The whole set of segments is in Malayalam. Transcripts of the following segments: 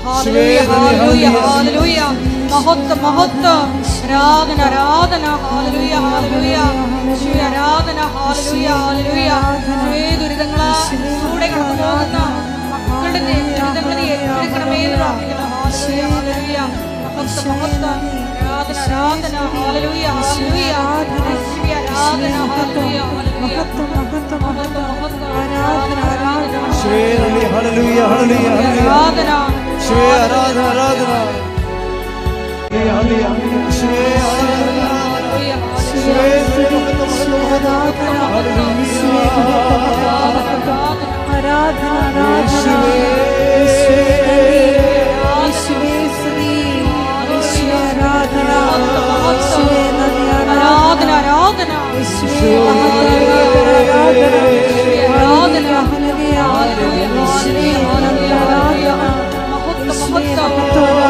ഹല്ലേലൂയ ഹല്ലേലൂയ ഹല്ലേലൂയ. മഹത്വം മഹത്വം. ആരാധന ആരാധന. ഹല്ലേലൂയ ഹല്ലേലൂയ. യേശുവേ ആരാധന. ഹല്ലേലൂയ ഹല്ലേലൂയ. യേശുവേ ദുരിതങ്ങളിലൂടെ കടന്നുപോകുന്ന മക്കളുടെ ദുരിതങ്ങളെ ഏറ്റെടുക്കണമേ എന്ന് പ്രാർത്ഥിക്കുന്നു. Hallelujah hallelujah. മഹത്വം മഹത്വം. ആരാധന ആരാധന. ഹല്ലേലൂയ ഹല്ലേലൂയ. യേശുവേ ആരാധന. Hallelujah hallelujah. മഹത്വം മഹത്വം മഹത്വം മഹത്വം. ആരാധന ആരാധന. യേശുവേ ഹല്ലേലൂയ ഹല്ലേലൂയ ഹല്ലേലൂയ. ആരാധന. യേശുവേ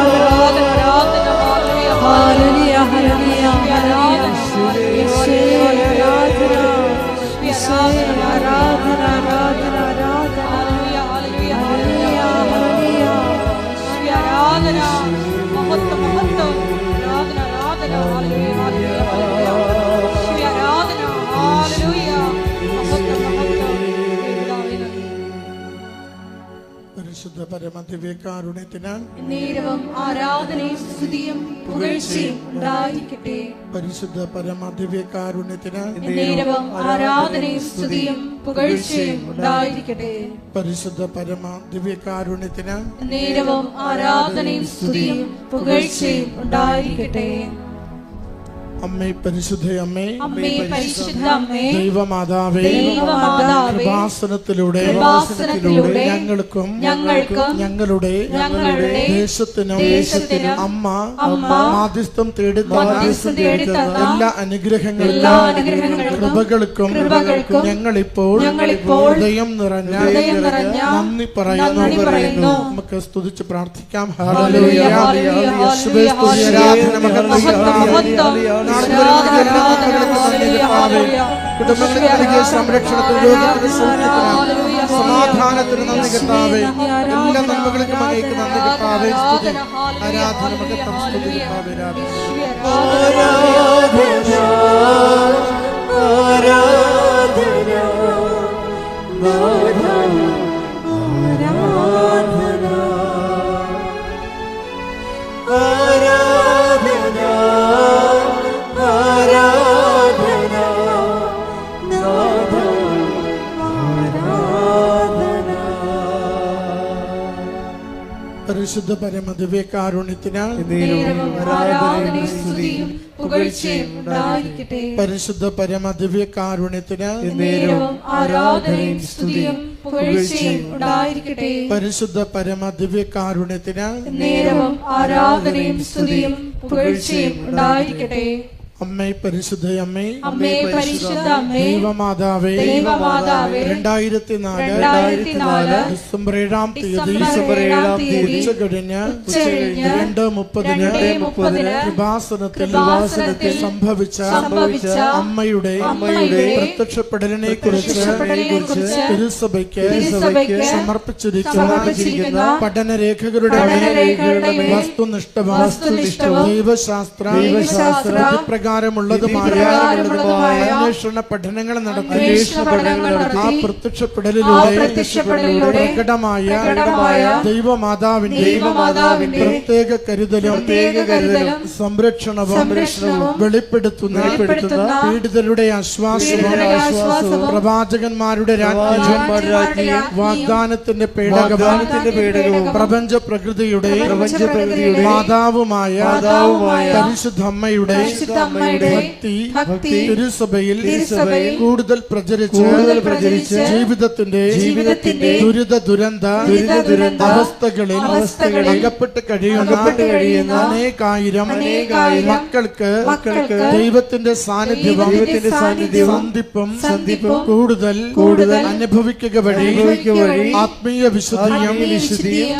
ആരാധന ആരാധന. ഹല്ലേലൂയ യേശുവേ ആരാധന. യേശുവേ പരിശുദ്ധ പരമദിവ്യകാരുണ്യത്തിനാൽ നേരവും ആരാധനയും സ്തുതിയും പുകഴ്ചയും ഉണ്ടായിരിക്കട്ടെ. പരിശുദ്ധ പരമദിവ്യകാരുണ്യത്തിനാൽ നേരവും ആരാധനയും സ്തുതിയും പുകഴ്ചയും ഉണ്ടായിരിക്കട്ടെ. പരിശുദ്ധ പരമദിവ്യകാരുണ്യത്തിനാൽ നേരവും ആരാധനയും സ്തുതിയും പുകഴ്ചയും ഉണ്ടായിരിക്കട്ടെ. അമ്മേ പരിശുദ്ധ അമ്മേ, അമ്മേ പരിശുദ്ധ അമ്മേ, ദൈവമാതാവേ, കൃപാസനത്തിലൂടെ ഞങ്ങൾക്കും ഞങ്ങളുടെ ദേശത്തിനും അമ്മ മാധ്യസ്ഥം തേടുന്ന എല്ലാ അനുഗ്രഹങ്ങൾക്കും കൃപകൾക്കും ഞങ്ങളിപ്പോൾ ഹൃദയം നിറഞ്ഞ നന്ദി പറയുന്നു. നമുക്ക് സ്തുതിച്ച് പ്രാർത്ഥിക്കാം. ഹല്ലേലൂയ യേശുവേ സ്തുതി ആരാധന മഹത്വം. കുടുംബത്തിന് നൽകിയ സംരക്ഷണത്തിന് സമാധാനത്തിന് നന്ദി കർത്താവേ. എല്ലാ നന്മകൾക്കും അങ്ങേക്ക് നന്ദി കർത്താവേ. സ്തുതി ആരാധന മഹത്വം. സ്തുതി കർത്താവേ. പരിശുദ്ധ പരമദിവ്യകാരുണ്യത്തിനാൽ പരിശുദ്ധ പരമദിവ്യകാരുണ്യത്തിനാൽ പരിശുദ്ധ പരമദിവ്യകാരുണ്യത്തിനാൽ അമ്മേ പരിശുദ്ധ അമ്മേ, അമ്മേ പരിശുദ്ധ അമ്മേ, ദൈവമാതാവേ, 2004 ഡിസംബർ 7-ാം തീയതി ഉച്ചകഴിഞ്ഞ് 2:30 കൃപാസനത്തിൽ സംഭവിച്ച അമ്മയുടെ പ്രത്യക്ഷപ്പെടലിനെ കുറിച്ച് തിരുസഭയ്ക്ക് സമർപ്പിച്ചിരിക്കുന്ന പഠനരേഖകളുടെ വസ്തുനിഷ്ഠവും ദൈവശാസ്ത്ര പ്രകാരമുള്ളതുമായ അന്വേഷണ പഠനങ്ങൾ നടത്തി ആ പ്രത്യക്ഷപ്പെടലിലൂടെ പ്രകടമായ ദൈവമാതാവിന്റെ പ്രത്യേക കരുതലും സംരക്ഷണവും വെളിപ്പെടുത്തുന്ന പീഡിതരുടെ ആശ്വാസവും പ്രവാചകന്മാരുടെ രാജ്ഞിയും വാഗ്ദാനത്തിന്റെ പേടകവും പ്രപഞ്ച പ്രകൃതിയുടെ മാതാവുമായ പരിശുദ്ധ അമ്മയുടെ ഭക്തി തിരുസഭയിൽ കൂടുതൽ പ്രചരിച്ച് ജീവിതത്തിന്റെ ദുരന്ത അവസ്ഥകളിൽ അകപ്പെട്ട് കഴിയുന്ന അനേകായിരം മക്കൾക്ക് ദൈവത്തിന്റെ സാന്നിധ്യവും സന്ധിപ്പും കൂടുതൽ അനുഭവിക്കുക വഴി ആത്മീയ വിശുദ്ധിയും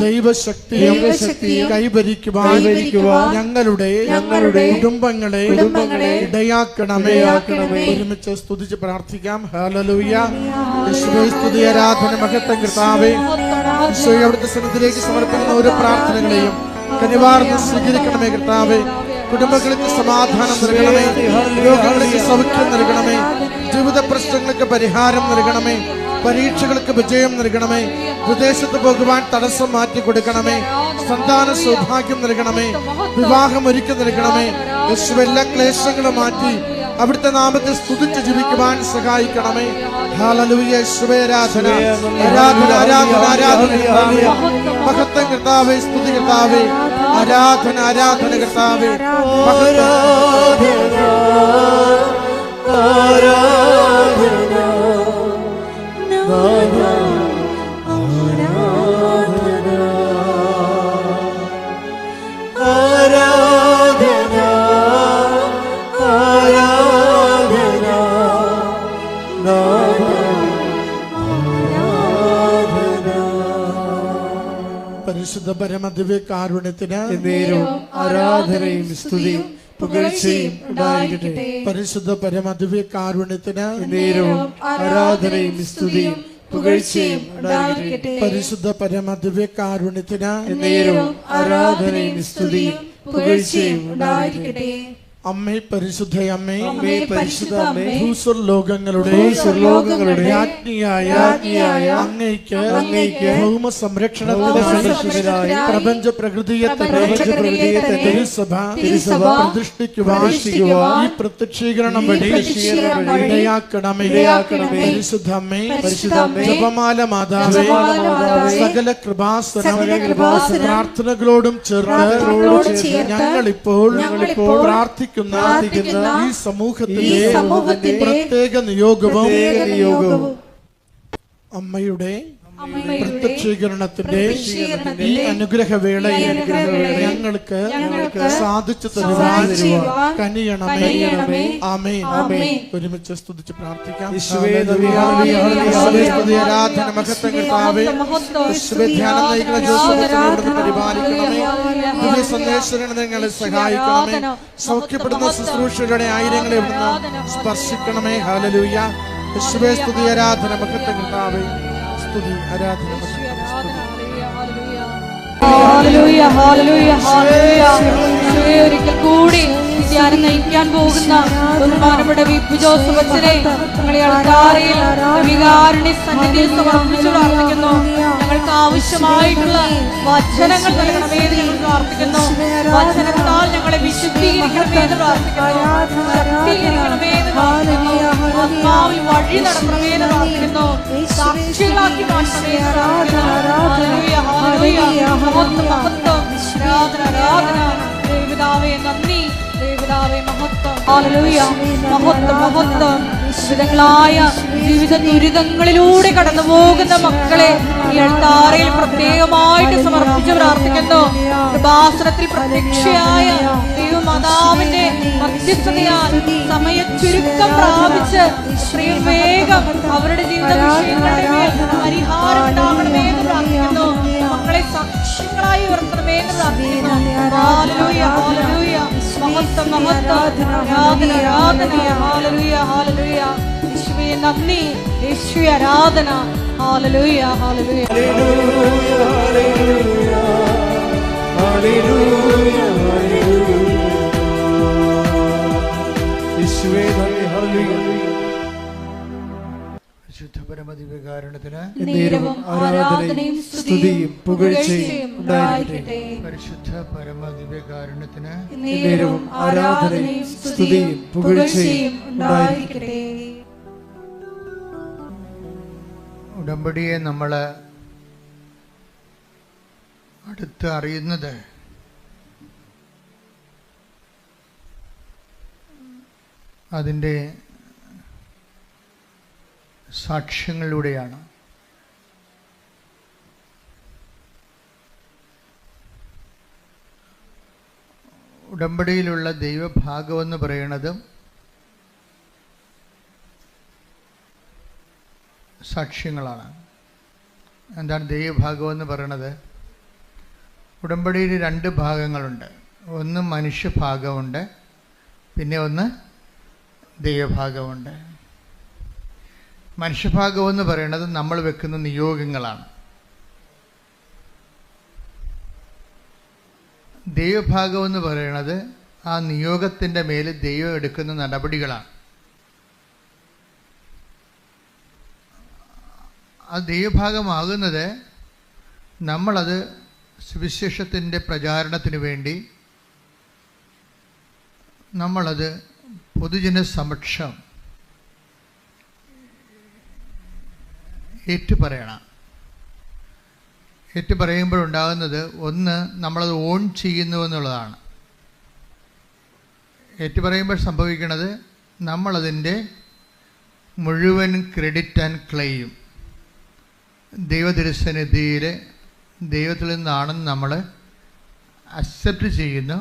ദൈവശക്തിയും കൈവരിക്കുവാൻ ഞങ്ങളുടെ കുടുംബങ്ങളെ കുടുംബങ്ങളെ ഇടയാക്കണമേ. ഒരുമിച്ച് സ്തുതിച്ച് പ്രാർത്ഥിക്കാം. ഹല്ലേലൂയ. യേശുവേ സ്തുതി, ആരാധന, മഹത്വം കർത്താവേ. ഈശോയെ അവിടുത്തെ സന്നിധിയിലേക്ക് സമർപ്പിക്കുന്ന ഓരോ പ്രാർത്ഥനകളെയും കനിവാർന്ന് സ്വീകരിക്കണമേ കർത്താവേ. കുടുംബങ്ങൾക്ക് സമാധാനം നൽകണമേ, രോഗങ്ങൾക്ക് സൗഖ്യം നൽകണമേ, ജീവിത പ്രശ്നങ്ങൾക്ക് പരിഹാരം നൽകണമേ, പരീക്ഷകൾക്ക് വിജയം നൽകണമേ, വിദേശത്ത് പോകുവാൻ തടസ്സം മാറ്റി കൊടുക്കണമേ, സന്താന സൗഭാഗ്യം നൽകണമേ, വിവാഹം ഒരുക്കി നൽകണമേ. യേശുവേ എല്ലാ ക്ലേശങ്ങളും മാറ്റി അവിടുത്തെ നാമത്തെ സ്തുതിച്ച് ജീവിക്കുവാൻ സഹായിക്കണമേ. ഹല്ലേലൂയ. യേശുവേ ആരാധന, ആരാധന, ആരാധന, ആരാധന കർത്താവേ. മഹത്വം കർത്താവേ, സ്തുതി കർത്താവേ. ആരാധന, ആരാധന കർത്താവേ. പരിശുദ്ധ പരമദിവ്യ കാരുണ്യത്തിന് ആരാധനയും സ്തുതിയും പുകഴ്ചയും ഉണ്ടായിരിക്കട്ടെ. പരിശുദ്ധ പരമദിവ്യ കാരുണ്യത്തിന് ആരാധനയും സ്തുതിയും പുകഴ്ചയും ഉണ്ടായിരിക്കട്ടെ. പരിശുദ്ധ പരമദിവ്യ കാരുണ്യത്തിന് ആരാധനയും സ്തുതിയും പുകഴ്ചയും ഉണ്ടായിരിക്കട്ടെ. അമ്മേ പരിശുദ്ധയമ്മേ, പരിശുദ്ധമേ, ഭൂസ്വർലോകങ്ങളുടെ രാജ്ഞിയായ അങ്ങയ്ക്ക് ഭൗമ സംരക്ഷണത്തിനായി പ്രപഞ്ച പ്രകൃതിയെ തിരുസഭ പ്രതിഷ്ഠിക്കുവാൻ ഈ പ്രത്യക്ഷീകരണം വഴി ഇടയാക്കണമേ. പരിശുദ്ധമ്മേ, ജപമാല മാതാവേ, സകല കൃപാസനം പ്രാർത്ഥനകളോടും ചേർന്ന് ഞങ്ങളിപ്പോൾ പ്രാർത്ഥിക്കുന്ന ഈ സമൂഹത്തിന്റെ പ്രത്യേക നിയോഗവും അമ്മയുടെ പ്രത്യക്ഷീകരണത്തിന്റെ ഈ അനുഗ്രഹവേളയിൽ ഞങ്ങൾക്ക് സാധിച്ചു തരുവാൻ കനിയണമേ. ആമേൻ. ഒരുമിച്ച് സ്തുതിച്ച് പ്രാർത്ഥിക്കാം. ആരാധന, മഹത്വം കർത്താവേ. ധ്യാനം നയിക്കുന്ന ജോസഫിനെ പരിപാലിക്കണമേ. ദിവ്യ സന്ദേശത്തിന് നിങ്ങളെ സഹായിക്കണമേ. സൗഖ്യപ്പെടുന്ന ശുശ്രൂഷകളുടെ ആയിരങ്ങളെ ഇവിടുന്ന് സ്പർശിക്കണമേ. ഹല്ലേലൂയ. യേശുവേ സ്തുതി, ആരാധന, മഹത്വം കർത്താവേ. സ്തുതി, ആരാധന, ഹല്ലേലൂയ, ഹല്ലേലൂയ, ഹല്ലേലൂയ. യേശുവേ, ഒരിക്കൽ കൂടി ധ്യാനം നയിക്കാൻ പോകുന്ന ബഹുമാനപ്പെട്ട വിപു ജോസഫ് അച്ഛനെ ഞങ്ങളെ അൾത്താരയിൽ വികാരുണ്യ സന്നിധിയിൽ സമർപ്പിച്ചു പ്രാർത്ഥിക്കുന്നു. ഞങ്ങൾക്ക് ആവശ്യമായിട്ടുള്ള വചനങ്ങൾ നൽകണമേ എന്ന് ഞങ്ങൾ പ്രാർത്ഥിക്കുന്നു. വചനത്താൽ ഞങ്ങളെ വിശുദ്ധീകരിക്കണമേ എന്ന് പ്രാർത്ഥിക്കുന്നു. ശക്തീകരിക്കണമേ എന്ന് പ്രാർത്ഥിക്കുന്നു. ആത്മാവിൽ വഴി നടക്കണമേ എന്ന് പ്രാർത്ഥിക്കുന്നു. സാക്ഷികളാക്കി മാറ്റണമേ എന്ന് പ്രാർത്ഥിക്കുന്നു. Hallelujah, hallelujah. മഹത്വം, മഹത്വം, ആരാധന, ആരാധന. ദൈവപിതാവേ നന്ദി, ദൈവപിതാവേ മഹത്വം. ഹല്ലേലൂയ. മഹത്വം, മഹത്വം. വിവിധങ്ങളായ ജീവിത ദുരിതങ്ങളിലൂടെ കടന്നു പോകുന്ന മക്കളെ ഈ അൾത്താരയിൽ പ്രത്യേകമായിട്ട് സമർപ്പിച്ച് പ്രാർത്ഥിക്കുന്നു. കൃപാസനത്തിൽ പ്രത്യക്ഷയായ ദൈവമാതാവിന്റെ മധ്യസ്ഥതയാൽ സമയച്ചുരുക്കം പ്രാപിച്ച് എത്രയും വേഗം അവരുടെ ജീവിത വിഷയങ്ങളുടെ മേൽ പരിഹാരം ഉണ്ടാകണമേ എന്ന് പ്രാർത്ഥിക്കുന്നു. മക്കളെ സാക്ഷ്യങ്ങളായി ഉയർത്തണമേ എന്ന് പ്രാർത്ഥിക്കുന്നു. Hallelujah, hallelujah. മഹത്വം, മഹത്വം, ആരാധന, ആരാധന. ഹല്ലേലൂയ, ഹല്ലേലൂയ. യേശുവേ നന്ദി, യേശുവേ ആരാധന. Hallelujah, hallelujah. പരമദിവ്യകാരുണ്യത്തിന് ആരാധനയും സ്തുതിയും പുകഴ്ചയും ഉണ്ടായിരിക്കട്ടെ. പരിശുദ്ധ പരമദിവ്യകാരുണ്യത്തിന് ആരാധനയും സ്തുതിയും പുകഴ്ചയും ഉണ്ടായിരിക്കട്ടെ. ഉടമ്പടിയെ നമ്മൾ അടുത്ത് അറിയുന്നത് അതിൻ്റെ സാക്ഷ്യങ്ങളിലൂടെയാണ്. ഉടമ്പടിയിലുള്ള ദൈവഭാഗമെന്ന് പറയുന്നതും സാക്ഷ്യങ്ങളാണ്. എന്താണ് ദൈവഭാഗമെന്ന് പറയണത്? ഉടമ്പടിയിൽ രണ്ട് ഭാഗങ്ങളുണ്ട്. ഒന്ന് മനുഷ്യഭാഗമുണ്ട്, പിന്നെ ഒന്ന് ദൈവഭാഗമുണ്ട്. മനുഷ്യഭാഗം എന്ന് പറയുന്നത് നമ്മൾ വെക്കുന്ന നിയോഗങ്ങളാണ്. ദൈവഭാഗം എന്ന് പറയുന്നത് ആ നിയോഗത്തിൻ്റെ മേൽ ദൈവം എടുക്കുന്ന നടപടികളാണ്. ആ ദൈവഭാഗമാകുന്നത് നമ്മളത് സുവിശേഷത്തിൻ്റെ പ്രചാരണത്തിന് വേണ്ടി നമ്മളത് പൊതുജന സമക്ഷം ഏറ്റുപറയണം. ഏറ്റുപറയുമ്പോഴുണ്ടാകുന്നത് ഒന്ന്, നമ്മളത് ഓൺ ചെയ്യുന്നു എന്നുള്ളതാണ്. ഏറ്റുപറയുമ്പോൾ സംഭവിക്കുന്നത് നമ്മളതിൻ്റെ മുഴുവൻ ക്രെഡിറ്റ് ആൻഡ് ക്ലെയിം ദൈവതിരുസന്നിധിയിൽ ദൈവത്തിൽ നിന്നാണെന്ന് നമ്മൾ അക്സെപ്റ്റ് ചെയ്യുന്നു.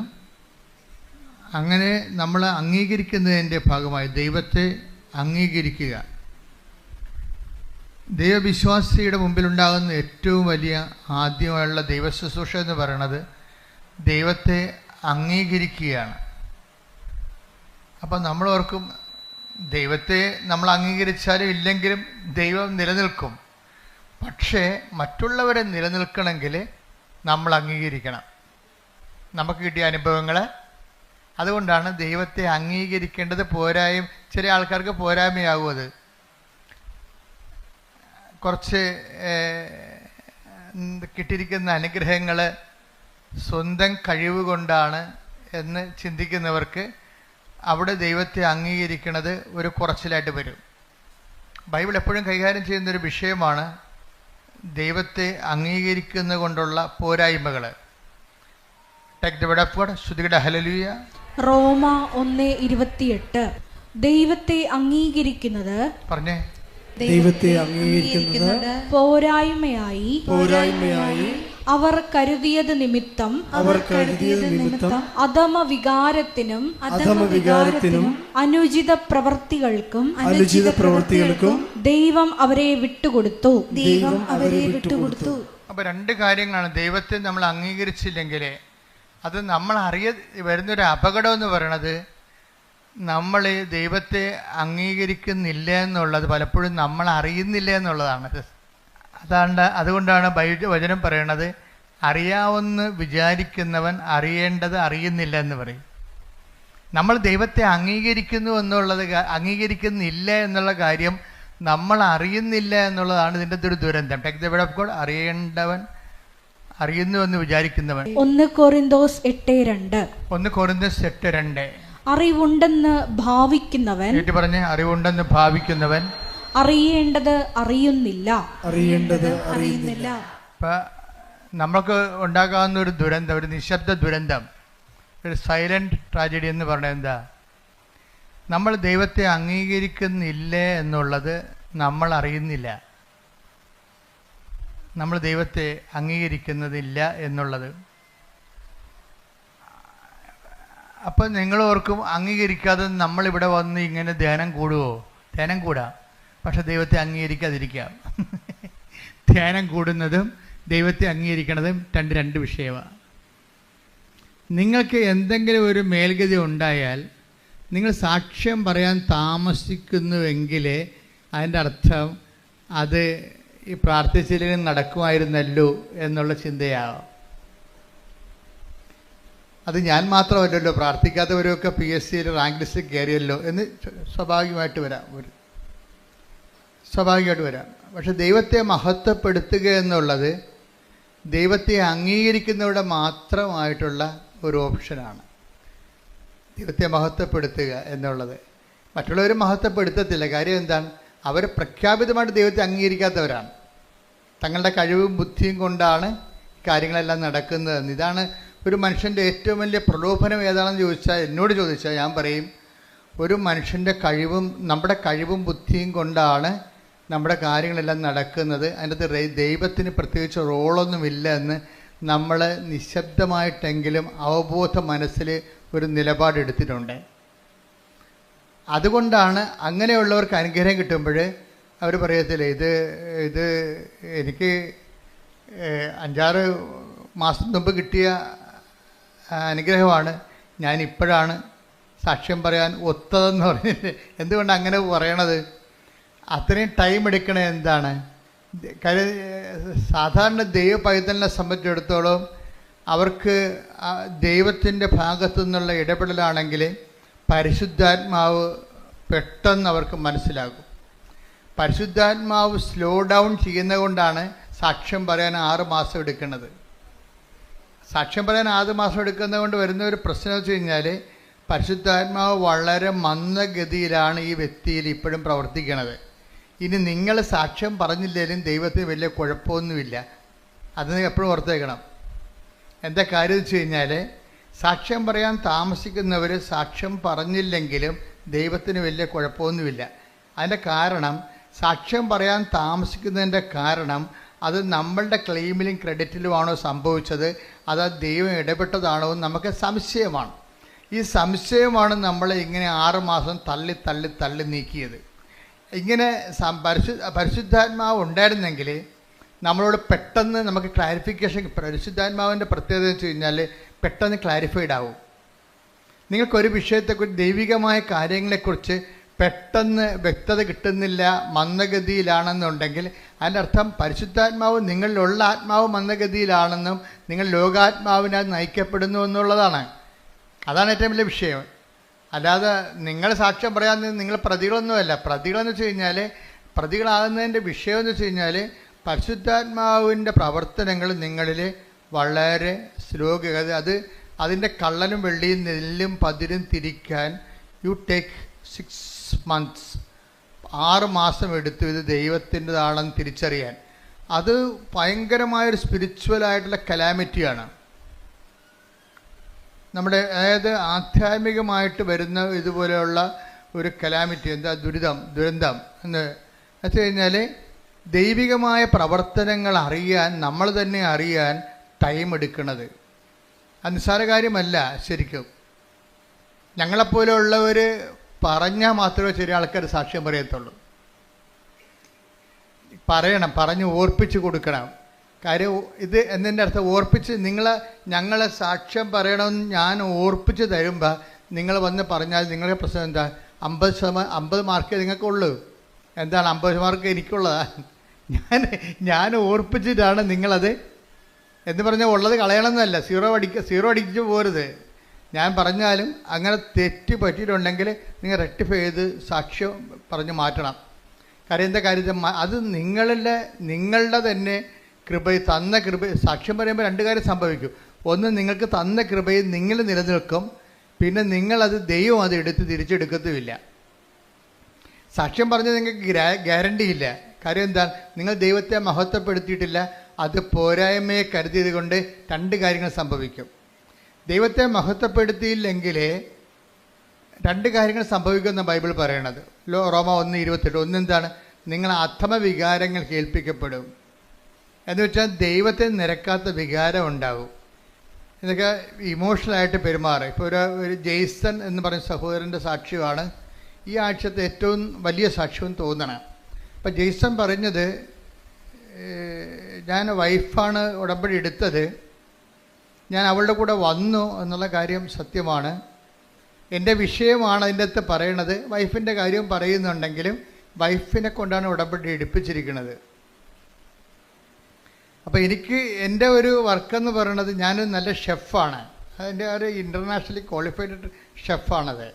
അങ്ങനെ നമ്മൾ അംഗീകരിക്കുന്നതിൻ്റെ ഭാഗമായി ദൈവത്തെ അംഗീകരിക്കുക. ദൈവവിശ്വാസിയുടെ മുമ്പിലുണ്ടാകുന്ന ഏറ്റവും വലിയ ആദ്യമായുള്ള ദൈവശുശ്രൂഷ എന്ന് പറയുന്നത് ദൈവത്തെ അംഗീകരിക്കുകയാണ്. അപ്പം നമ്മളോർക്കും ദൈവത്തെ നമ്മൾ അംഗീകരിച്ചാലും ഇല്ലെങ്കിലും ദൈവം നിലനിൽക്കും. പക്ഷേ മറ്റുള്ളവരെ നിലനിൽക്കണമെങ്കിൽ നമ്മൾ അംഗീകരിക്കണം. നമുക്ക് കിട്ടിയ അനുഭവങ്ങൾ അതുകൊണ്ടാണ് ദൈവത്തെ അംഗീകരിക്കേണ്ടത്. പോരായ്മ ചില ആൾക്കാർക്ക് പോരായ്മയാകും. അത് കുറച്ച് കിട്ടിയിരിക്കുന്ന അനുഗ്രഹങ്ങൾ സ്വന്തം കഴിവ് കൊണ്ടാണ് എന്ന് ചിന്തിക്കുന്നവർക്ക് അവിടെ ദൈവത്തെ അംഗീകരിക്കുന്നത് ഒരു കുറച്ചിലായിട്ട് വരും. ബൈബിൾ എപ്പോഴും കൈകാര്യം ചെയ്യുന്നൊരു വിഷയമാണ് ദൈവത്തെ അംഗീകരിക്കുന്നത് കൊണ്ടുള്ള പോരായ്മകൾ. റോമ 1:28 ദൈവത്തെ അംഗീകരിക്കുന്നത് പറഞ്ഞേ ദൈവത്തെ അംഗീകരിക്കുന്നത് പോരായ്മയായി അവർ കരുതിയത് നിമിത്തം അധമ വികാരത്തിനും അനുചിത പ്രവൃത്തികൾക്കും ദൈവം അവരെ വിട്ടുകൊടുത്തു. അപ്പൊ രണ്ട് കാര്യങ്ങളാണ്. ദൈവത്തെ നമ്മൾ അംഗീകരിച്ചില്ലെങ്കിൽ അത് നമ്മൾ വരുന്നൊരു അപകടം എന്ന് പറയണത് നമ്മൾ ദൈവത്തെ അംഗീകരിക്കുന്നില്ല എന്നുള്ളത് പലപ്പോഴും നമ്മൾ അറിയുന്നില്ല എന്നുള്ളതാണ്. അതുകൊണ്ടാണ് വചനം പറയണത് അറിയാവുന്ന വിചാരിക്കുന്നവൻ അറിയേണ്ടത് അറിയുന്നില്ല എന്ന് പറയും. നമ്മൾ ദൈവത്തെ അംഗീകരിക്കുന്നില്ല എന്നുള്ള കാര്യം നമ്മൾ അറിയുന്നില്ല എന്നുള്ളതാണ് ഇതിൻ്റെ ഒരു ദുരന്തം. Take the word of God. അറിയേണ്ടവൻ അറിയുന്നുവെന്ന് വിചാരിക്കുന്നവൻ. 1 കൊരിന്തോസ് 8:2 അറിവുണ്ടെന്ന് ഭാവിക്കുന്നവൻ പറഞ്ഞ് അറിവുണ്ടെന്ന് ഭാവിക്കുന്നവൻ അറിയേണ്ടത് അറിയുന്നില്ല. ഇപ്പം നമ്മൾക്ക് ഉണ്ടാകാവുന്ന ഒരു ദുരന്തം, ഒരു നിശബ്ദ ദുരന്തം, ഒരു സൈലന്റ് ട്രാജഡി എന്ന് പറഞ്ഞാൽ എന്താ? നമ്മൾ ദൈവത്തെ അംഗീകരിക്കുന്നില്ല എന്നുള്ളത് നമ്മൾ അറിയുന്നില്ല. നമ്മൾ ദൈവത്തെ അംഗീകരിക്കുന്നതില്ല എന്നുള്ളത്. അപ്പം നിങ്ങൾ ഓർക്കും അംഗീകരിക്കാതെ നമ്മളിവിടെ വന്ന് ഇങ്ങനെ ധ്യാനം കൂടുമോ? ധ്യാനം കൂടാം, പക്ഷെ ദൈവത്തെ അംഗീകരിക്കാതിരിക്കാം. ധ്യാനം കൂടുന്നതും ദൈവത്തെ അംഗീകരിക്കുന്നതും രണ്ട് വിഷയമാണ്. നിങ്ങൾക്ക് എന്തെങ്കിലും ഒരു മേൽഗതി ഉണ്ടായാൽ നിങ്ങൾ സാക്ഷ്യം പറയാൻ താമസിക്കുന്നുവെങ്കിൽ അതിൻ്റെ അർത്ഥം അത് ഈ പ്രാർത്ഥിച്ചില്ലെങ്കിൽ നടക്കുമായിരുന്നല്ലോ എന്നുള്ള ചിന്തയാവാം. അത് ഞാൻ മാത്രമല്ലല്ലോ, പ്രാർത്ഥിക്കാത്തവരൊക്കെ PSCയിൽ റാങ്ക് ലിസ്റ്റ് കയറിയല്ലോ എന്ന് സ്വാഭാവികമായിട്ട് വരാം. പക്ഷെ ദൈവത്തെ മഹത്വപ്പെടുത്തുക എന്നുള്ളത് ദൈവത്തെ അംഗീകരിക്കുന്നവരുടെ മാത്രമായിട്ടുള്ള ഒരു ഓപ്ഷനാണ്. ദൈവത്തെ മഹത്വപ്പെടുത്തുക എന്നുള്ളത് മറ്റുള്ളവർ മഹത്വപ്പെടുത്തത്തില്ല. കാര്യം എന്താണ്? അവർ പ്രഖ്യാപിതമായിട്ട് ദൈവത്തെ അംഗീകരിക്കാത്തവരാണ്. തങ്ങളുടെ കഴിവും ബുദ്ധിയും കൊണ്ടാണ് കാര്യങ്ങളെല്ലാം നടക്കുന്നതെന്ന്. ഇതാണ് ഒരു മനുഷ്യൻ്റെ ഏറ്റവും വലിയ പ്രലോഭനം ഏതാണെന്ന് എന്നോട് ചോദിച്ചാൽ ഞാൻ പറയും, ഒരു മനുഷ്യൻ്റെ നമ്മുടെ കഴിവും ബുദ്ധിയും കൊണ്ടാണ് നമ്മുടെ കാര്യങ്ങളെല്ലാം നടക്കുന്നത്. അതിനകത്ത് ദൈവത്തിന് പ്രത്യേകിച്ച് റോളൊന്നുമില്ല എന്ന് നമ്മൾ നിശബ്ദമായിട്ടെങ്കിലും അവബോധ മനസ്സിൽ ഒരു നിലപാടെടുത്തിട്ടുണ്ട്. അതുകൊണ്ടാണ് അങ്ങനെയുള്ളവർക്ക് അനുഗ്രഹം കിട്ടുമ്പോൾ അവർ പറയത്തില്ല, ഇത് എനിക്ക് 5-6 മാസം മുമ്പ് കിട്ടിയ അനുഗ്രഹമാണ്, ഞാനിപ്പോഴാണ് സാക്ഷ്യം പറയാൻ ഒത്തതെന്ന് പറഞ്ഞിട്ട്. എന്തുകൊണ്ട് അങ്ങനെ പറയണത്? അത്രയും ടൈം എടുക്കണത് എന്താണ്? സാധാരണ ദൈവ പൈതലിനെ സംബന്ധിച്ചിടത്തോളം അവർക്ക് ദൈവത്തിൻ്റെ ഭാഗത്തു നിന്നുള്ള ഇടപെടലാണെങ്കിൽ പരിശുദ്ധാത്മാവ് പെട്ടെന്ന് അവർക്ക് മനസ്സിലാകും. പരിശുദ്ധാത്മാവ് സ്ലോ ഡൗൺ ചെയ്യുന്നത് കൊണ്ടാണ് സാക്ഷ്യം പറയാൻ 6 മാസം എടുക്കുന്നത്. സാക്ഷ്യം പറയാൻ 6 മാസം എടുക്കുന്നത് കൊണ്ട് വരുന്ന ഒരു പ്രശ്നം വെച്ച് കഴിഞ്ഞാൽ പരിശുദ്ധാത്മാവ് വളരെ മന്ദഗതിയിലാണ് ഈ വ്യക്തിയിൽ ഇപ്പോഴും പ്രവർത്തിക്കുന്നത്. ഇനി നിങ്ങൾ സാക്ഷ്യം പറഞ്ഞില്ലെങ്കിലും ദൈവത്തിന് വലിയ കുഴപ്പമൊന്നുമില്ല. അത് എപ്പോഴും ഓർത്തേക്കണം. എന്താ കാര്യം വെച്ച് കഴിഞ്ഞാൽ സാക്ഷ്യം പറയാൻ താമസിക്കുന്നവർ സാക്ഷ്യം പറഞ്ഞില്ലെങ്കിലും ദൈവത്തിന് വലിയ കുഴപ്പമൊന്നുമില്ല. അതിൻ്റെ കാരണം, സാക്ഷ്യം പറയാൻ താമസിക്കുന്നതിൻ്റെ കാരണം അത് നമ്മളുടെ ക്ലെയിമിലും ക്രെഡിറ്റിലുമാണോ സംഭവിച്ചത്, അത് ദൈവം ഇടപെട്ടതാണോ എന്ന് നമുക്ക് സംശയമാണ്. ഈ സംശയമാണ് നമ്മളെ ഇങ്ങനെ 6 മാസം തള്ളി തള്ളി തള്ളി നീക്കിയത്. ഇങ്ങനെ പരിശുദ്ധാത്മാവ് ഉണ്ടായിരുന്നെങ്കിൽ നമ്മളോട് പെട്ടെന്ന് നമുക്ക് ക്ലാരിഫിക്കേഷൻ. പരിശുദ്ധാത്മാവിൻ്റെ പ്രത്യേകത എന്ന് വെച്ച് കഴിഞ്ഞാൽ പെട്ടെന്ന് ക്ലാരിഫൈഡ് ആവും. നിങ്ങൾക്കൊരു വിഷയത്തെക്കുറിച്ച്, ദൈവികമായ കാര്യങ്ങളെക്കുറിച്ച് പെട്ടെന്ന് വ്യക്തത കിട്ടുന്നില്ല, മന്ദഗതിയിലാണെന്നുണ്ടെങ്കിൽ അതിൻ്റെ അർത്ഥം പരിശുദ്ധാത്മാവ് നിങ്ങളിലുള്ള ആത്മാവ് മന്ദഗതിയിലാണെന്നും നിങ്ങൾ ലോകാത്മാവിനാൽ നയിക്കപ്പെടുന്നു എന്നുള്ളതാണ്. അതാണ് ഏറ്റവും വലിയ വിഷയം. അല്ലാതെ നിങ്ങൾ സാക്ഷ്യം പറയാൻ നിങ്ങൾ പ്രതികളൊന്നുമല്ല. പ്രതികളെന്ന് വെച്ച് കഴിഞ്ഞാൽ, പ്രതികളാകുന്നതിൻ്റെ വിഷയം എന്ന് വെച്ച് കഴിഞ്ഞാൽ പരിശുദ്ധാത്മാവിൻ്റെ പ്രവർത്തനങ്ങൾ നിങ്ങളിൽ വളരെ സ്ലോഗതി. അതിൻ്റെ കള്ളനും വെള്ളിയും നെല്ലും പതിരും തിരിക്കാൻ യു ടേക്ക് 6 months, 6 മാസം എടുത്തു ഇത് ദൈവത്തിൻ്റെതാണെന്ന് തിരിച്ചറിയാൻ. അത് ഭയങ്കരമായൊരു സ്പിരിച്വലായിട്ടുള്ള കലാമിറ്റിയാണ്. നമ്മുടെ അതായത് ആധ്യാത്മികമായിട്ട് വരുന്ന ഇതുപോലെയുള്ള ഒരു കലാമിറ്റി, എന്താ ദുരന്തം എന്ന് വെച്ച് കഴിഞ്ഞാൽ ദൈവികമായ പ്രവർത്തനങ്ങൾ അറിയാൻ, നമ്മൾ തന്നെ അറിയാൻ ടൈം എടുക്കുന്നത് അത് നിസ്സാര കാര്യമല്ല. ശരിക്കും ഞങ്ങളെപ്പോലെയുള്ളവർ പറഞ്ഞാൽ മാത്രമേ ചെറിയ ആൾക്കാർ സാക്ഷ്യം പറയത്തുള്ളൂ. പറയണം, പറഞ്ഞ് ഓർപ്പിച്ച് കൊടുക്കണം. കാര്യം ഇത് എന്നതിൻ്റെ അർത്ഥം ഓർപ്പിച്ച് ഞങ്ങളെ സാക്ഷ്യം പറയണമെന്ന് ഞാൻ ഓർപ്പിച്ച് തരുമ്പോൾ നിങ്ങൾ വന്ന് പറഞ്ഞാൽ നിങ്ങളുടെ പ്രശ്നം എന്താ? 50 മാർക്കേ നിങ്ങൾക്കുള്ളൂ. എന്താണ് 50 മാർക്ക് എനിക്കുള്ളതാ? ഞാൻ ഓർപ്പിച്ചിട്ടാണ് നിങ്ങളത് എന്ന് പറഞ്ഞാൽ ഉള്ളത് കളയണമെന്നല്ല, സീറോ അടിച്ചു പോരുത്. ഞാൻ പറഞ്ഞാലും അങ്ങനെ തെറ്റ് പറ്റിയിട്ടുണ്ടെങ്കിൽ നിങ്ങൾ റെക്ടിഫൈ ചെയ്ത് സാക്ഷ്യം പറഞ്ഞ് മാറ്റണം. കാര്യം എന്താ കാര്യം? അത് നിങ്ങളുടെ തന്നെ തന്ന കൃപ. സാക്ഷ്യം പറയുമ്പോൾ 2 കാര്യം സംഭവിക്കും. ഒന്ന്, നിങ്ങൾക്ക് തന്ന കൃപയിൽ നിങ്ങൾ നിലനിൽക്കും. പിന്നെ നിങ്ങളത് ദൈവം അത് എടുത്ത് തിരിച്ചെടുക്കത്തുമില്ല. സാക്ഷ്യം പറഞ്ഞത് നിങ്ങൾക്ക് ഗ്യാരണ്ടി ഇല്ല. കാര്യം എന്താ? നിങ്ങൾ ദൈവത്തെ മഹത്വപ്പെടുത്തിയിട്ടില്ല. അത് പോരായ്മയെ കരുതിയത് കൊണ്ട് 2 കാര്യങ്ങൾ സംഭവിക്കും. ദൈവത്തെ മഹത്വപ്പെടുത്തിയില്ലെങ്കിൽ 2 കാര്യങ്ങൾ സംഭവിക്കുമെന്ന് ബൈബിൾ പറയണത്. റോമ 1:28. ഒന്നെന്താണ്? നിങ്ങൾ അധമ വികാരങ്ങൾ കേൾപ്പിക്കപ്പെടും. എന്ന് വെച്ചാൽ ദൈവത്തെ നിരക്കാത്ത വികാരം ഉണ്ടാവും. ഇതൊക്കെ ഇമോഷണലായിട്ട് പെരുമാറും. ഇപ്പോൾ ഒരു ജെയ്സൺ എന്ന് പറയുന്ന സഹോദരൻ്റെ സാക്ഷ്യമാണ് ഈ ആഴ്ചത്തെ ഏറ്റവും വലിയ സാക്ഷ്യം തോന്നണം. അപ്പം ജെയ്സൺ പറഞ്ഞത്, ഞാൻ വൈഫാണ് ഉടമ്പടി എടുത്തത്, ഞാൻ അവളുടെ കൂടെ വന്നു എന്നുള്ള കാര്യം സത്യമാണ്. എൻ്റെ വിഷയമാണ് അതിൻ്റെ അകത്ത് പറയണത്. വൈഫിൻ്റെ കാര്യം പറയുന്നുണ്ടെങ്കിലും വൈഫിനെ കൊണ്ടാണ് ഉടമ്പടി എടുപ്പിച്ചിരിക്കുന്നത്. അപ്പോൾ എനിക്ക് എൻ്റെ ഒരു വർക്കെന്ന് പറയണത്, ഞാനൊരു നല്ല ഷെഫാണ്. അതിൻ്റെ ഒരു ഇൻ്റർനാഷണലി ക്വാളിഫൈഡ് ഷെഫാണത്.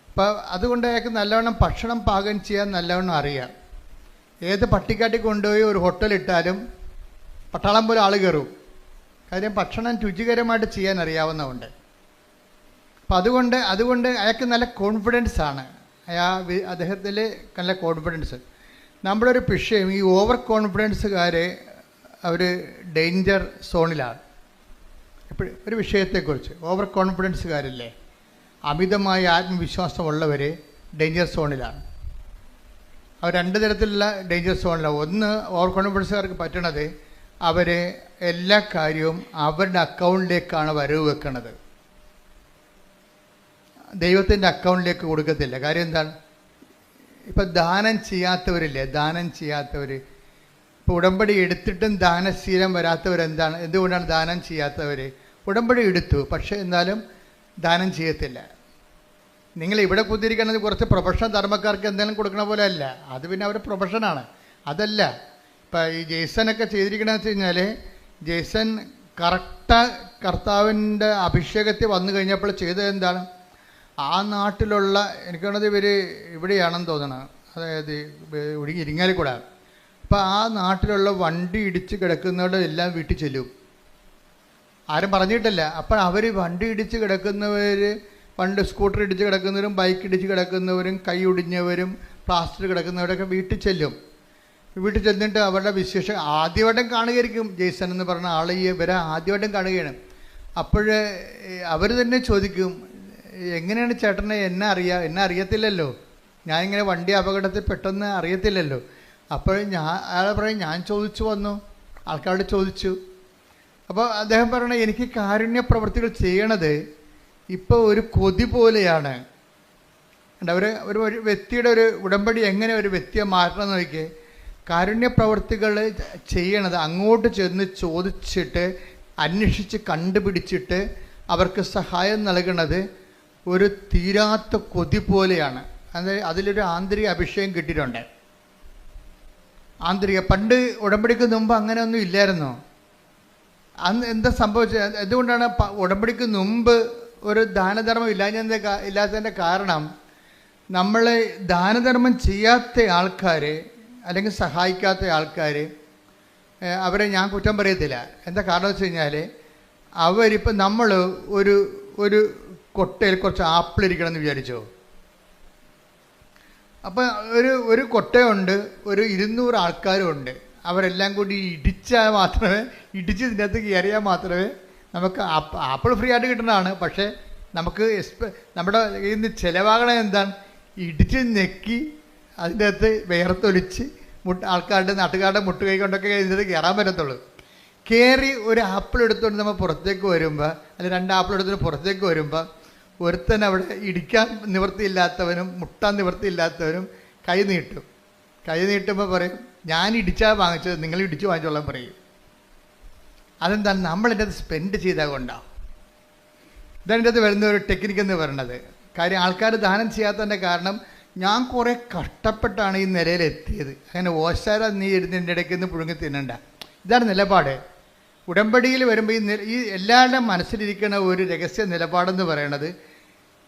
അപ്പോൾ അതുകൊണ്ട് അയാൾക്ക് നല്ലവണ്ണം ഭക്ഷണം പാകം ചെയ്യാൻ നല്ലവണ്ണം അറിയാം. ഏത് പട്ടിക്കാട്ടി കൊണ്ടുപോയി ഒരു ഹോട്ടലിട്ടാലും പട്ടാളം പോലെ ആൾ കയറും. കാര്യം ഭക്ഷണം രുചികരമായിട്ട് ചെയ്യാൻ അറിയാവുന്നതുകൊണ്ട്. അപ്പം അതുകൊണ്ട് അയാൾക്ക് നല്ല കോൺഫിഡൻസ് ആണ്. അദ്ദേഹത്തിൽ നല്ല കോൺഫിഡൻസ്. നമ്മുടെ ഒരു വിഷയം, ഈ ഓവർ കോൺഫിഡൻസുകാരെ അവർ ഡേഞ്ചർ സോണിലാണ്. എപ്പോഴും ഒരു വിഷയത്തെക്കുറിച്ച് ഓവർ കോൺഫിഡൻസുകാരില്ലേ, അമിതമായ ആത്മവിശ്വാസമുള്ളവർ ഡേഞ്ചർ സോണിലാണ്. അവർ 2 തരത്തിലുള്ള ഡേഞ്ചർ സോണിലാണ്. ഒന്ന്, ഓവർ കോൺഫിഡൻസുകാർക്ക് പറ്റണത് അവർ എല്ലാ കാര്യവും അവരുടെ അക്കൗണ്ടിലേക്കാണ് വരവ് വെക്കുന്നത്. ദൈവത്തിൻ്റെ അക്കൗണ്ടിലേക്ക് കൊടുക്കത്തില്ല. കാര്യം എന്താണ്? ഇപ്പം ദാനം ചെയ്യാത്തവരില്ലേ, ദാനം ചെയ്യാത്തവർ, ഇപ്പോൾ ഉടമ്പടി എടുത്തിട്ടും ദാനശീലം വരാത്തവരെന്താണ്? എന്തുകൊണ്ടാണ് ദാനം ചെയ്യാത്തവർ? ഉടമ്പടി എടുത്തു, പക്ഷേ എന്നാലും ദാനം ചെയ്യത്തില്ല. നിങ്ങൾ ഇവിടെ കുത്തിരിക്കണത് കുറച്ച് പ്രൊഫഷണൽ ധർമ്മക്കാർക്ക് എന്തെങ്കിലും കൊടുക്കണ പോലെ അല്ല. അത് പിന്നെ അവരുടെ പ്രൊഫഷനാണ്. അതല്ല ഇപ്പം ഈ ജെയ്സനൊക്കെ ചെയ്തിരിക്കണമെന്ന് വെച്ച് കഴിഞ്ഞാൽ, ജെയ്സൺ കറക്റ്റ് കർത്താവിൻ്റെ അഭിഷേകത്തിൽ വന്നു കഴിഞ്ഞപ്പോൾ ചെയ്തത് എന്താണ്, ആ നാട്ടിലുള്ള എനിക്ക് തോന്നുന്നത് ഇവർ ഇവിടെയാണെന്ന് തോന്നണം, അതായത് ഇരിങ്ങാലിക്കൂടെ. അപ്പോൾ ആ നാട്ടിലുള്ള വണ്ടി ഇടിച്ച് കിടക്കുന്നവരുടെ എല്ലാം വീട്ടിൽ ചെല്ലും. ആരും പറഞ്ഞിട്ടില്ല. അപ്പോൾ അവർ വണ്ടി ഇടിച്ച് കിടക്കുന്നവർ, പണ്ട് സ്കൂട്ടർ ഇടിച്ച് കിടക്കുന്നവരും ബൈക്ക് ഇടിച്ച് കിടക്കുന്നവരും കൈ ഒടിഞ്ഞവരും പ്ലാസ്റ്റർ കിടക്കുന്നവരൊക്കെ വീട്ടിൽ ചെല്ലും. വീട്ടിൽ ചെന്നിട്ട് അവരുടെ വിശേഷം ആദ്യമായിട്ടും കാണുകയായിരിക്കും. ജെയ്സൺ എന്ന് പറഞ്ഞ ആൾ ഇവരെ ആദ്യമായിട്ടും കാണുകയാണ്. അപ്പോൾ അവർ തന്നെ ചോദിക്കും, എങ്ങനെയാണ് ചേട്ടനെ എന്നെ അറിയത്തില്ലല്ലോ, ഞാൻ ഇങ്ങനെ വണ്ടി അപകടത്തിൽ പെട്ടെന്ന് അറിയത്തില്ലല്ലോ. അപ്പോൾ അയാൾ പറയും, ഞാൻ ചോദിച്ചു വന്നു, ആൾക്കാരോട് ചോദിച്ചു. അപ്പോൾ അദ്ദേഹം പറയണത്, എനിക്ക് കാരുണ്യ പ്രവൃത്തികൾ ചെയ്യണത് ഇപ്പോൾ ഒരു കൊതി പോലെയാണ്. ഒരു വ്യക്തിയുടെ ഒരു ഉടമ്പടി എങ്ങനെ ഒരു വ്യക്തിയെ മാറ്റണം നോക്കിയേ. കാരുണ്യ പ്രവൃത്തികൾ ചെയ്യണത് അങ്ങോട്ട് ചെന്ന് ചോദിച്ചിട്ട് അന്വേഷിച്ച് കണ്ടുപിടിച്ചിട്ട് അവർക്ക് സഹായം നൽകണത് ഒരു തീരാത്ത കൊതി പോലെയാണ്. അതിലൊരു ആന്തരിക അഭിഷേകം കിട്ടിയിട്ടുണ്ട്. പണ്ട് ഉടമ്പടിക്ക് മുമ്പ് അങ്ങനെയൊന്നും ഇല്ലായിരുന്നോ? അന്ന് എന്താ സംഭവിച്ചത്? എന്തുകൊണ്ടാണ് ഉടമ്പടിക്ക് മുമ്പ് ഒരു ദാനധർമ്മം ഇല്ലാത്തതിൻ്റെ കാരണം, നമ്മളെ ദാനധർമ്മം ചെയ്യാത്ത ആൾക്കാർ അല്ലെങ്കിൽ സഹായിക്കാത്ത ആൾക്കാർ, അവരെ ഞാൻ കുറ്റം പറയത്തില്ല. എന്താ കാരണം വെച്ച് കഴിഞ്ഞാൽ, അവരിപ്പോൾ നമ്മൾ ഒരു കൊട്ടയിൽ കുറച്ച് ആപ്പിൾ ഇരിക്കണമെന്ന് വിചാരിച്ചോ. അപ്പം ഒരു കൊട്ടയുണ്ട്, ഒരു 200 ആൾക്കാരും ഉണ്ട്. അവരെല്ലാം കൂടി ഇടിച്ചാൽ മാത്രമേ, ഇടിച്ച് ഇതിൻ്റെ അകത്ത് കയറിയാൽ മാത്രമേ നമുക്ക് ആപ്പിൾ ഫ്രീ ആയിട്ട് കിട്ടുന്നതാണ്. പക്ഷേ നമുക്ക് നമ്മുടെ കയ്യിൽ നിന്ന് ചിലവാകണത് എന്താണ്? ഇടിച്ച് നെക്കി അതിൻ്റെ അകത്ത് വേർത്തൊലിച്ച് നാട്ടുകാരുടെ മുട്ടുകൈ കൊണ്ടൊക്കെ ഇതിൻ്റെ അകത്ത് കയറാൻ പറ്റത്തുള്ളൂ. കയറി ഒരു ആപ്പിൾ എടുത്തുകൊണ്ട് നമ്മൾ പുറത്തേക്ക് വരുമ്പോൾ, അല്ലെങ്കിൽ 2 ആപ്പിൾ എടുത്തുകൊണ്ട് പുറത്തേക്ക് വരുമ്പോൾ, ഒരുത്തൻ അവിടെ ഇടിക്കാൻ നിവൃത്തിയില്ലാത്തവനും മുട്ടാൻ നിവൃത്തിയില്ലാത്തവനും കൈ നീട്ടുമ്പോൾ പറയും, ഞാൻ ഇടിച്ചാൽ വാങ്ങിച്ചത് നിങ്ങൾ ഇടിച്ച് വാങ്ങിച്ചോളാൻ പറയും. അതെന്താണ്? നമ്മളതിൻ്റെ അത് സ്പെൻഡ് ചെയ്താൽ കൊണ്ടാണ്. ഇതതിൻ്റെ അത് വരുന്ന ഒരു ടെക്നിക്ക് എന്ന് പറയുന്നത്. കാര്യം ആൾക്കാർ ദാനം ചെയ്യാത്തതിൻ്റെ കാരണം, ഞാൻ കുറേ കഷ്ടപ്പെട്ടാണ് ഈ നിലയിലെത്തിയത്, അങ്ങനെ ഓശാര നീ ഇരുന്നതിൻ്റെ ഇടയ്ക്ക് നിന്ന് പുഴുങ്ങി തിന്നണ്ട. ഇതാണ് നിലപാട്. ഉടമ്പടിയിൽ വരുമ്പോൾ ഈ എല്ലാവരുടെയും മനസ്സിലിരിക്കുന്ന ഒരു രഹസ്യ നിലപാടെന്ന് പറയണത്,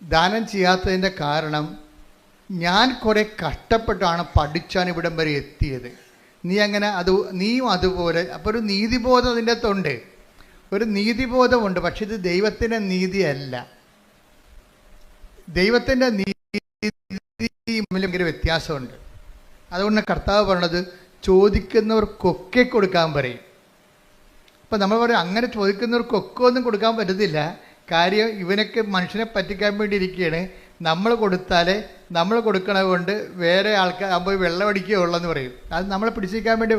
ദാനം ചെയ്യാത്തതിൻ്റെ കാരണം ഞാൻ കുറേ കഷ്ടപ്പെട്ടാണ് പഠിച്ചാണ് ഇവിടം വരെ എത്തിയത്. നീയും അതുപോലെ. അപ്പോൾ ഒരു നീതിബോധം അതിൻ്റെ അകത്തുണ്ട്, ഒരു നീതിബോധമുണ്ട്. പക്ഷെ ഇത് ദൈവത്തിൻ്റെ നീതിയല്ല. ദൈവത്തിൻ്റെ നീതി ഭയങ്കര വ്യത്യാസമുണ്ട്. അതുകൊണ്ട് കർത്താവ് പറയണത്, ചോദിക്കുന്നവർക്കൊക്കെ കൊടുക്കാൻ പറയും. അപ്പം നമ്മൾ പറയും, അങ്ങനെ ചോദിക്കുന്നവർക്കൊക്കെ ഒന്നും കൊടുക്കാൻ പറ്റത്തില്ല. കാര്യം ഇവനൊക്കെ മനുഷ്യനെ പറ്റിക്കാൻ വേണ്ടി ഇരിക്കുകയാണ്. നമ്മൾ കൊടുത്താലേ, നമ്മൾ കൊടുക്കണ കൊണ്ട് വേറെ ആൾക്കാർ പോയി വെള്ളമടിക്കുകയുള്ളെന്ന് പറയും. അത് നമ്മളെ പിടിച്ചിരിക്കാൻ വേണ്ടി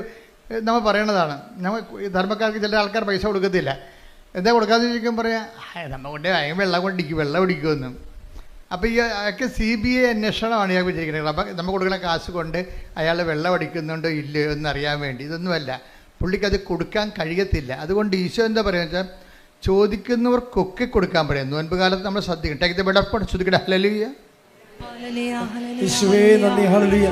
നമ്മൾ പറയണതാണ്. നമ്മൾ ധർമ്മക്കാർക്ക് ചില ആൾക്കാർ പൈസ കൊടുക്കത്തില്ല. എന്താ കൊടുക്കാമെന്ന് ചോദിക്കാൻ പറയാം, നമ്മൾ കൊണ്ട് വെള്ളം അടിക്കുമെന്നും. അപ്പോൾ ഈ ഒക്കെ CBI അന്വേഷണമാണ് ഞാൻ വിചാരിക്കുന്നത്. അപ്പം നമ്മൾ കൊടുക്കുന്ന കാശ് കൊണ്ട് അയാൾ വെള്ളം അടിക്കുന്നുണ്ടോ ഇല്ലയോ എന്നറിയാൻ വേണ്ടി. ഇതൊന്നുമല്ല, പുള്ളിക്കത് കൊടുക്കാൻ കഴിയത്തില്ല. അതുകൊണ്ട് ഈശോ എന്താ പറയുക വെച്ചാൽ, ചോദിക്കുന്നവർക്കൊക്കെ കൊടുക്കാൻ പറയുന്നു. നോൻപ് കാലത്ത് നമ്മൾ ശ്രദ്ധിക്കണം. Take the word of God. ശ്രദ്ധിക്കട്ടെ. ഹല്ലേലൂയ, യേശുവേ നന്ദി. ഹല്ലേലൂയ,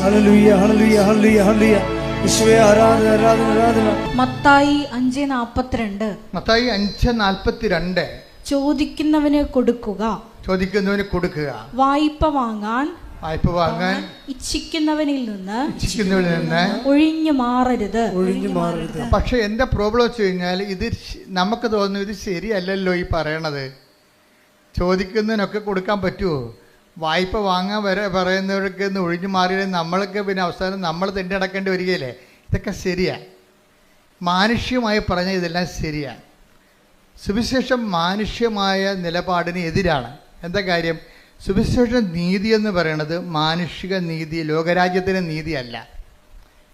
ഹല്ലേലൂയ, ഹല്ലേലൂയ, ഹല്ലേലൂയ, ഹല്ലേലൂയ. യേശുവേ ആരാധന, ആരാധന, ആരാധന. മത്തായി 5:42. മത്തായി 5:42. ചോദിക്കുന്നവന് കൊടുക്കുക, വായ്പ വാങ്ങാൻ ഇച്ഛിക്കുന്നവനിൽ നിന്ന് ഒഴിഞ്ഞു മാറരുത്. പക്ഷെ എന്താ പ്രോബ്ലം വെച്ച് കഴിഞ്ഞാൽ, ഇത് നമുക്ക് തോന്നുന്നു ഇത് ശരിയല്ലല്ലോ ഈ പറയണത്. ചോദിക്കുന്നതിനൊക്കെ കൊടുക്കാൻ പറ്റുമോ? വായ്പ വാങ്ങാൻ വരെ പറയുന്നവർക്ക് ഒഴിഞ്ഞു മാറിയാൽ നമ്മൾക്ക് പിന്നെ അവസാനം നമ്മൾ തന്നെ അടക്കേണ്ടി വരികയില്ലേ? ഇതൊക്കെ ശരിയാ, മാനുഷ്യമായി പറഞ്ഞാൽ ഇതെല്ലാം ശരിയാണ്. സുവിശേഷം മാനുഷ്യമായ നിലപാടിന് എതിരാണ്. എന്താ കാര്യം? സുവിശേഷ നീതി എന്ന് പറയുന്നത് മാനുഷിക നീതി, ലോകരാജ്യത്തിൻ്റെ നീതിയല്ല.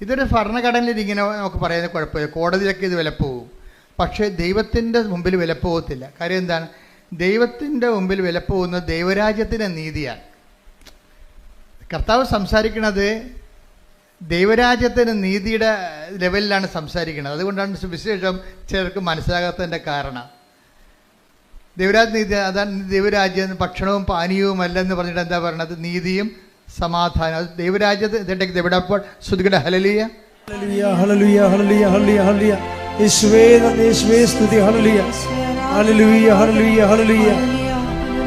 ഇതൊരു ഭരണഘടനയിൽ ഇങ്ങനെ നമുക്ക് പറയുന്നത് കുഴപ്പമില്ല, കോടതിയിലൊക്കെ ഇത് വിലപ്പോവും. പക്ഷേ ദൈവത്തിൻ്റെ മുമ്പിൽ വിലപ്പോകത്തില്ല. കാര്യം എന്താണ്? ദൈവത്തിൻ്റെ മുമ്പിൽ വിലപ്പോകുന്നത് ദൈവരാജ്യത്തിൻ്റെ നീതിയാണ്. കർത്താവ് സംസാരിക്കുന്നത് ദൈവരാജ്യത്തിൻ്റെ നീതിയുടെ ലെവലിലാണ് സംസാരിക്കുന്നത്. അതുകൊണ്ടാണ് സുവിശേഷം ചിലർക്ക് മനസ്സിലാകാത്തതിൻ്റെ കാരണം. ദൈവരാജ്യ നീതി, അതാണ് ദൈവരാജ്യം ഭക്ഷണവും പാനീയവും അല്ലെന്ന് പറഞ്ഞിട്ട് എന്താ പറയണത്? നീതിയും സമാധാനം. അത് ദൈവരാജ്യത്ത് ഇതേക്ക് എവിടെപ്പോൾ ശ്രുതികട ഹല്ലേലൂയ ഹല്ലേലൂയ ഹല്ലേലൂയ ഹല്ലേലൂയ ഹല്ലേലൂയ യേശുവേ നന്ദി, യേശുവേ സ്തുതി. ഹല്ലേലൂയ ഹല്ലേലൂയ ഹല്ലേലൂയ ഹല്ലേലൂയ.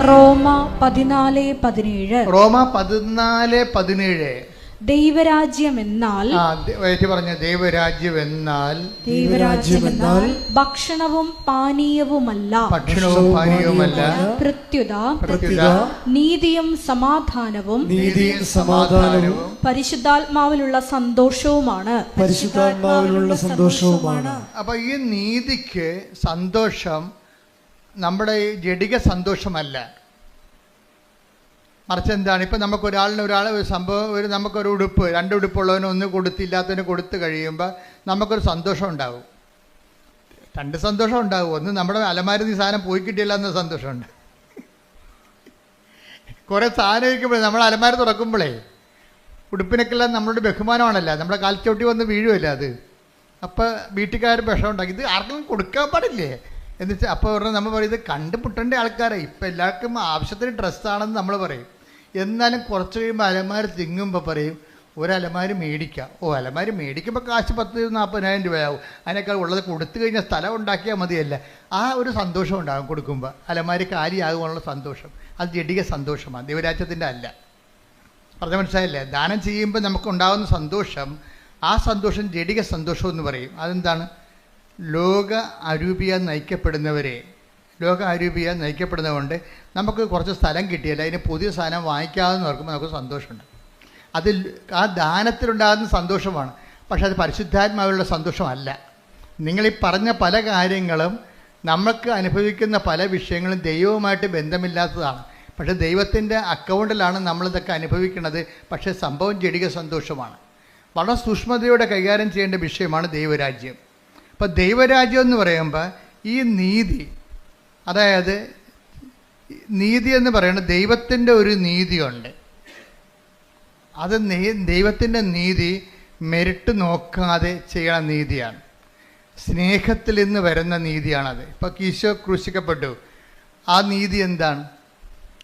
റോമ 14:17. റോമ 14:17. ദൈവരാജ്യം എന്നാൽ പറഞ്ഞ ദൈവരാജ്യം എന്നാൽ ഭക്ഷണവും പാനീയവുമല്ല, പ്രത്യുത നീതിയും സമാധാനവും പരിശുദ്ധാത്മാവിലുള്ള സന്തോഷവുമാണ്. അപ്പൊ ഈ നീതിക്ക് സന്തോഷം നമ്മുടെ ജഡിക സന്തോഷമല്ല, മറിച്ച് എന്താണ്? ഇപ്പം ഒരു സംഭവം, നമുക്കൊരു ഉടുപ്പ്, 2 ഉടുപ്പുള്ളവന് ഒന്ന് കൊടുത്തില്ലാത്തവന് കൊടുത്തു കഴിയുമ്പോൾ നമുക്കൊരു സന്തോഷം ഉണ്ടാവും. 2 സന്തോഷം ഉണ്ടാവും. ഒന്ന് നമ്മുടെ അലമാരി ഈ സാധനം പോയി കിട്ടിയില്ല എന്ന സന്തോഷമുണ്ട്. കുറേ സാധനം ഇരിക്കുമ്പോഴേ നമ്മൾ അലമാരി തുറക്കുമ്പോഴേ ഉടുപ്പിനൊക്കെല്ലാം നമ്മളോട് ബഹുമാനമാണല്ലോ, നമ്മുടെ കാൽച്ചോട്ടി വന്ന് വീഴുമല്ല അത്. അപ്പോൾ വീട്ടുകാർ വിഷം ഉണ്ടാക്കി, ഇത് ആർക്കും കൊടുക്കാൻ പാടില്ലേ എന്ന് വെച്ചാൽ അപ്പോൾ പറഞ്ഞാൽ നമ്മൾ പറയും ഇത് കണ്ടുമുട്ടേണ്ട ആൾക്കാരെ. ഇപ്പം എല്ലാവർക്കും ആവശ്യത്തിന് ഡ്രസ്സാണെന്ന് നമ്മൾ പറയും. എന്നാലും കുറച്ച് കഴിയുമ്പോൾ അലമാരി തിങ്ങുമ്പോൾ പറയും ഒരു അലമാരി മേടിക്കാം. അലമാരി മേടിക്കുമ്പോൾ കാശ് 30,000-40,000 രൂപയാവും. അതിനേക്കാൾ ഉള്ളത് കൊടുത്തു കഴിഞ്ഞാൽ സ്ഥലം ഉണ്ടാക്കിയാൽ മതിയല്ല. ആ ഒരു സന്തോഷം ഉണ്ടാകും കൊടുക്കുമ്പോൾ. അലമാരി കാലിയാകുവാനുള്ള സന്തോഷം, അത് ജഡിക സന്തോഷമാണ്, ദൈവരാജ്യത്തിൻ്റെ അല്ല. പറഞ്ഞ മനസ്സിലായില്ലേ? ദാനം ചെയ്യുമ്പോൾ നമുക്കുണ്ടാകുന്ന സന്തോഷം, ആ സന്തോഷം ജഡിക സന്തോഷം എന്ന് പറയും. അതെന്താണ്? ലോക അരൂപിയാൽ നയിക്കപ്പെടുന്നതുകൊണ്ട് നമുക്ക് കുറച്ച് സ്ഥലം കിട്ടിയല്ല, അതിന് പുതിയ സാധനം വാങ്ങിക്കാമെന്ന് ഓർക്കുമ്പോൾ നമുക്ക് സന്തോഷമുണ്ട്. അതിൽ ആ ദാനത്തിലുണ്ടാകുന്ന സന്തോഷമാണ്. പക്ഷെ അത് പരിശുദ്ധാത്മാവിലുള്ള സന്തോഷമല്ല. നിങ്ങളീ പറഞ്ഞ പല കാര്യങ്ങളും, നമുക്ക് അനുഭവിക്കുന്ന പല വിഷയങ്ങളും ദൈവവുമായിട്ട് ബന്ധമില്ലാത്തതാണ്. പക്ഷേ ദൈവത്തിൻ്റെ അക്കൗണ്ടിലാണ് നമ്മളിതൊക്കെ അനുഭവിക്കുന്നത്. പക്ഷേ സംഭവം ജഡിക സന്തോഷമാണ്. വളരെ സൂക്ഷ്മതയോടെ കൈകാര്യം ചെയ്യേണ്ട വിഷയമാണ് ദൈവരാജ്യം. അപ്പോൾ ദൈവരാജ്യം എന്ന് പറയുമ്പോൾ ഈ നീതി, അതായത് നീതി എന്ന് പറയുന്നത് ദൈവത്തിൻ്റെ ഒരു നീതിയുണ്ട്. അത് ദൈവത്തിൻ്റെ നീതി മെരിട്ട് നോക്കാതെ ചെയ്യണ നീതിയാണ്. സ്നേഹത്തിൽ നിന്ന് വരുന്ന നീതിയാണത്. ഇപ്പോൾ ഈശോ ക്രൂശിക്കപ്പെട്ടു, ആ നീതി എന്താണ്?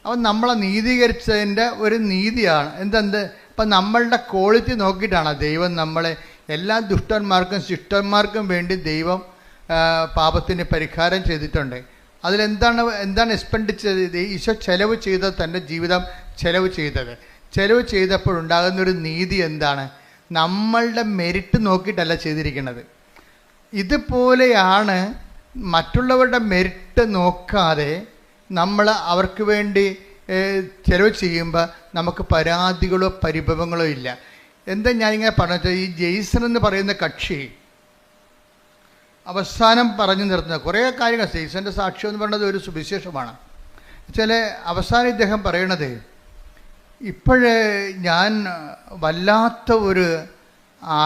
അവൻ നമ്മളെ നീതീകരിച്ചതിൻ്റെ ഒരു നീതിയാണ്. എന്തെന്ത്? അപ്പം നമ്മളുടെ ക്വാളിറ്റി നോക്കിയിട്ടാണ് ദൈവം നമ്മളെ, എല്ലാ ദുഷ്ടന്മാർക്കും ശിഷ്ടന്മാർക്കും വേണ്ടി ദൈവം പാപത്തിന് പരിഹാരം ചെയ്തിട്ടുണ്ട്. എന്താണ് എക്സ്പെൻഡിച്ചത്? ഈശോ ചെലവ് ചെയ്തത്, തൻ്റെ ജീവിതം ചെലവ് ചെയ്തപ്പോഴുണ്ടാകുന്നൊരു നീതി എന്താണ്? നമ്മളുടെ മെരിറ്റ് നോക്കിയിട്ടല്ല ചെയ്തിരിക്കുന്നത്. ഇതുപോലെയാണ് മറ്റുള്ളവരുടെ മെരിറ്റ് നോക്കാതെ നമ്മൾ അവർക്ക് വേണ്ടി ചെലവ് ചെയ്യുമ്പോൾ നമുക്ക് പരാതികളോ പരിഭവങ്ങളോ ഇല്ല. എന്താ ഞാനിങ്ങനെ പറഞ്ഞാൽ, ഈ ജെയ്സൺ എന്ന് പറയുന്ന കക്ഷി അവസാനം പറഞ്ഞു നിർത്തുന്ന കുറേ കാര്യങ്ങൾ, ജെയ്സൻ്റെ സാക്ഷ്യം എന്ന് പറയുന്നത് ഒരു സുവിശേഷമാണ്. ചില അവസാനം ഇദ്ദേഹം പറയണത്, ഇപ്പോഴേ ഞാൻ വല്ലാത്ത ഒരു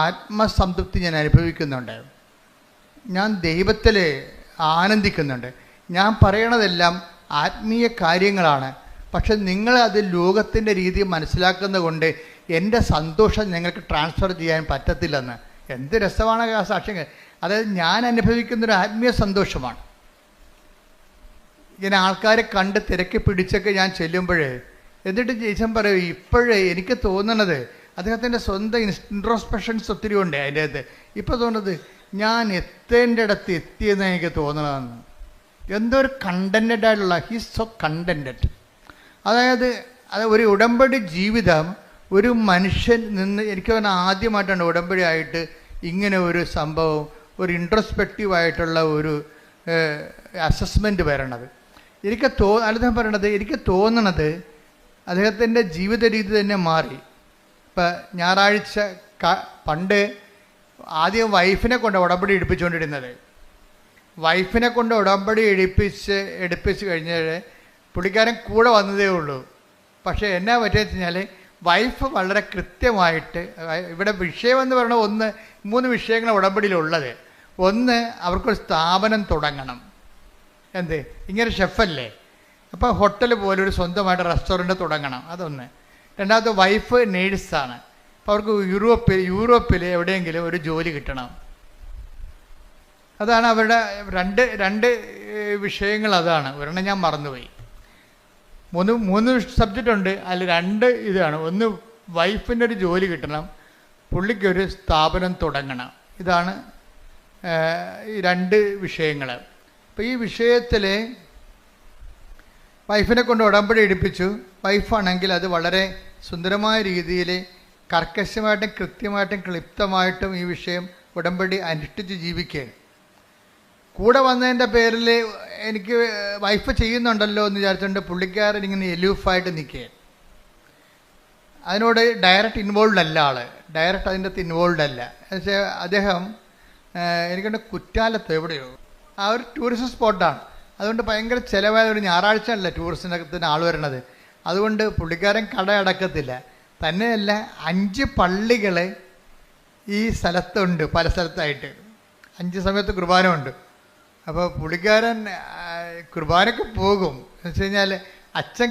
ആത്മസംതൃപ്തി ഞാൻ അനുഭവിക്കുന്നുണ്ട്, ഞാൻ ദൈവത്തിൽ ആനന്ദിക്കുന്നുണ്ട്, ഞാൻ പറയണതെല്ലാം ആത്മീയ കാര്യങ്ങളാണ്, പക്ഷെ നിങ്ങൾ അത് ലോകത്തിൻ്റെ രീതി മനസ്സിലാക്കുന്നത് കൊണ്ട് എൻ്റെ സന്തോഷം നിങ്ങൾക്ക് ട്രാൻസ്ഫർ ചെയ്യാൻ പറ്റത്തില്ലെന്ന്. എന്ത് രസമാണ് ആ സാക്ഷ്യങ്ങൾ. അതായത് ഞാൻ അനുഭവിക്കുന്നൊരു ആത്മീയ സന്തോഷമാണ്. ഇങ്ങനെ ആൾക്കാരെ കണ്ട് തിരക്കി പിടിച്ചൊക്കെ ഞാൻ ചെല്ലുമ്പോഴേ, എന്നിട്ട് ജെയ്സൺ പറയും, ഇപ്പോഴേ എനിക്ക് തോന്നണത്, അദ്ദേഹത്തിൻ്റെ സ്വന്തം ഇൻട്രോസ്പെക്ഷൻസ് ഒത്തിരി ഉണ്ട് അതിൻ്റെ അകത്ത്. ഇപ്പോൾ തോന്നുന്നത് ഞാൻ എത്തേണ്ട ഇടത്ത് എത്തിയെന്ന് എനിക്ക് തോന്നണമെന്ന്. എന്തോ ഒരു കണ്ടൻറ്റഡ് ആയിട്ടുള്ള, ഹീസ് സോ കണ്ടൻറ്റഡ്. അതായത് ഒരു ഉടമ്പടി ജീവിതം ഒരു മനുഷ്യൻ നിന്ന്, എനിക്ക് പറഞ്ഞാൽ ആദ്യമായിട്ടാണ് ഉടമ്പടി ആയിട്ട് ഇങ്ങനെ ഒരു സംഭവം, ഒരു ഇൻട്രോസ്പെക്റ്റീവായിട്ടുള്ള ഒരു അസസ്മെൻറ്റ് വരണത്. അദ്ദേഹം പറയണത്, എനിക്ക് തോന്നണത് അദ്ദേഹത്തിൻ്റെ ജീവിത രീതി തന്നെ മാറി. ഇപ്പം ഞായറാഴ്ച പണ്ട് ആദ്യം വൈഫിനെ കൊണ്ട് ഉടമ്പടി എടുപ്പിച്ചുകൊണ്ടിരുന്നത്. വൈഫിനെ കൊണ്ട് ഉടമ്പടി എടുപ്പിച്ച് കഴിഞ്ഞാൽ പുള്ളിക്കാരൻ കൂടെ വന്നതേ ഉള്ളൂ. പക്ഷേ എന്നാ പറ്റിയെന്ന് വെച്ചാൽ വൈഫ് വളരെ കൃത്യമായിട്ട്, ഇവിടെ വിഷയമെന്ന് പറയുന്നത് 3 വിഷയങ്ങൾ ഉടമ്പടിയിലുള്ളത്. ഒന്ന്, അവർക്കൊരു സ്ഥാപനം തുടങ്ങണം. ഇങ്ങനെ ഷെഫല്ലേ, അപ്പോൾ ഹോട്ടൽ പോലെ ഒരു സ്വന്തമായിട്ട് റെസ്റ്റോറൻറ്റ് തുടങ്ങണം, അതൊന്ന്. രണ്ടാമത്തെ, വൈഫ് നേഴ്സാണ്, അപ്പോൾ അവർക്ക് യൂറോപ്പിൽ എവിടെയെങ്കിലും ഒരു ജോലി കിട്ടണം. അതാണ് അവരുടെ രണ്ട് വിഷയങ്ങൾ അതാണ്. ഒരെണ്ണം ഞാൻ മറന്നുപോയി. മൂന്ന് സബ്ജക്റ്റ് ഉണ്ട്. അതിൽ 2 ഇതാണ്. ഒന്ന് വൈഫിൻ്റെ ഒരു ജോലി കിട്ടണം, പുള്ളിക്കൊരു സ്ഥാപനം തുടങ്ങണം. ഇതാണ് ഈ 2 വിഷയങ്ങൾ. അപ്പോൾ ഈ വിഷയത്തിൽ വൈഫിനെ കൊണ്ട് ഉടമ്പടി എടുപ്പിച്ചു. വൈഫാണെങ്കിൽ അത് വളരെ സുന്ദരമായ രീതിയിൽ കർക്കശമായിട്ടും കൃത്യമായിട്ടും ക്ലിപ്തമായിട്ടും ഈ വിഷയം ഉടമ്പടി അനുഷ്ഠിച്ച് ജീവിക്കുകയാണ്. കൂടെ വന്നതിൻ്റെ പേരിൽ എനിക്ക് വൈഫ് ചെയ്യുന്നുണ്ടല്ലോ എന്ന് വിചാരിച്ചുകൊണ്ട് പുള്ളിക്കാരൻ ഇങ്ങനെ എലൂഫായിട്ട് നിൽക്കുകയാണ്. അതിനോട് ഡയറക്റ്റ് ഇൻവോൾവ് അല്ല ആൾ, ഡയറക്റ്റ് അതിൻ്റെ അകത്ത് ഇൻവോൾവ് അല്ല. എന്നുവെച്ചാൽ അദ്ദേഹം എനിക്കൊണ്ട് കുറ്റാലത്ത് എവിടെയോ ആ ഒരു ടൂറിസ്റ്റ് സ്പോട്ടാണ്. അതുകൊണ്ട് ഭയങ്കര ചിലവായ ഒരു ഞായറാഴ്ച അല്ല ടൂറിസ്റ്റിനകത്തിന് ആൾ വരണത്. അതുകൊണ്ട് പുള്ളിക്കാരൻ കട അടക്കത്തില്ല. തന്നെയല്ല 5 പള്ളികൾ ഈ സ്ഥലത്തുണ്ട്, പല സ്ഥലത്തായിട്ട് 5 സമയത്ത് കുർബാന ഉണ്ട്. അപ്പോൾ പുള്ളിക്കാരൻ കുർബാനയ്ക്ക് പോകും. എന്ന് വെച്ച് കഴിഞ്ഞാൽ അച്ഛൻ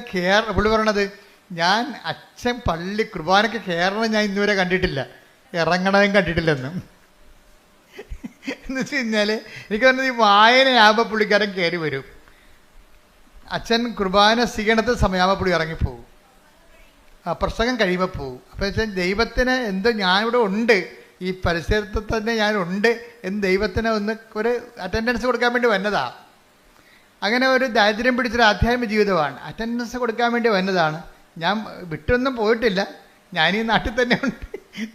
പുള്ളി പറയണത്, ഞാൻ അച്ഛൻ പള്ളി കുർബാനയ്ക്ക് കയറണം ഞാൻ ഇന്നുവരെ കണ്ടിട്ടില്ല, ഇറങ്ങണതും കണ്ടിട്ടില്ലെന്നും. എന്ന് വെച്ച് കഴിഞ്ഞാൽ എനിക്ക് പറഞ്ഞത് ഈ വായനയാകുമ്പോൾ പുള്ളിക്കാരൻ കയറി വരും. അച്ഛൻ കുർബാന സ്വീകരണത്തെ സമയമാകുമ്പോൾ പുള്ളി ഇറങ്ങിപ്പോവും, പ്രസംഗം കഴിയുമ്പോൾ പോവും. അപ്പോൾ വെച്ചാൽ ദൈവത്തിന് എന്തോ ഞാനിവിടെ ഉണ്ട്, ഈ പരിസരത്തിൽ തന്നെ ഞാനുണ്ട് എന്ന് ദൈവത്തിന് ഒന്ന് ഒരു അറ്റൻഡൻസ് കൊടുക്കാൻ വേണ്ടി വന്നതാണ്. അങ്ങനെ ഒരു ദാരിദ്ര്യം പിടിച്ചൊരു ആധ്യാത്മിക ജീവിതമാണ്. അറ്റൻഡൻസ് കൊടുക്കാൻ വേണ്ടി വന്നതാണ്. ഞാൻ വിട്ടൊന്നും പോയിട്ടില്ല, ഞാനീ നാട്ടിൽ തന്നെ ഉണ്ട്.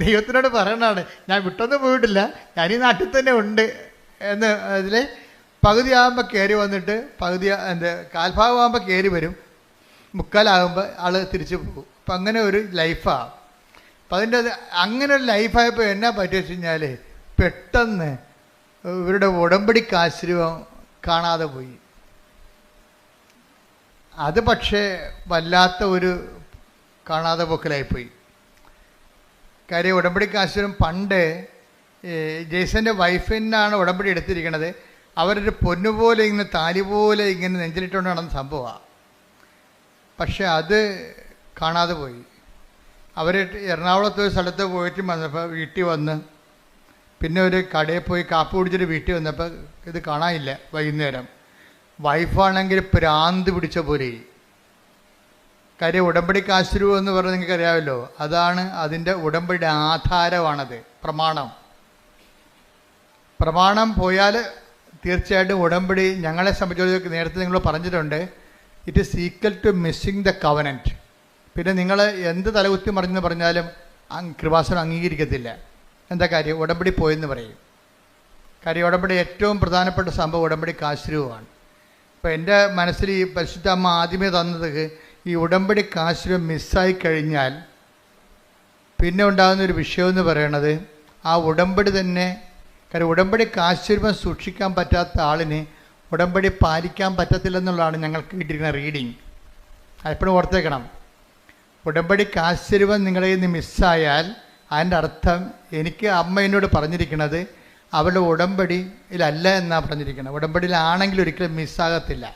ദൈവത്തിനോട് പറയണതാണ്, ഞാൻ വിട്ടൊന്നും പോയിട്ടില്ല, ഞാനീ നാട്ടിൽ തന്നെ ഉണ്ട് എന്ന്. അതിൽ പകുതിയാകുമ്പോൾ കയറി വന്നിട്ട് കാൽഭാഗമാകുമ്പോൾ കയറി വരും, മുക്കാലാകുമ്പോൾ ആൾ തിരിച്ചു പോകും. അപ്പം അങ്ങനെ ഒരു ലൈഫാണ്. അപ്പം അതിൻ്റെ അങ്ങനെ ഒരു ലൈഫായപ്പോൾ എന്നാ പറ്റുക വെച്ച് കഴിഞ്ഞാൽ പെട്ടെന്ന് ഇവരുടെ ഉടമ്പടിക്ക് ആശ്രയം കാണാതെ പോയി. അത് പക്ഷേ വല്ലാത്ത ഒരു കാണാതെ പോക്കലായിപ്പോയി. കാര്യം ഉടമ്പടിക്ക് ആശ്രയം പണ്ട് ജെയ്സൻ്റെ വൈഫിനാണ് ഉടമ്പടി എടുത്തിരിക്കണത്. അവരൊരു പൊന്നുപോലെ ഇങ്ങനെ താലി പോലെ ഇങ്ങനെ നെഞ്ചിലിട്ടുകൊണ്ട് നടന്ന സംഭവമാണ്. പക്ഷെ അത് കാണാതെ പോയി. അവർ എറണാകുളത്ത് ഒരു സ്ഥലത്ത് പോയിട്ട് വന്നപ്പോൾ വീട്ടിൽ വന്ന് പിന്നെ ഒരു കടയിൽ പോയി കാപ്പി കുടിച്ചിട്ട് വീട്ടിൽ വന്നപ്പോൾ ഇത് കാണാനില്ല. വൈകുന്നേരം വൈഫാണെങ്കിൽ ഭ്രാന്ത് പിടിച്ച പോലെ. കാര്യം ഉടമ്പടിക്ക് ആശ്രയം എന്ന് പറഞ്ഞാൽ നിങ്ങൾക്ക് അറിയാമല്ലോ, അതാണ് അതിൻ്റെ ഉടമ്പടിയുടെ ആധാരമാണത്. പ്രമാണം പോയാൽ തീർച്ചയായിട്ടും ഉടമ്പടി ഞങ്ങളെ സംബന്ധിച്ച് നേരത്തെ നിങ്ങൾ പറഞ്ഞിട്ടുണ്ട്, it is equal to missing the covenant. പിന്നെ നിങ്ങൾ എന്ത് തലകുത്തി മറിഞ്ഞെന്ന് പറഞ്ഞാലും കൃപാസനം അംഗീകരിക്കത്തില്ല. എന്താ കാര്യം? ഉടമ്പടി പോയെന്ന് പറയും. കാര്യം ഉടമ്പടി ഏറ്റവും പ്രധാനപ്പെട്ട സംഭവം ഉടമ്പടിക്ക് ആശ്രയമാണ്. അപ്പോൾ എൻ്റെ മനസ്സിൽ ഈ പരിശുദ്ധ അമ്മ ആദ്യമേ തന്നത്, ഈ ഉടമ്പടിക്ക് ആശ്രയം മിസ്സായി കഴിഞ്ഞാൽ പിന്നെ ഉണ്ടാകുന്നൊരു വിഷയമെന്ന് പറയണത് ആ ഉടമ്പടി തന്നെ. കാര്യം ഉടമ്പടിക്ക് ആശ്രയം സൂക്ഷിക്കാൻ പറ്റാത്ത ആളിന് ഉടമ്പടി പാലിക്കാൻ പറ്റത്തില്ലെന്നുള്ളതാണ് ഞങ്ങൾക്ക് കിട്ടിയിരിക്കുന്ന റീഡിങ്. അതെപ്പോഴും ഓർത്തേക്കണം. ഉടമ്പടിക്ക് ആശ്രയം നിങ്ങളിൽ നിന്ന് മിസ്സായാൽ അതിൻ്റെ അർത്ഥം, എനിക്ക് അമ്മ എന്നോട് പറഞ്ഞിരിക്കുന്നത് അവളുടെ ഉടമ്പടിയിലല്ല എന്നാണ് പറഞ്ഞിരിക്കുന്നത്. ഉടമ്പടിയിലാണെങ്കിൽ ഒരിക്കലും മിസ്സാകത്തില്ല.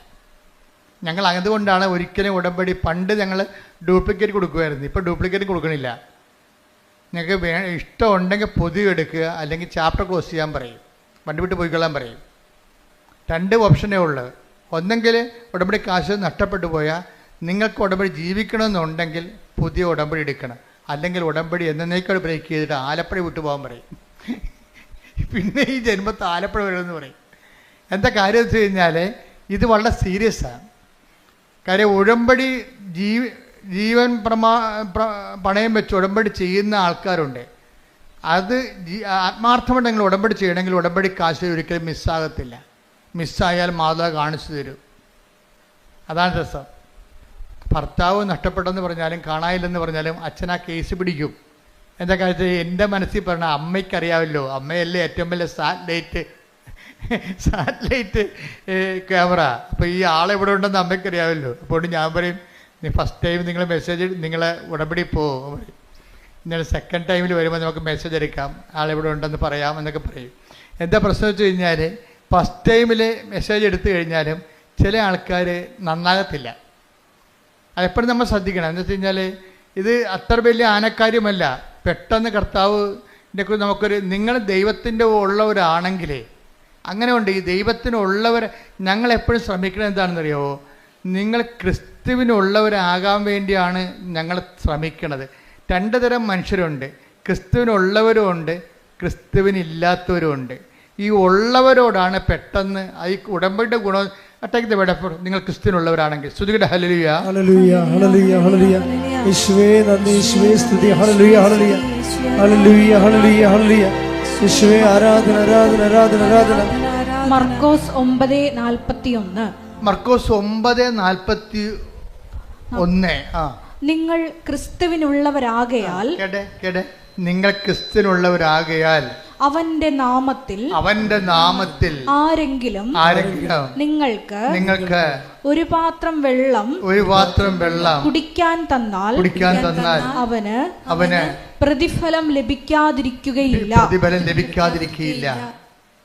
ഞങ്ങൾ അതുകൊണ്ടാണ് ഒരിക്കലും ഉടമ്പടി, പണ്ട് ഞങ്ങൾ ഡ്യൂപ്ലിക്കേറ്റ് കൊടുക്കുമായിരുന്നു, ഇപ്പോൾ ഡ്യൂപ്ലിക്കേറ്റ് കൊടുക്കണില്ല. ഞങ്ങൾക്ക് ഇഷ്ടമുണ്ടെങ്കിൽ പൊതി എടുക്കുക, അല്ലെങ്കിൽ ചാപ്റ്റർ ക്ലോസ് ചെയ്യാൻ പറയും, വണ്ടി വിട്ട് പോയിക്കൊള്ളാൻ പറയും. 2 ഓപ്ഷനേ ഉള്ളൂ. ഒന്നെങ്കിൽ ഉടമ്പടി കാശ് നഷ്ടപ്പെട്ടു പോയാൽ നിങ്ങൾക്ക് ഉടമ്പടി ജീവിക്കണമെന്നുണ്ടെങ്കിൽ പുതിയ ഉടമ്പടി എടുക്കണം, അല്ലെങ്കിൽ ഉടമ്പടി എന്നേക്കാൾ ബ്രേക്ക് ചെയ്തിട്ട് ആലപ്പുഴ വിട്ടു പോകാൻ പറയും. പിന്നെ ഈ ജന്മത്ത് ആലപ്പുഴ വരുമെന്ന് പറയും. എന്താ കാര്യം വെച്ച് കഴിഞ്ഞാൽ ഇത് വളരെ സീരിയസാണ്. കാര്യം ഉടമ്പടി ജീവൻ പണയം വെച്ച് ഉടമ്പടി ചെയ്യുന്ന ആൾക്കാരുണ്ട്. അത് ആത്മാർത്ഥമായിട്ട് നിങ്ങൾ ഉടമ്പടി ചെയ്യണമെങ്കിൽ ഉടമ്പടി കാശ് ഒരിക്കലും മിസ്സാകത്തില്ല. മിസ്സായാൽ മാതാവ് കാണിച്ചു തരും. അതാണ് രസം. ഭർത്താവ് നഷ്ടപ്പെട്ടെന്ന് പറഞ്ഞാലും കാണാനില്ലെന്ന് പറഞ്ഞാലും അച്ഛൻ ആ കേസ് പിടിക്കും. എന്താ കാര്യത്തിൽ എൻ്റെ മനസ്സിൽ പറഞ്ഞ അമ്മയ്ക്കറിയാമല്ലോ, അമ്മയല്ലേ ഏറ്റവും വലിയ സാറ്റലൈറ്റ് ക്യാമറ. അപ്പോൾ ഈ ആളെവിടെ ഉണ്ടെന്ന് അമ്മയ്ക്കറിയാമല്ലോ. അപ്പോൾ ഞാൻ പറയും, ഫസ്റ്റ് ടൈം നിങ്ങൾ മെസ്സേജ് നിങ്ങളെ ഉടമ്പടി പോകും, ഇന്നലെ സെക്കൻഡ് ടൈമിൽ വരുമ്പോൾ നമുക്ക് മെസ്സേജ് എടുക്കാം, ആളെവിടെ ഉണ്ടെന്ന് പറയാം എന്നൊക്കെ പറയും. എന്താ പ്രശ്നം വെച്ച് കഴിഞ്ഞാൽ ഫസ്റ്റ് ടൈമിൽ മെസ്സേജ് എടുത്തു കഴിഞ്ഞാലും ചില ആൾക്കാർ നന്നാകത്തില്ല. അതെപ്പോഴും നമ്മൾ ശ്രദ്ധിക്കണം. എന്താ വെച്ച് കഴിഞ്ഞാൽ ഇത് അത്ര വലിയ ആനക്കാര്യമല്ല. പെട്ടെന്ന് കർത്താവിൻ്റെ നമുക്കൊരു, നിങ്ങൾ ദൈവത്തിൻ്റെ ഉള്ളവരാണെങ്കിൽ അങ്ങനെ ഉണ്ട്. ഈ ദൈവത്തിനുള്ളവർ ഞങ്ങളെപ്പോഴും ശ്രമിക്കുന്നത് എന്താണെന്നറിയാമോ? നിങ്ങൾ ക്രിസ്തുവിനുള്ളവരാകാൻ വേണ്ടിയാണ് ഞങ്ങൾ ശ്രമിക്കുന്നത്. രണ്ട് തരം മനുഷ്യരുണ്ട്, ക്രിസ്തുവിനുള്ളവരും ഉണ്ട്, ക്രിസ്തുവിനില്ലാത്തവരും ഉണ്ട്. ഈ ഉള്ളവരോടാണ് പെട്ടെന്ന് ഈ ഉടമ്പടിയുടെ ഗുണം അറ്റാക്ക് വേടപ്പോൾ നിങ്ങൾ ക്രിസ്തുവിനുള്ളവരാണെങ്കിൽ സ്തുതിയുടെ ഹല്ലേലൂയ ഹല്ലേലൂയ ഹല്ലേലൂയ ഹല്ലേലൂയ. യേശുവേ നന്ദി, യേശുവേ സ്തുതി. ഹല്ലേലൂയ ഹല്ലേലൂയ ഹല്ലേലൂയ ഹല്ലേലൂയ ഹല്ലേലൂയ. യേശുവേ ആരാധന ആരാധന ആരാധന ആരാധന. മർക്കോസ് 9:41. മർക്കോസ് 9:41. നിങ്ങൾ ക്രിസ്തുവിനുള്ളവരാകയാൽ കേട്ടെ നിങ്ങൾ ക്രിസ്തുവിനുള്ളവരാകയാൽ അവന്റെ നാമത്തിൽ ആരെങ്കിലും നിങ്ങൾക്ക് ഒരു പാത്രം വെള്ളം കുടിക്കാൻ തന്നാൽ അവന് പ്രതിഫലം ലഭിക്കാതിരിക്കുകയില്ല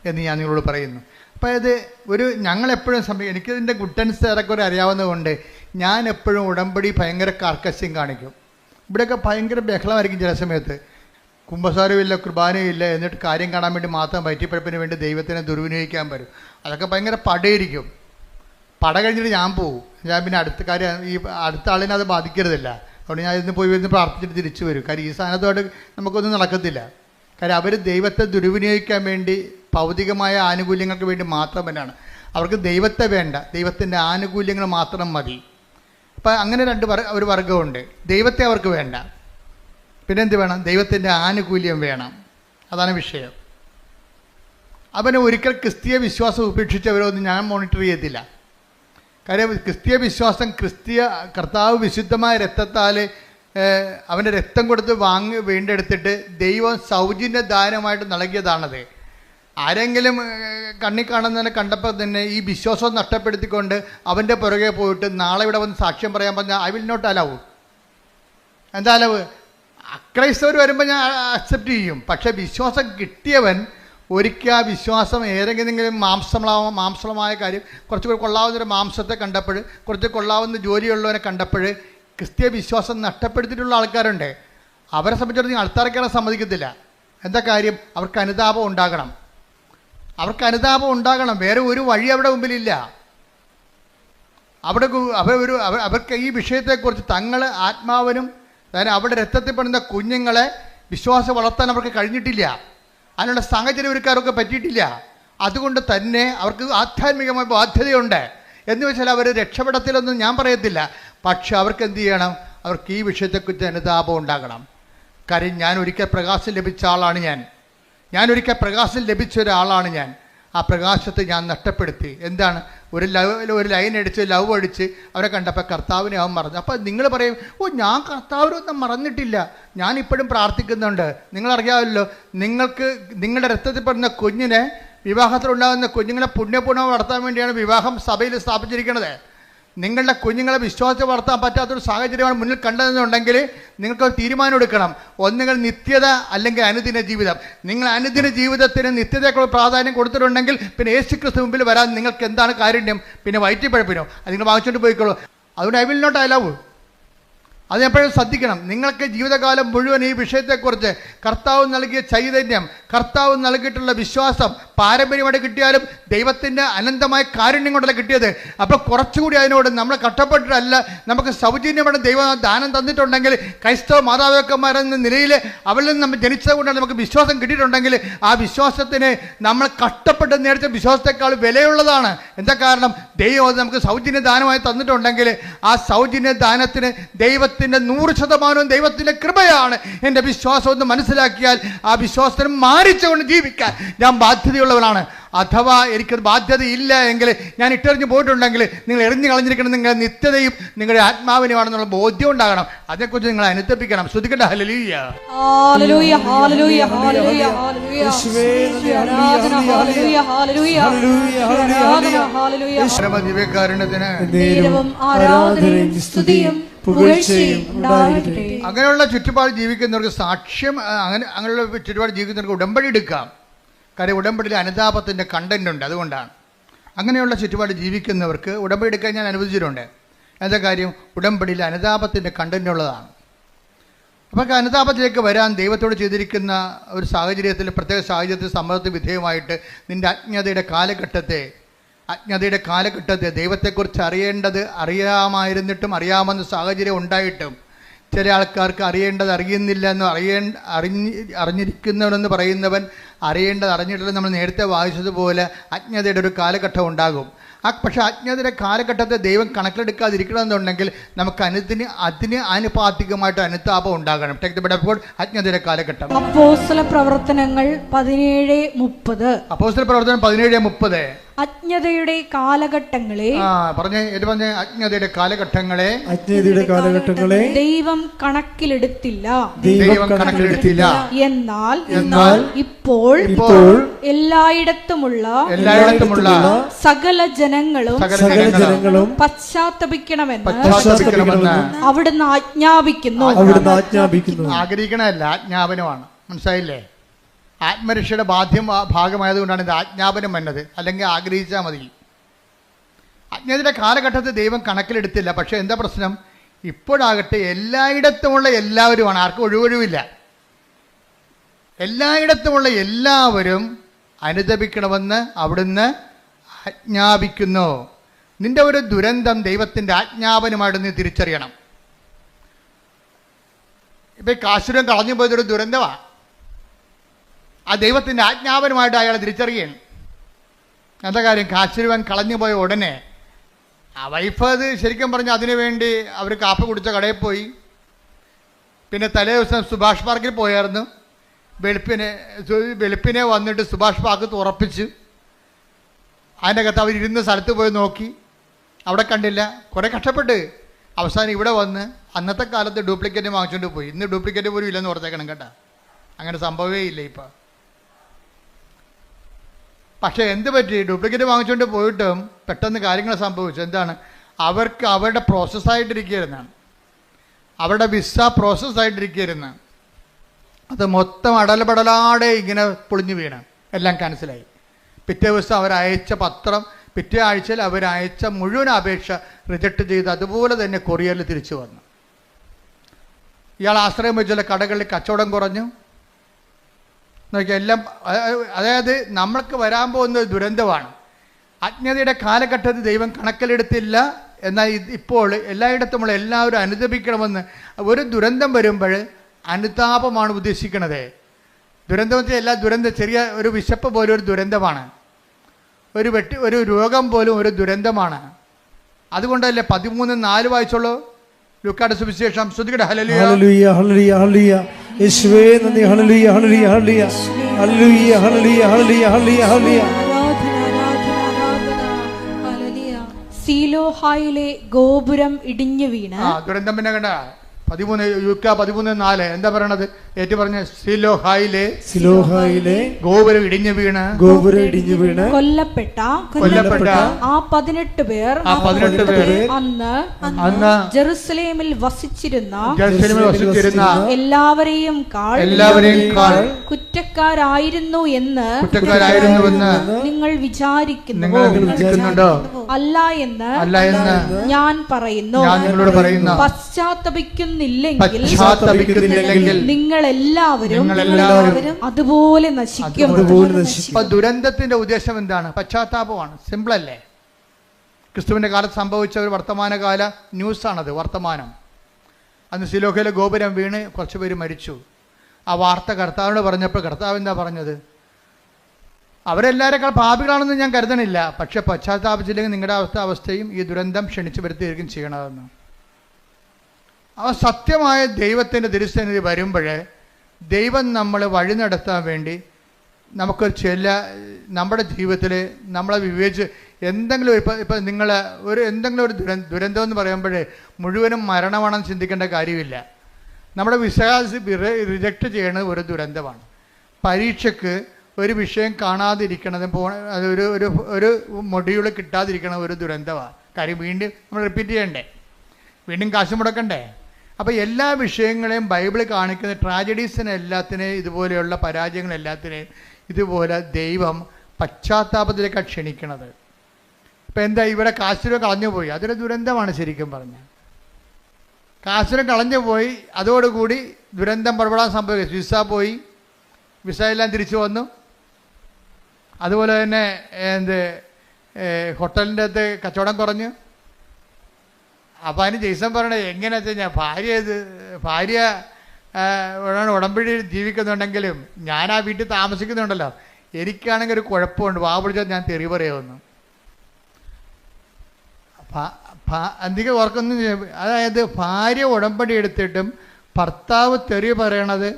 എന്ന് ഞാൻ നിങ്ങളോട് പറയുന്നു. അപ്പം ഇത് ഞങ്ങളെപ്പോഴും എനിക്കിതിൻ്റെ ഗുട്ടൻസ് ഏറെക്കുറെ അറിയാവുന്നതുകൊണ്ട് ഞാൻ എപ്പോഴും ഉടമ്പടി ഭയങ്കര കാർക്കശ്യം കാണിക്കും. ഇവിടെയൊക്കെ ഭയങ്കര ബഹളമായിരിക്കും ചില സമയത്ത്. കുമ്പസാരമില്ല, കുർബാനയില്ല, എന്നിട്ട് കാര്യം കാണാൻ വേണ്ടി മാത്രം വയറ്റിപ്പഴപ്പിന് വേണ്ടി ദൈവത്തിനെ ദുർവിനിയോഗിക്കാൻ വരും. അതൊക്കെ ഭയങ്കര പടയിരിക്കും. പട കഴിഞ്ഞിട്ട് ഞാൻ പോകും. ഞാൻ പിന്നെ അടുത്ത കാര്യം ഈ അടുത്ത ആളിനെ അത് ബാധിക്കരുതില്ല. അതുകൊണ്ട് ഞാൻ ഇന്ന് പോയി ഇരുന്ന് പ്രാർത്ഥിച്ചിട്ട് തിരിച്ചു വരും. കാര്യം ഈ സാധനത്തോട് നമുക്കൊന്നും നടക്കത്തില്ല. കാര്യം അവർ ദൈവത്തെ ദുർവിനിയോഗിക്കാൻ വേണ്ടി ഭൗതികമായ ആനുകൂല്യങ്ങൾക്ക് വേണ്ടി മാത്രം തന്നെയാണ്. അവർക്ക് ദൈവത്തെ വേണ്ട, ദൈവത്തിൻ്റെ ആനുകൂല്യങ്ങൾ മാത്രം മതി. അപ്പം അങ്ങനെ ഒരു വർഗമുണ്ട്. ദൈവത്തെ അവർക്ക് വേണ്ട, പിന്നെ എന്ത് വേണം? ദൈവത്തിൻ്റെ ആനുകൂല്യം വേണം. അതാണ് വിഷയം. അവനെ ഒരിക്കൽ ക്രിസ്തീയ വിശ്വാസം ഉപേക്ഷിച്ചവരൊന്നും ഞാൻ മോണിറ്റർ ചെയ്യത്തില്ല. കാര്യം ക്രിസ്തീയ വിശ്വാസം കർത്താവ് വിശുദ്ധമായ രക്തത്താൽ അവൻ്റെ രക്തം കൊടുത്ത് വീണ്ടെടുത്തിട്ട് ദൈവം സൗജന്യ ദാനമായിട്ട് നൽകിയതാണത്. ആരെങ്കിലും കണ്ണി കാണുന്നതിനെ കണ്ടപ്പോൾ തന്നെ ഈ വിശ്വാസം നഷ്ടപ്പെടുത്തിക്കൊണ്ട് അവൻ്റെ പുറകെ പോയിട്ട് നാളെ ഇവിടെ വന്ന് സാക്ഷ്യം പറയാൻ പറഞ്ഞാൽ ഐ വിൽ നോട്ട് അലവ്. എന്താ അലവ്? അക്രൈസ്തവർ വരുമ്പോൾ ഞാൻ അക്സെപ്റ്റ് ചെയ്യും. പക്ഷേ വിശ്വാസം കിട്ടിയവൻ ഒരിക്കൽ ആ വിശ്വാസം ഏതെങ്കിലും മാംസളമായ കാര്യം കുറച്ചുകൂടി കൊള്ളാവുന്നൊരു മാംസത്തെ കണ്ടപ്പോൾ, കുറച്ച് കൊള്ളാവുന്ന ജോലിയുള്ളവനെ കണ്ടപ്പോൾ ക്രിസ്തീയ വിശ്വാസം നഷ്ടപ്പെടുത്തിയിട്ടുള്ള ആൾക്കാരുണ്ട്. അവരെ സംബന്ധിച്ചിടത്തോളം ആൾക്കാരെ സമ്മതിക്കത്തില്ല. എന്താ കാര്യം? അവർക്ക് അനുതാപം ഉണ്ടാകണം. വേറെ ഒരു വഴി അവിടെ മുമ്പിലില്ല. അവർക്ക് ഈ വിഷയത്തെക്കുറിച്ച് തങ്ങൾ ആത്മാവിനും അവിടെ രക്തത്തിൽ പെടുന്ന കുഞ്ഞുങ്ങളെ വിശ്വാസം വളർത്താൻ അവർക്ക് കഴിഞ്ഞിട്ടില്ല. അതിനുള്ള സാഹചര്യം ഒരുക്കാരൊക്കെ പറ്റിയിട്ടില്ല. അതുകൊണ്ട് തന്നെ അവർക്ക് ആധ്യാത്മികമായ ബാധ്യതയുണ്ട്. എന്ന് വെച്ചാൽ അവർ രക്ഷപ്പെടത്തിലൊന്നും ഞാൻ പറയത്തില്ല. പക്ഷെ അവർക്ക് എന്ത് ചെയ്യണം? അവർക്ക് ഈ വിഷയത്തെക്കുറിച്ച് അനുതാപം ഉണ്ടാകണം. കാര്യം ഞാൻ ഒരിക്കൽ പ്രകാശം ലഭിച്ച ആളാണ്. ഞാനൊരിക്കൽ പ്രകാശം ലഭിച്ച ഒരാളാണ് ഞാൻ. ആ പ്രകാശത്തെ ഞാൻ നഷ്ടപ്പെടുത്തി. എന്താണ്? ഒരു ലൈൻ അടിച്ച് ലവ് അടിച്ച് അവരെ കണ്ടപ്പോൾ കർത്താവിനെ അവൻ മറന്നു. അപ്പോൾ നിങ്ങൾ പറയും, ഞാൻ കർത്താവിനൊന്നും മറന്നിട്ടില്ല, ഞാനിപ്പോഴും പ്രാർത്ഥിക്കുന്നുണ്ട്. നിങ്ങളറിയാമല്ലോ, നിങ്ങൾക്ക് നിങ്ങളുടെ രക്തത്തിൽ പെടുന്ന കുഞ്ഞിനെ, വിവാഹത്തിലുണ്ടാകുന്ന കുഞ്ഞുങ്ങളെ പുണ്യപൂർണ്ണം വളർത്താൻ വേണ്ടിയാണ് വിവാഹം സഭയിൽ സ്ഥാപിച്ചിരിക്കുന്നത്. നിങ്ങളുടെ കുഞ്ഞുങ്ങളെ വിശ്വാസത്തെ വളർത്താൻ പറ്റാത്തൊരു സാഹചര്യമാണ് മുന്നിൽ കണ്ടതെന്നുണ്ടെങ്കിൽ നിങ്ങൾക്കൊരു തീരുമാനം എടുക്കണം. ഒന്നുകിൽ നിത്യത അല്ലെങ്കിൽ അനുദിന ജീവിതം. നിങ്ങൾ അനുദിന ജീവിതത്തിന് നിത്യതയ്ക്കുള്ള പ്രാധാന്യം കൊടുത്തിട്ടുണ്ടെങ്കിൽ പിന്നെ യേശുക്രിസ്തു മുമ്പിൽ വരാൻ നിങ്ങൾക്ക് എന്താണ് കാരുണ്യം? പിന്നെ വയറ്റിപ്പഴപ്പിനോ? അത് നിങ്ങൾ വാങ്ങിച്ചുകൊണ്ട് പോയിക്കോളൂ. അതുകൊണ്ട് ഐ വിൽ നോട്ട് അലവ്. അത് എപ്പോഴും ശ്രദ്ധിക്കണം. നിങ്ങൾക്ക് ജീവിതകാലം മുഴുവൻ ഈ വിഷയത്തെക്കുറിച്ച് കർത്താവ് നൽകിയ ചൈതന്യം, കർത്താവ് നൽകിയിട്ടുള്ള വിശ്വാസം പാരമ്പര്യമായിട്ട് കിട്ടിയാലും ദൈവത്തിൻ്റെ അനന്തമായ കാരുണ്യം കൊണ്ടല്ല കിട്ടിയത്. അപ്പോൾ കുറച്ചുകൂടി അതിനോട് നമ്മൾ കഷ്ടപ്പെട്ടിട്ടല്ല, നമുക്ക് സൗജന്യമാണ് ദൈവം ദാനം തന്നിട്ടുണ്ടെങ്കിൽ, ക്രൈസ്തവ മാതാപിതാക്കന്മാരെന്ന നിലയിൽ അവരിൽ നിന്ന് നമ്മൾ ജനിച്ചത് കൊണ്ടാണ് നമുക്ക് വിശ്വാസം കിട്ടിയിട്ടുണ്ടെങ്കിൽ ആ വിശ്വാസത്തിന് നമ്മൾ കഷ്ടപ്പെട്ട് നേടിച്ച വിശ്വാസത്തെക്കാൾ വിലയുള്ളതാണ്. എന്താ കാരണം? ദൈവം അത് നമുക്ക് സൗജന്യ ദാനമായി തന്നിട്ടുണ്ടെങ്കിൽ ആ സൗജന്യ ദാനത്തിന് ദൈവത്തിൻ്റെ 100% ദൈവത്തിൻ്റെ കൃപയാണ്. എൻ്റെ വിശ്വാസം ഒന്ന് മനസ്സിലാക്കിയാൽ ആ വിശ്വാസത്തിന് മാനിച്ചുകൊണ്ട് ജീവിക്കാൻ ഞാൻ ബാധ്യതയുള്ളവനാണ്. അഥവാ എനിക്കത് ബാധ്യതയില്ല എങ്കിൽ, ഞാൻ ഇട്ടെറിഞ്ഞ് പോയിട്ടുണ്ടെങ്കിൽ, നിങ്ങൾ എറിഞ്ഞു കളഞ്ഞിരിക്കണം നിങ്ങളുടെ നിത്യതയും നിങ്ങളുടെ ആത്മാവിനുമാണെന്നുള്ള ബോധ്യം ഉണ്ടാകണം. അതേക്കുറിച്ച് നിങ്ങൾ അനുതപിക്കണം. ശ്രദ്ധിക്കട്ടെ. ഹല്ലേലൂയ ഹല്ലേലൂയ ഹല്ലേലൂയ ഹല്ലേലൂയ ഹല്ലേലൂയ ഹല്ലേലൂയ ഹല്ലേലൂയ. ദിവ്യകാരുണ്യത്തിന് ആരാധനയും സ്തുതിയും പുകഴ്ചയും ഉണ്ടാകട്ടെ. അങ്ങനെയുള്ള ചുറ്റുപാട് ജീവിക്കുന്നവർക്ക് സാക്ഷ്യം, അങ്ങനെയുള്ള ചുറ്റുപാട് ജീവിക്കുന്നവർക്ക് ഉടമ്പടി എടുക്കാം. കാര്യം ഉടമ്പടിയിൽ അനുതാപത്തിൻ്റെ കണ്ടന്റ് ഉണ്ട്. അതുകൊണ്ടാണ് അങ്ങനെയുള്ള ചുറ്റുപാട് ജീവിക്കുന്നവർക്ക് ഉടമ്പടി എടുക്കാൻ ഞാൻ അനുവദിച്ചിട്ടുണ്ട്. എന്താ കാര്യം? ഉടമ്പടിയിൽ അനുതാപത്തിൻ്റെ കണ്ടന്റ് ഉള്ളതാണ്. അപ്പോൾ അനുതാപത്തിലേക്ക് വരാൻ ദൈവത്തോട് ചെയ്തിരിക്കുന്ന ഒരു സാഹചര്യത്തിൽ, പ്രത്യേക സാഹചര്യത്തിൽ സമ്മതത്തിന് വിധേയമായിട്ട് നിൻ്റെ അജ്ഞതയുടെ കാലഘട്ടത്തെ ദൈവത്തെക്കുറിച്ച് അറിയാമായിരുന്നിട്ടും അറിയാമെന്ന സാഹചര്യം ഉണ്ടായിട്ടും ചില ആൾക്കാർക്ക് അറിയേണ്ടത് അറിയുന്നില്ല എന്ന് അറിഞ്ഞിരിക്കുന്നവനെന്ന് പറയുന്നവൻ അറിയേണ്ടത് അറിഞ്ഞിട്ടില്ല. നമ്മൾ നേരത്തെ വായിച്ചതുപോലെ അജ്ഞതയുടെ ഒരു കാലഘട്ടം ഉണ്ടാകും. പക്ഷേ അജ്ഞതയുടെ കാലഘട്ടത്തെ ദൈവം കണക്കിലെടുക്കാതിരിക്കണമെന്നുണ്ടെങ്കിൽ നമുക്ക് അതിന് ആനുപാതികമായിട്ട് അനുതാപം ഉണ്ടാകണം. അപ്പോൾ അജ്ഞതയുടെ കാലഘട്ടം. അപ്പോസ്തല പ്രവർത്തനങ്ങൾ 17:30. അപ്പോസ്തല പ്രവർത്തനം 17:30. അജ്ഞതയുടെ കാലഘട്ടങ്ങളെ അജ്ഞതയുടെ കാലഘട്ടങ്ങളെ ദൈവം കണക്കിലെടുത്തില്ല. എന്നാൽ ഇപ്പോൾ എല്ലായിടത്തുമുള്ള സകല ജനങ്ങളും പശ്ചാത്തപിക്കണമെന്ന് അവിടുന്ന് ആജ്ഞാപിക്കുന്നു. ആഗ്രഹിക്കണമല്ല, ആജ്ഞാപനമാണ്. മനസ്സിലായില്ലേ? ആത്മരക്ഷയുടെ ഭാഗമായതുകൊണ്ടാണ് ഇത് ആജ്ഞാപനം വന്നത്. അല്ലെങ്കിൽ ആഗ്രഹിച്ചാൽ മതി. അജ്ഞതയുടെ കാലഘട്ടത്തിൽ ദൈവം കണക്കിലെടുത്തില്ല. പക്ഷേ എന്താ പ്രശ്നം? ഇപ്പോഴാകട്ടെ എല്ലായിടത്തുമുള്ള എല്ലാവരുമാണ്. ആർക്കും ഒഴിവൊഴിവില്ല. എല്ലായിടത്തുമുള്ള എല്ലാവരും അനുതപിക്കണമെന്ന് അവിടുന്ന് ആജ്ഞാപിക്കുന്നു. നിന്റെ ഒരു ദുരന്തം ദൈവത്തിൻ്റെ ആജ്ഞാപനമായിട്ട് നീ തിരിച്ചറിയണം. ഇപ്പം കാശുരം കളഞ്ഞു പോയതൊരു ദുരന്തമാണ്. ആ ദൈവത്തിൻ്റെ ആജ്ഞാപനമായിട്ട് അയാൾ തിരിച്ചറിയണം. എന്താ കാര്യം? കാശുരുവൻ കളഞ്ഞു പോയ ഉടനെ ആ വൈഫ് അത് ശരിക്കും പറഞ്ഞ് അതിനു വേണ്ടി അവർ കാപ്പ കുടിച്ച കടയിൽ പോയി. പിന്നെ തലേ ദിവസം സുഭാഷ് പാർക്കിൽ പോയായിരുന്നു. വെളുപ്പിനെ വന്നിട്ട് സുഭാഷ് പാർക്ക് തുറപ്പിച്ചു. അതിൻ്റെ അകത്ത് അവരിരുന്ന സ്ഥലത്ത് പോയി നോക്കി, അവിടെ കണ്ടില്ല. കുറേ കഷ്ടപ്പെട്ട് അവസാനം ഇവിടെ വന്ന് അന്നത്തെ കാലത്ത് ഡ്യൂപ്ലിക്കേറ്റ് വാങ്ങിച്ചുകൊണ്ട് പോയി. ഇന്ന് ഡ്യൂപ്ലിക്കേറ്റ് പോലും ഇല്ലെന്ന് ഓർത്തേക്കണം കേട്ടോ. അങ്ങനെ സംഭവമേ ഇല്ല ഇപ്പം. പക്ഷേ എന്ത് പറ്റി? ഡ്യൂപ്ലിക്കേറ്റ് വാങ്ങിച്ചുകൊണ്ട് പോയിട്ടും പെട്ടെന്ന് കാര്യങ്ങൾ സംഭവിച്ചു. എന്താണ്? അവർക്ക് അവരുടെ പ്രോസസ്സായിട്ടിരിക്കുകയായിരുന്നാണ്. അവരുടെ വിസ പ്രോസസ്സായിട്ടിരിക്കുകയായിരുന്നു. അത് മൊത്തം അടലപടലാടെ ഇങ്ങനെ പൊളിഞ്ഞു വീണ് എല്ലാം ക്യാൻസലായി. പിറ്റേ ദിവസം അവരയച്ച പത്രം, പിറ്റേ ആഴ്ചയിൽ അവരയച്ച മുഴുവൻ അപേക്ഷ റിജക്റ്റ് ചെയ്ത് അതുപോലെ തന്നെ കൊറിയറിൽ തിരിച്ചു വന്നു. ഇയാൾ ആശ്രയം വെച്ചുള്ള കടകളിൽ കച്ചവടം കുറഞ്ഞു. നോക്കിയാൽ എല്ലാം, അതായത് നമ്മൾക്ക് വരാൻ പോകുന്ന ഒരു ദുരന്തമാണ്. അജ്ഞതയുടെ കാലഘട്ടത്തിൽ ദൈവം കണക്കിലെടുത്തില്ല. എന്നാൽ ഇപ്പോൾ എല്ലായിടത്തുമുള്ള എല്ലാവരും അനുതപിക്കണമെന്ന്. ഒരു ദുരന്തം വരുമ്പോൾ അനുതാപമാണ് ഉദ്ദേശിക്കുന്നത്. ദുരന്തത്തിൽ എല്ലാ ചെറിയ ഒരു വിശപ്പ് പോലും ഒരു ദുരന്തമാണ്. ഒരു രോഗം പോലും ഒരു ദുരന്തമാണ്. അതുകൊണ്ടല്ലേ 13:4 വായിച്ചോളൂ ലൂക്കായുടെ സുവിശേഷം. ശ്രുതികട ഹല്ലേലൂയ ഹല്ലേലൂയ ഹല്ലേലൂയ ഹല്ലേലൂയ യേശുവേ നന്ദി ഹല്ലേലൂയ ഹല്ലേലൂയ ഹല്ലേലൂയ ഹല്ലേലൂയ ഹല്ലേലൂയ ഹല്ലേലൂയ ഹല്ലേലൂയ. സീലോഹായിലെ ഗോപുരം ഇടിഞ്ഞു വീണ്. ദുരന്തം പിന്നെ കണ്ട 13:4 എന്താ പറയണത്? ഏറ്റു പറഞ്ഞ സിലോഹായിലെ ഗോപുരം ഇടിഞ്ഞു വീണ് കൊല്ലപ്പെട്ട ആ 18 പേർ അന്ന് ജെറുസലേമിൽ വസിച്ചിരുന്ന എല്ലാവരെയും കുറ്റക്കാരായിരുന്നു എന്ന് നിങ്ങൾ വിചാരിക്കുന്നുണ്ടോ? അല്ല എന്ന് ഞാൻ പറയുന്നു. പശ്ചാത്തപിക്കുന്നില്ലെങ്കിൽ നിങ്ങൾ എല്ലാവരും അതുപോലെ നശിക്കും. ദുരന്തത്തിന്റെ ഉദ്ദേശം എന്താണ്? പശ്ചാത്താപമാണ്. സിമ്പിളല്ലേ? ക്രിസ്തുവിന്റെ കാലത്ത് സംഭവിച്ച ഒരു വർത്തമാനകാല ന്യൂസാണത്. വർത്തമാനം. അന്ന് സിലോഹയിലെ ഗോപുരം വീണ് കുറച്ച് പേര് മരിച്ചു. ആ വാർത്ത കർത്താവിനോട് പറഞ്ഞപ്പോൾ കർത്താവ് എന്താ പറഞ്ഞത്? അവരെല്ലാവരെക്കാൾ പാപികളാണെന്ന് ഞാൻ കരുതണില്ല, പക്ഷെ പശ്ചാത്താപിച്ചില്ലെങ്കിൽ നിങ്ങളുടെ അവസ്ഥയും ഈ ദുരന്തം ക്ഷണിച്ചു വരുത്തിയിരിക്കും ചെയ്യണമെന്ന്. അവ സത്യമായ ദൈവത്തിൻ്റെ തിരുസന്നിധി വരുമ്പോൾ ദൈവം നമ്മൾ വഴി നടത്താൻ വേണ്ടി നമുക്ക് നമ്മുടെ ജീവിതത്തിൽ നമ്മളെ വിവേചിച്ച് എന്തെങ്കിലും ഇപ്പം നിങ്ങൾ എന്തെങ്കിലും ഒരു ദുരന്തം എന്ന് പറയുമ്പോഴേ മുഴുവനും മരണമാണെന്ന് ചിന്തിക്കേണ്ട കാര്യമില്ല. നമ്മുടെ വിശ്വാസം റിജക്റ്റ് ചെയ്യുന്നത് ഒരു ദുരന്തമാണ്. പരീക്ഷയ്ക്ക് ഒരു വിഷയം കാണാതിരിക്കണതും ഒരു മൊഡ്യൂൾ കിട്ടാതിരിക്കണത് ഒരു ദുരന്തമാണ്. കാര്യം വീണ്ടും നമ്മൾ റിപ്പീറ്റ് ചെയ്യണ്ടേ, വീണ്ടും കാശ് മുടക്കണ്ടേ. അപ്പോൾ എല്ലാ വിഷയങ്ങളെയും ബൈബിൾ കാണിക്കുന്ന ട്രാജഡീസിനെ എല്ലാത്തിനെയും ഇതുപോലെയുള്ള പരാജയങ്ങളെല്ലാത്തിനെയും ഇതുപോലെ ദൈവം പശ്ചാത്താപത്തിലേക്കാണ് ക്ഷണിക്കണത്. ഇപ്പം എന്താ ഇവിടെ കാശിലോ കളഞ്ഞുപോയി, അതൊരു ദുരന്തമാണ് ശരിക്കും പറഞ്ഞാൽ. കാശിന് കളഞ്ഞു പോയി. അതോടുകൂടി ദുരന്തം പുറപ്പെടാൻ സംഭവിക്കും. വിസ എല്ലാം തിരിച്ചു വന്നു. അതുപോലെ തന്നെ ഹോട്ടലിൻ്റെ അകത്ത് കച്ചവടം കുറഞ്ഞു. അപ്പം അതിന് ജെയ്സൺ പറയണത് എങ്ങനെയാ വെച്ച് കഴിഞ്ഞാൽ ഭാര്യ ഉടമ്പടി ജീവിക്കുന്നുണ്ടെങ്കിലും ഞാൻ ആ വീട്ടിൽ താമസിക്കുന്നുണ്ടല്ലോ, എനിക്കാണെങ്കിൽ ഒരു കുഴപ്പമുണ്ട്, വാ പിടിച്ചാൽ ഞാൻ തെറി പറയുമെന്ന്. അധികം ഓർക്കൊന്നും. അതായത് ഭാര്യ ഉടമ്പടി എടുത്തിട്ടും ഭർത്താവ് തെറി പറയണത്,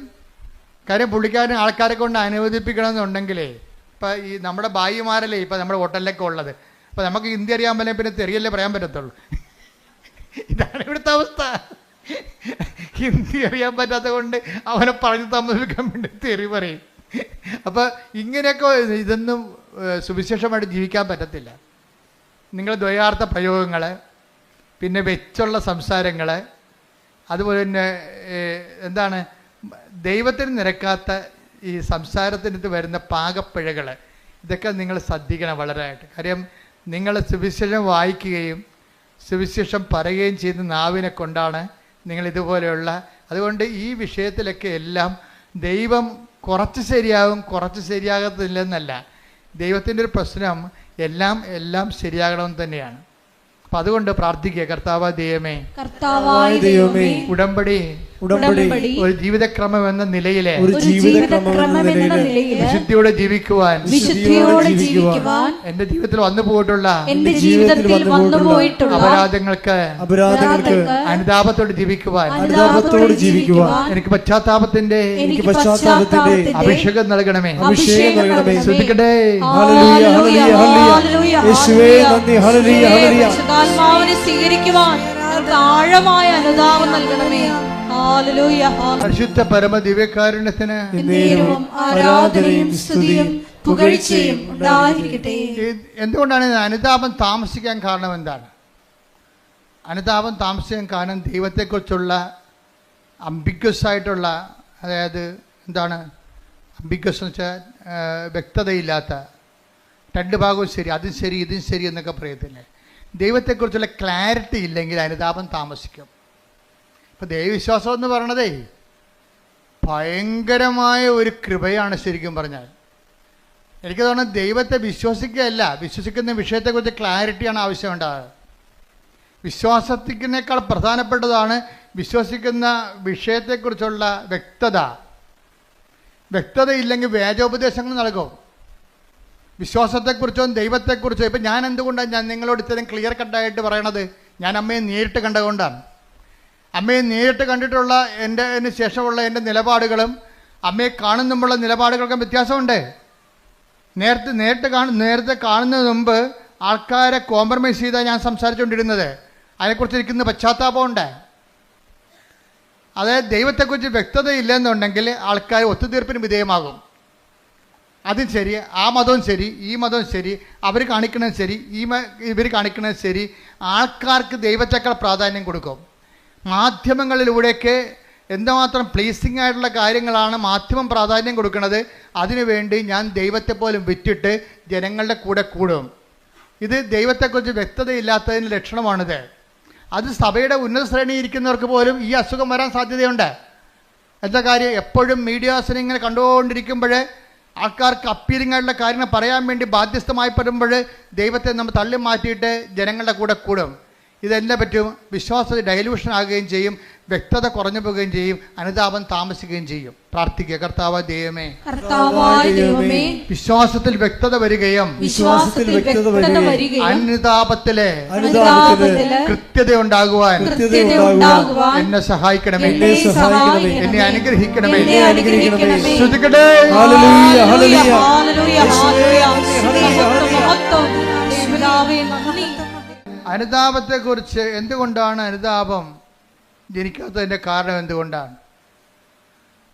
കാര്യം പുള്ളിക്കാരൻ ആൾക്കാരെ കൊണ്ട് അനുവദിപ്പിക്കണമെന്നുണ്ടെങ്കിലേ, ഇപ്പം ഈ നമ്മുടെ ഭായിമാരല്ലേ ഇപ്പം നമ്മുടെ ഹോട്ടലിലൊക്കെ ഉള്ളത്, അപ്പം നമുക്ക് ഹിന്ദി അറിയാൻ പറ്റില്ല, പിന്നെ തെറിയല്ലേ പറയാൻ പറ്റത്തുള്ളൂ. ഇതാണ് ഇവിടുത്തെ അവസ്ഥ. ഹിന്ദി അറിയാൻ പറ്റാത്തത് കൊണ്ട് അവനെ പറഞ്ഞ് താമസിക്കാൻ വേണ്ടി തെറി പറയും. അപ്പം ഇങ്ങനെയൊക്കെ ഇതൊന്നും സുവിശേഷമായിട്ട് ജീവിക്കാൻ പറ്റത്തില്ല. നിങ്ങൾ ദ്വയാർത്ഥ പ്രയോഗങ്ങൾ, പിന്നെ വെച്ചുള്ള സംസാരങ്ങൾ, അതുപോലെ തന്നെ ദൈവത്തിന് നിരക്കാത്ത ഈ സംസാരത്തിനകത്ത് വരുന്ന പാകപ്പിഴകൾ, ഇതൊക്കെ നിങ്ങൾ ശ്രദ്ധിക്കണം വളരെയായിട്ട്. കാര്യം നിങ്ങൾ സുവിശേഷം വായിക്കുകയും സുവിശേഷം പറയുകയും ചെയ്യുന്ന നാവിനെ കൊണ്ടാണ് നിങ്ങൾ ഇതുപോലെയുള്ള. അതുകൊണ്ട് ഈ വിഷയത്തിലൊക്കെ എല്ലാം ദൈവം കുറച്ച് ശരിയാകും, കുറച്ച് ശരിയാകത്തില്ലെന്നല്ല. ദൈവത്തിൻ്റെ ഒരു പ്രശ്നം എല്ലാം ശരിയാകണമെന്ന് തന്നെയാണ്. അപ്പം അതുകൊണ്ട് പ്രാർത്ഥിക്കുക, കർത്താവായ ദൈവമേ, ഉടമ്പടി ഒരു ജീവിതക്രമം എന്ന നിലയിലെ വിശുദ്ധിയോടെ ജീവിക്കുവാൻ എന്റെ ജീവിതത്തിൽ വന്നു പോയിട്ടുള്ള അപരാധങ്ങൾക്ക് അനുതാപത്തോടെ ജീവിക്കുവാൻ എനിക്ക് പശ്ചാത്താപത്തിന്റെ അഭിഷേകം നൽകണമേ. ശ്രദ്ധിക്കട്ടെ. സ്വീകരിക്കുവാൻ ആഴമായ അനുതാപം നൽകണമേ. പരിശുദ്ധ പരമ ദിവ്യകാരുണ്യത്തിന് ആരാധനയും സ്തുതിയും പുകഴ്ചയും ഉണ്ടായിരിക്കട്ടെ. എന്തുകൊണ്ടാണ് അനുതാപം താമസിക്കാൻ കാരണം? എന്താണ് അനുതാപം താമസിക്കാൻ കാരണം? ദൈവത്തെക്കുറിച്ചുള്ള അംബിഗ്വസ് ആയിട്ടുള്ള, അതായത് അംബിഗ്വസ് എന്ന് വെച്ചാൽ വ്യക്തതയില്ലാത്ത, രണ്ട് ഭാഗവും ശരി, അതും ശരി ഇതും ശരി എന്നൊക്കെ പറയത്തില്ലേ. ദൈവത്തെക്കുറിച്ചുള്ള ക്ലാരിറ്റി ഇല്ലെങ്കിൽ അനുതാപം താമസിക്കും. ഇപ്പം ദൈവവിശ്വാസം എന്ന് പറയണതേ ഭയങ്കരമായ ഒരു കൃപയാണ്. ശരിക്കും പറഞ്ഞാൽ എനിക്ക് തോന്നുന്നത് ദൈവത്തെ വിശ്വസിക്കുകയല്ല, വിശ്വസിക്കുന്ന വിഷയത്തെക്കുറിച്ച് ക്ലാരിറ്റിയാണ് ആവശ്യമുണ്ടാകുക. വിശ്വാസത്തിനേക്കാൾ പ്രധാനപ്പെട്ടതാണ് വിശ്വസിക്കുന്ന വിഷയത്തെക്കുറിച്ചുള്ള വ്യക്തത. വ്യക്തതയില്ലെങ്കിൽ വേദോപദേശങ്ങൾ നൽകും. വിശ്വാസത്തെക്കുറിച്ചോ ദൈവത്തെക്കുറിച്ചോ ഇപ്പം ഞാൻ എന്തുകൊണ്ടാണ് ഞാൻ നിങ്ങളോട് ഇത്രയും ക്ലിയർ കട്ടായിട്ട് പറയണത്? ഞാൻ അമ്മയെ നേരിട്ട് കണ്ടതുകൊണ്ടാണ്. അമ്മയെ നേരിട്ട് കണ്ടിട്ടുള്ള അതിന് ശേഷമുള്ള എൻ്റെ നിലപാടുകളും അമ്മയെ കാണുന്നുമുള്ള നിലപാടുകൾക്കും വ്യത്യാസമുണ്ട്. നേരത്തെ കാണുന്നതിന് മുമ്പ് ആൾക്കാരെ കോംപ്രമൈസ് ചെയ്താണ് ഞാൻ സംസാരിച്ചുകൊണ്ടിരുന്നത്. അതിനെക്കുറിച്ച് ഇരിക്കുന്ന പശ്ചാത്താപമുണ്ട്. അതായത് ദൈവത്തെക്കുറിച്ച് വ്യക്തതയില്ലെന്നുണ്ടെങ്കിൽ ആൾക്കാർ ഒത്തുതീർപ്പിന് വിധേയമാകും. അതും ശരി, ആ മതവും ശരി, ഈ മതവും ശരി, അവർ കാണിക്കണത് ശരി, ഇവർ കാണിക്കണത് ശരി. ആൾക്കാർക്ക് ദൈവത്തെക്കാൾ പ്രാധാന്യം കൊടുക്കും. മാധ്യമങ്ങളിലൂടെയൊക്കെ എന്തുമാത്രം പ്ലീസിങ് ആയിട്ടുള്ള കാര്യങ്ങളാണ് മാധ്യമം പ്രാധാന്യം കൊടുക്കുന്നത്. അതിനുവേണ്ടി ഞാൻ ദൈവത്തെ പോലും വിറ്റിട്ട് ജനങ്ങളുടെ കൂടെ കൂടും. ഇത് ദൈവത്തെക്കുറിച്ച് വ്യക്തതയില്ലാത്തതിൻ്റെ ലക്ഷണമാണിത്. അത് സഭയുടെ ഉന്നത ശ്രേണിയിൽ ഇരിക്കുന്നവർക്ക് പോലും ഈ അസുഖം വരാൻ സാധ്യതയുണ്ട്. എന്താ കാര്യം? എപ്പോഴും മീഡിയാസിനെ ഇങ്ങനെ കണ്ടുകൊണ്ടിരിക്കുമ്പോൾ ആൾക്കാർക്ക് അപ്പീലിംഗ് ആയിട്ടുള്ള കാര്യങ്ങൾ പറയാൻ വേണ്ടി ബാധ്യസ്ഥമായി പെടുമ്പോൾ ദൈവത്തെ നമ്മൾ തള്ളി മാറ്റിയിട്ട് ജനങ്ങളുടെ കൂടെ കൂടും. ഇതെല്ലാം പറ്റും. വിശ്വാസത്തിൽ ഡൈലൂഷൻ ആകുകയും ചെയ്യും, വ്യക്തത കുറഞ്ഞു പോവുകയും ചെയ്യും, അനുതാപം താമസിക്കുകയും ചെയ്യും. പ്രാർത്ഥിക്കുക, കർത്താവായ ദൈവമേ, വിശ്വാസത്തിൽ വ്യക്തത വരികയും അനുതാപത്തിലെ കൃത്യത ഉണ്ടാകുവാൻ എന്നെ സഹായിക്കണമേ, എന്നെ അനുഗ്രഹിക്കണമേ. ശ്രദ്ധിക്കട്ടെ. അനുതാപത്തെക്കുറിച്ച് എന്തുകൊണ്ടാണ് അനുതാപം ജനിക്കാത്തതിൻ്റെ കാരണം എന്തുകൊണ്ടാണ്?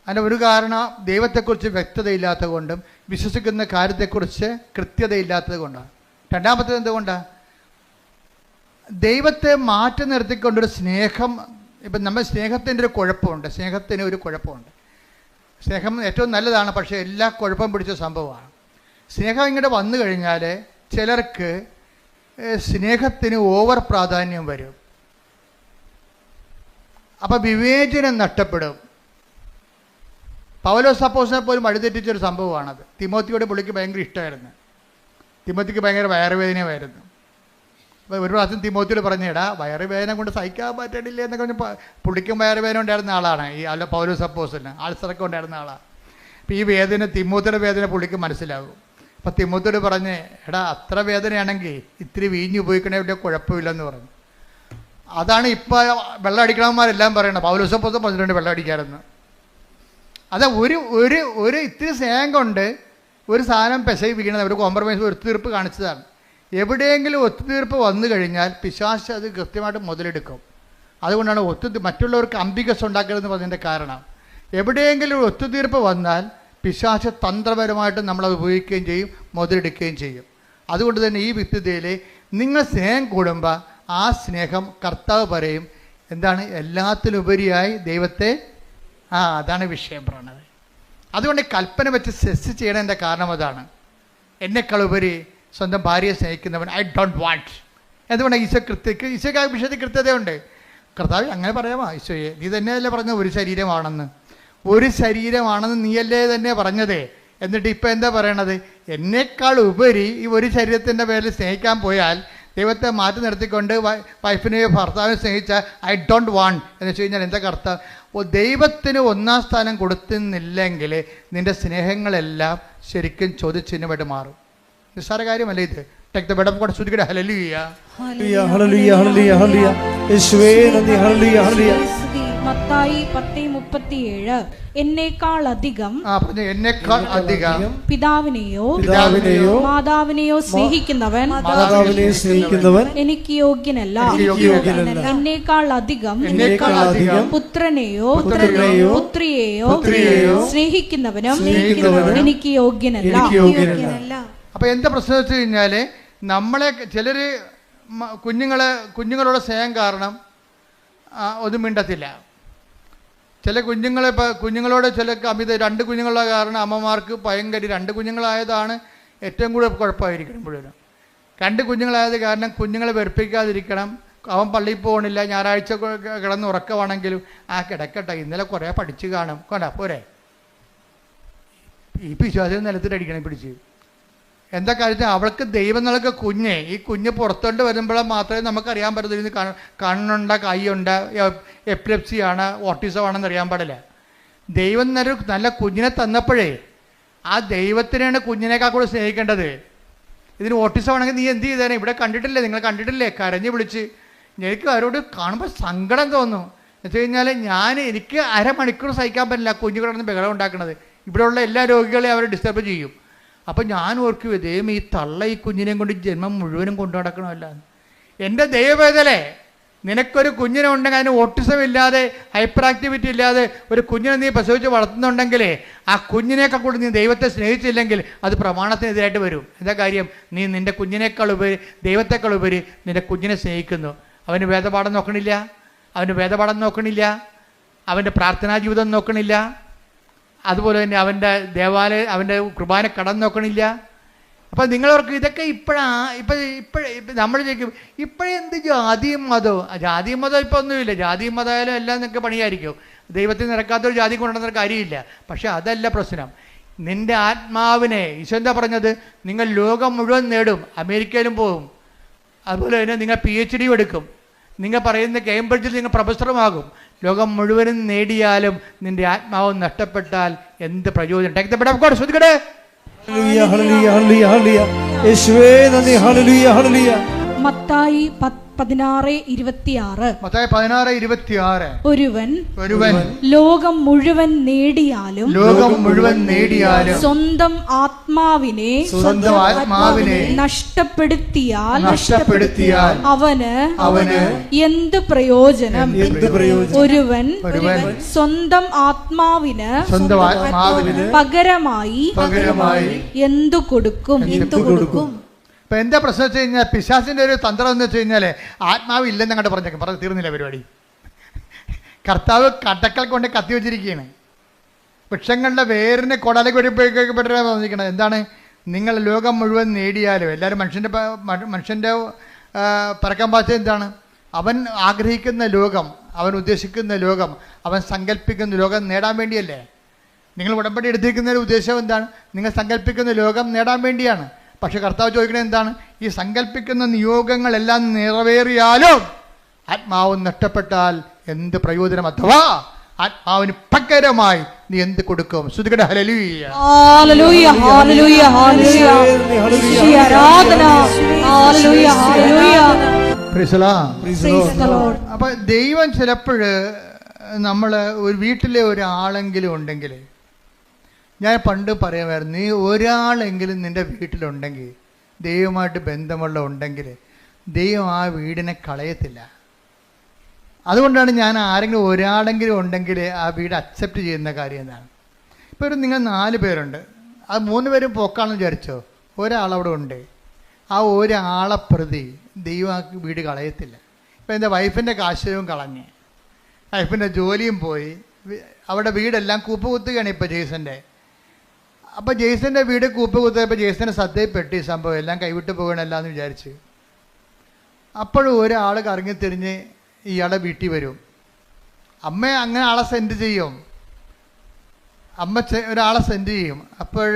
അതിൻ്റെ ഒരു കാരണം ദൈവത്തെക്കുറിച്ച് വ്യക്തതയില്ലാത്തത് കൊണ്ടും വിശ്വസിക്കുന്ന കാര്യത്തെക്കുറിച്ച് കൃത്യതയില്ലാത്തത് കൊണ്ടാണ്. രണ്ടാമത്തേത് എന്തുകൊണ്ടാണ്? ദൈവത്തെ മാറ്റി നിർത്തിക്കൊണ്ടൊരു സ്നേഹം. ഇപ്പം നമ്മൾ സ്നേഹത്തിൻ്റെ ഒരു കുഴപ്പമുണ്ട്. സ്നേഹത്തിന് ഒരു കുഴപ്പമുണ്ട്. സ്നേഹം ഏറ്റവും നല്ലതാണ്, പക്ഷേ എല്ലാ കുഴപ്പം പിടിച്ച സംഭവമാണ്. സ്നേഹം ഇങ്ങോട്ട് വന്നു കഴിഞ്ഞാൽ ചിലർക്ക് സ്നേഹത്തിന് ഓവർ പ്രാധാന്യം വരും. അപ്പം വിവേചനം നഷ്ടപ്പെടും. പൗലോസ് അപ്പോസ്തലനെ പോലും വഴിതെറ്റിച്ചൊരു സംഭവമാണത്. തിമോത്തിയോട് പുള്ളിക്ക് ഭയങ്കര ഇഷ്ടമായിരുന്നു. തിമോത്തിക്ക് ഭയങ്കര വയറുവേദനയായിരുന്നു. അപ്പോൾ ഒരു പ്രാവശ്യം തിമോത്തിയോട് പറഞ്ഞേടാ വയറുവേദന കൊണ്ട് സഹിക്കാൻ പറ്റണില്ല എന്നൊക്കെ പറഞ്ഞ് പുള്ളിക്കും വയറുവേദന ഉണ്ടായിരുന്ന ആളാണ് ഈ പൗലോസ് അപ്പോസ്തലന്. ആൾസറൊക്കെ ഉണ്ടായിരുന്ന ആളാണ്. അപ്പോൾ ഈ വേദന തിമോത്തിയുടെ വേദന പുള്ളിക്ക് മനസ്സിലാകും. അപ്പം തിമോത്തിയോട് പറഞ്ഞ് എടാ അത്ര വേദനയാണെങ്കിൽ ഇത്തിരി വീഞ്ഞ് ഉപയോഗിക്കണേ വലിയ കുഴപ്പമില്ലെന്ന് പറഞ്ഞു. അതാണ് ഇപ്പോൾ വെള്ളം അടിക്കണവന്മാരെല്ലാം പറയണത്. പൗലോസ് അപ്പോസ്തലൻ പറഞ്ഞിട്ടുണ്ട് വെള്ളം അടിക്കാമെന്ന്. അത് ഒരു ഇത്തിരി സ്നേഹം കൊണ്ട് ഒരു സാധനം പെശകിപ്പിക്കണത് ഒരു കോംപ്രമൈസ് ഒത്തുതീർപ്പ് കാണിച്ചതാണ്. എവിടെയെങ്കിലും ഒത്തുതീർപ്പ് വന്നു കഴിഞ്ഞാൽ പിശാച് അത് കൃത്യമായിട്ട് മുതലെടുക്കും. അതുകൊണ്ടാണ് മറ്റുള്ളവർക്ക് അംബികസ് ഉണ്ടാക്കരുതെന്ന് പറഞ്ഞതിൻ്റെ കാരണം. എവിടെയെങ്കിലും ഒത്തുതീർപ്പ് വന്നാൽ പിശാച് തന്ത്രപരമായിട്ട് നമ്മളത് ഉപയോഗിക്കുകയും ചെയ്യും, മുതലെടുക്കുകയും ചെയ്യും. അതുകൊണ്ട് തന്നെ ഈ വിത്തുതയിൽ നിങ്ങൾ സ്നേഹം കൂടുമ്പോൾ ആ സ്നേഹം കർത്താവ് പറയും എന്താണ് എല്ലാത്തിലുപരിയായി ദൈവത്തെ അതാണ് വിഷയം പറയണത്. അതുകൊണ്ട് കൽപ്പന വെച്ച് സെസ് ചെയ്യണതിൻ്റെ കാരണം അതാണ്. എന്നെക്കാൾ ഉപരി സ്വന്തം ഭാര്യയെ സ്നേഹിക്കുന്നവൻ ഐ ഡോണ്ട് വാണ്ട്. എന്തുകൊണ്ട് ഈശോയ്ക്ക് ആ വിഷയത്തിൽ കൃത്യതയുണ്ട്. കർത്താവ് അങ്ങനെ പറയാമോ ഈശോയെ? നീ തന്നെയല്ലേ പറഞ്ഞത് ഒരു ശരീരമാണെന്ന് നീയല്ലേ തന്നെ പറഞ്ഞതേ. എന്നിട്ട് ഇപ്പം എന്താ പറയണത്? എന്നേക്കാൾ ഉപരി ഈ ഒരു ശരീരത്തിൻ്റെ പേരിൽ സ്നേഹിക്കാൻ പോയാൽ ദൈവത്തെ മാറ്റി നിർത്തിക്കൊണ്ട് വൈഫിനെയോ ഭർത്താവിനെ സ്നേഹിച്ച ഐ ഡോണ്ട് വാണ്ട് എന്ന് വെച്ച് കഴിഞ്ഞാൽ എന്താ കർത്താവ്? ദൈവത്തിന് ഒന്നാം സ്ഥാനം കൊടുക്കുന്നില്ലെങ്കിൽ നിൻ്റെ സ്നേഹങ്ങളെല്ലാം ശരിക്കും ചോദ്യചിഹ്നമായിട്ട് മാറും. നിസ്സാര കാര്യമല്ല ഇത്. Take the word of God. സ്തുതിക്കട്ടെ. ഹല്ലേലൂയ ഹല്ലേലൂയ ഹല്ലേലൂയ ഹല്ലേലൂയ. യേശുവേ നന്ദി. ഹല്ലേലൂയ ഹല്ലേലൂയ. മത്തായി 10:37 എന്നേക്കാൾ അധികം പിതാവിനെയോ മാതാവിനെയോ സ്നേഹിക്കുന്നവൻ എനിക്ക് യോഗ്യനല്ല. എന്നേക്കാൾ അധികം പുത്രനെയോ പുത്രിയെയോ സ്നേഹിക്കുന്നവനും എനിക്ക് യോഗ്യനല്ല. അപ്പൊ എന്താ പ്രശ്നം വെച്ച് കഴിഞ്ഞാല് നമ്മളെ ചിലര് കുഞ്ഞുങ്ങളുടെ സ്നേഹം കാരണം ഒന്നും മിണ്ടത്തില്ല. ചില കുഞ്ഞുങ്ങളോട് ചില അമിത 2 കുഞ്ഞുങ്ങളുള്ള കാരണം അമ്മമാർക്ക് ഭയങ്കര 2 കുഞ്ഞുങ്ങളായതാണ് ഏറ്റവും കൂടുതൽ കുഴപ്പമായിരിക്കണം. മുഴുവനും 2 കുഞ്ഞുങ്ങളായത് കാരണം കുഞ്ഞുങ്ങളെ വെറുപ്പിക്കാതിരിക്കണം. അവൻ പള്ളിയിൽ പോകണില്ല, ഞായറാഴ്ച കിടന്ന് ഉറക്കമാണെങ്കിലും കിടക്കട്ടെ, ഇന്നലെ കുറേ പഠിച്ച് കാണും, കൊണ്ടാ പോരെ. ഈ വിശ്വാസം നിലത്തിലടിക്കണം പിടിച്ച്. എന്താ കാര്യം? അവൾക്ക് ദൈവം നൽകിയ ഈ കുഞ്ഞ് പുറത്തോണ്ട് വരുമ്പോഴേ മാത്രമേ നമുക്കറിയാൻ പറ്റത്തില്ല കണ്ണുണ്ട, കൈയുണ്ട്, എപ്പിലെപ്സിയാണ്, ഓട്ടിസം ആണെന്ന് അറിയാൻ പാടില്ല. ദൈവം നല്ല കുഞ്ഞിനെ തന്നപ്പോഴേ ആ ദൈവത്തിനെയാണ് കുഞ്ഞിനേക്കാൾ കൂടെ സ്നേഹിക്കേണ്ടത്. ഇതിന് ഓട്ടിസം ആണെങ്കിൽ നീ എന്ത് ചെയ്തേനെ? ഇവിടെ കണ്ടിട്ടില്ലേ, നിങ്ങൾ കണ്ടിട്ടില്ലേ? കരഞ്ഞ് വിളിച്ച്. എനിക്ക് അവരോട് കാണുമ്പോൾ സങ്കടം തോന്നും. എന്ന് വെച്ച് കഴിഞ്ഞാൽ എനിക്ക് അരമണിക്കൂർ സഹിക്കാൻ പറ്റില്ല കുഞ്ഞു കിടന്ന് ബഹളം ഉണ്ടാക്കുന്നത്. ഇവിടെയുള്ള എല്ലാ രോഗികളെയും അവർ ഡിസ്റ്റർബ് ചെയ്യും. അപ്പം ഞാൻ ഓർക്കും ദൈവം ഈ തള്ള ഈ കുഞ്ഞിനെയും കൊണ്ട് ജന്മം മുഴുവനും കൊണ്ടു നടക്കണമല്ല. എൻ്റെ ദൈവവേദലേ, നിനക്കൊരു കുഞ്ഞിനെ ഉണ്ടെങ്കിൽ അതിന് ഓട്ടിസം ഇല്ലാതെ ഹൈപ്പർ ആക്ടിവിറ്റി ഇല്ലാതെ ഒരു കുഞ്ഞിനെ നീ പ്രസവിച്ച് വളർത്തുന്നുണ്ടെങ്കിലേ ആ കുഞ്ഞിനേക്കാൾ കൂടി നീ ദൈവത്തെ സ്നേഹിച്ചില്ലെങ്കിൽ അത് പ്രമാണത്തിനെതിരായിട്ട് വരും. എന്താ കാര്യം? നീ നിൻ്റെ കുഞ്ഞിനേക്കാൾ ഉപരി ദൈവത്തെക്കാൾ ഉപരി നിൻ്റെ കുഞ്ഞിനെ സ്നേഹിക്കുന്നു. അവന് വേദപാഠം നോക്കണില്ല, അവൻ്റെ പ്രാർത്ഥനാ ജീവിതം നോക്കണില്ല, അതുപോലെ തന്നെ അവൻ്റെ അവൻ്റെ കുർബാന കടം നോക്കണില്ല. അപ്പം നിങ്ങളവർക്ക് ഇതൊക്കെ ഇപ്പം നമ്മൾ ചോദിക്കും ഇപ്പോഴെന്ത് ജാതിയും മതവും ഇപ്പം ഒന്നുമില്ല. ജാതിയും മതമായാലും എല്ലാം നിങ്ങൾക്ക് പണിയായിരിക്കും. ദൈവത്തിൽ നിരക്കാത്തൊരു ജാതി കൊണ്ടുവന്ന കാര്യമില്ല. പക്ഷെ അതല്ല പ്രശ്നം. നിൻ്റെ ആത്മാവിനെ ഈശോ എന്താ പറഞ്ഞത്? നിങ്ങൾ ലോകം മുഴുവൻ നേടും, അമേരിക്കയിലും പോകും, അതുപോലെ തന്നെ നിങ്ങൾ PhD എടുക്കും, നിങ്ങൾ പറയുന്ന കേംബ്രിഡ്ജിൽ നിങ്ങൾ പ്രൊഫസറുമാകും. ലോകം മുഴുവനും നേടിയാലും നിന്റെ ആത്മാവ് നഷ്ടപ്പെട്ടാൽ എന്ത് പ്രയോജനം? Take the word of God. ശ്രദ്ധിക്കട്ടെ. ഹല്ലേലൂയ ഹല്ലേലൂയ ഹല്ലേലൂയ ഹല്ലേലൂയ. യേശുവേ നന്ദി. ഹല്ലേലൂയ ഹല്ലേലൂയ. മത്തായി 16:26 ഒരുവൻ ലോകം മുഴുവൻ നേടിയാലും സ്വന്തം ആത്മാവിനെ നഷ്ടപ്പെടുത്തിയാൽ അവന് എന്ത് പ്രയോജനം? ഒരുവൻ സ്വന്തം ആത്മാവിന് പകരമായി എന്തു കൊടുക്കും? ഇപ്പം എന്താ പ്രശ്നം വെച്ച് കഴിഞ്ഞാൽ പിശാചിൻ്റെ ഒരു തന്ത്രം എന്ന് വെച്ച് കഴിഞ്ഞാൽ ആത്മാവ് ഇല്ലെന്ന് അങ്ങോട്ട് പറഞ്ഞ് തീർന്നില്ല പരിപാടി. കർത്താവ് കടക്കൽ കൊണ്ട് കത്തി വെച്ചിരിക്കുകയാണ്. വൃക്ഷങ്ങളുടെ വേരിനെ കൊടലേക്ക് പറഞ്ഞിരിക്കുന്നത് എന്താണ്? നിങ്ങൾ ലോകം മുഴുവൻ നേടിയാലും എല്ലാവരും മനുഷ്യൻ്റെ പറക്കാൻ പാച്ച എന്താണ്? അവൻ ആഗ്രഹിക്കുന്ന ലോകം, അവൻ ഉദ്ദേശിക്കുന്ന ലോകം, അവൻ സങ്കല്പിക്കുന്ന ലോകം നേടാൻ വേണ്ടിയല്ലേ? നിങ്ങൾ ഉടമ്പടി എടുത്തിരിക്കുന്നതിൻ്റെ ഉദ്ദേശം എന്താണ്? നിങ്ങൾ സങ്കല്പിക്കുന്ന ലോകം നേടാൻ വേണ്ടിയാണ്. പക്ഷെ കർത്താവ് ചോദിക്കുന്നത് എന്താണ്? ഈ സങ്കല്പിക്കുന്ന നിയോഗങ്ങളെല്ലാം നിറവേറിയാലും ആത്മാവ് നഷ്ടപ്പെട്ടാൽ എന്ത് പ്രയോജനം? അഥവാ ആത്മാവിന് പകരമായി നീ എന്ത് കൊടുക്കും? ശ്രുതികട ഹല്ലേലൂയ. ഹല്ലേലൂയ ഹല്ലേലൂയ ഹല്ലേലൂയ. ഈശോയെ ആരാധന. Hallelujah hallelujah. Praise the Lord. അപ്പോൾ ദൈവം ചിലപ്പോൾ നമ്മൾ ഒരു വീട്ടിലെ ഒരാളെങ്കിലും ഉണ്ടെങ്കിൽ, ഞാൻ പണ്ട് പറയുമായിരുന്നു, നീ ഒരാളെങ്കിലും നിൻ്റെ വീട്ടിലുണ്ടെങ്കിൽ, ദൈവമായിട്ട് ബന്ധമുള്ള ഉണ്ടെങ്കിൽ ദൈവം ആ വീടിനെ കളയത്തില്ല. അതുകൊണ്ടാണ് ഞാൻ ആരെങ്കിലും ഒരാളെങ്കിലും ഉണ്ടെങ്കിൽ ആ വീട് അക്സെപ്റ്റ് ചെയ്യുന്ന കാര്യം എന്നാണ്. ഇപ്പോൾ നിങ്ങൾ 4 പേരുണ്ട്, അത് 3 പേരും പോക്കാണെന്ന് വിചാരിച്ചോ, ഒരാളവിടെ ഉണ്ട്. ആ ഒരാളെ പ്രതി ദൈവം ആ വീട് കളയത്തില്ല. ഇപ്പം എൻ്റെ വൈഫിൻ്റെ കാശും കളഞ്ഞ്, വൈഫിൻ്റെ ജോലിയും പോയി, അവിടെ വീടെല്ലാം കൂപ്പ് കുത്തുകയാണ് ഇപ്പോൾ ജെയ്സൻ്റെ. അപ്പോൾ ജെയ്സൻ്റെ വീട് കൂപ്പ് കുത്തിയപ്പോൾ ജെയ്സൻ്റെ ശ്രദ്ധയിൽപ്പെട്ട് ഈ സംഭവം എല്ലാം കൈവിട്ട് പോകണമല്ല എന്ന് വിചാരിച്ച്. അപ്പോഴും ഒരാൾ കറങ്ങിത്തിരിഞ്ഞ് ഇയാളെ വീട്ടിൽ വരും. അമ്മ അങ്ങനെ ആളെ സെൻഡ് ചെയ്യും, അമ്മ ഒരാളെ സെൻഡ് ചെയ്യും. അപ്പോൾ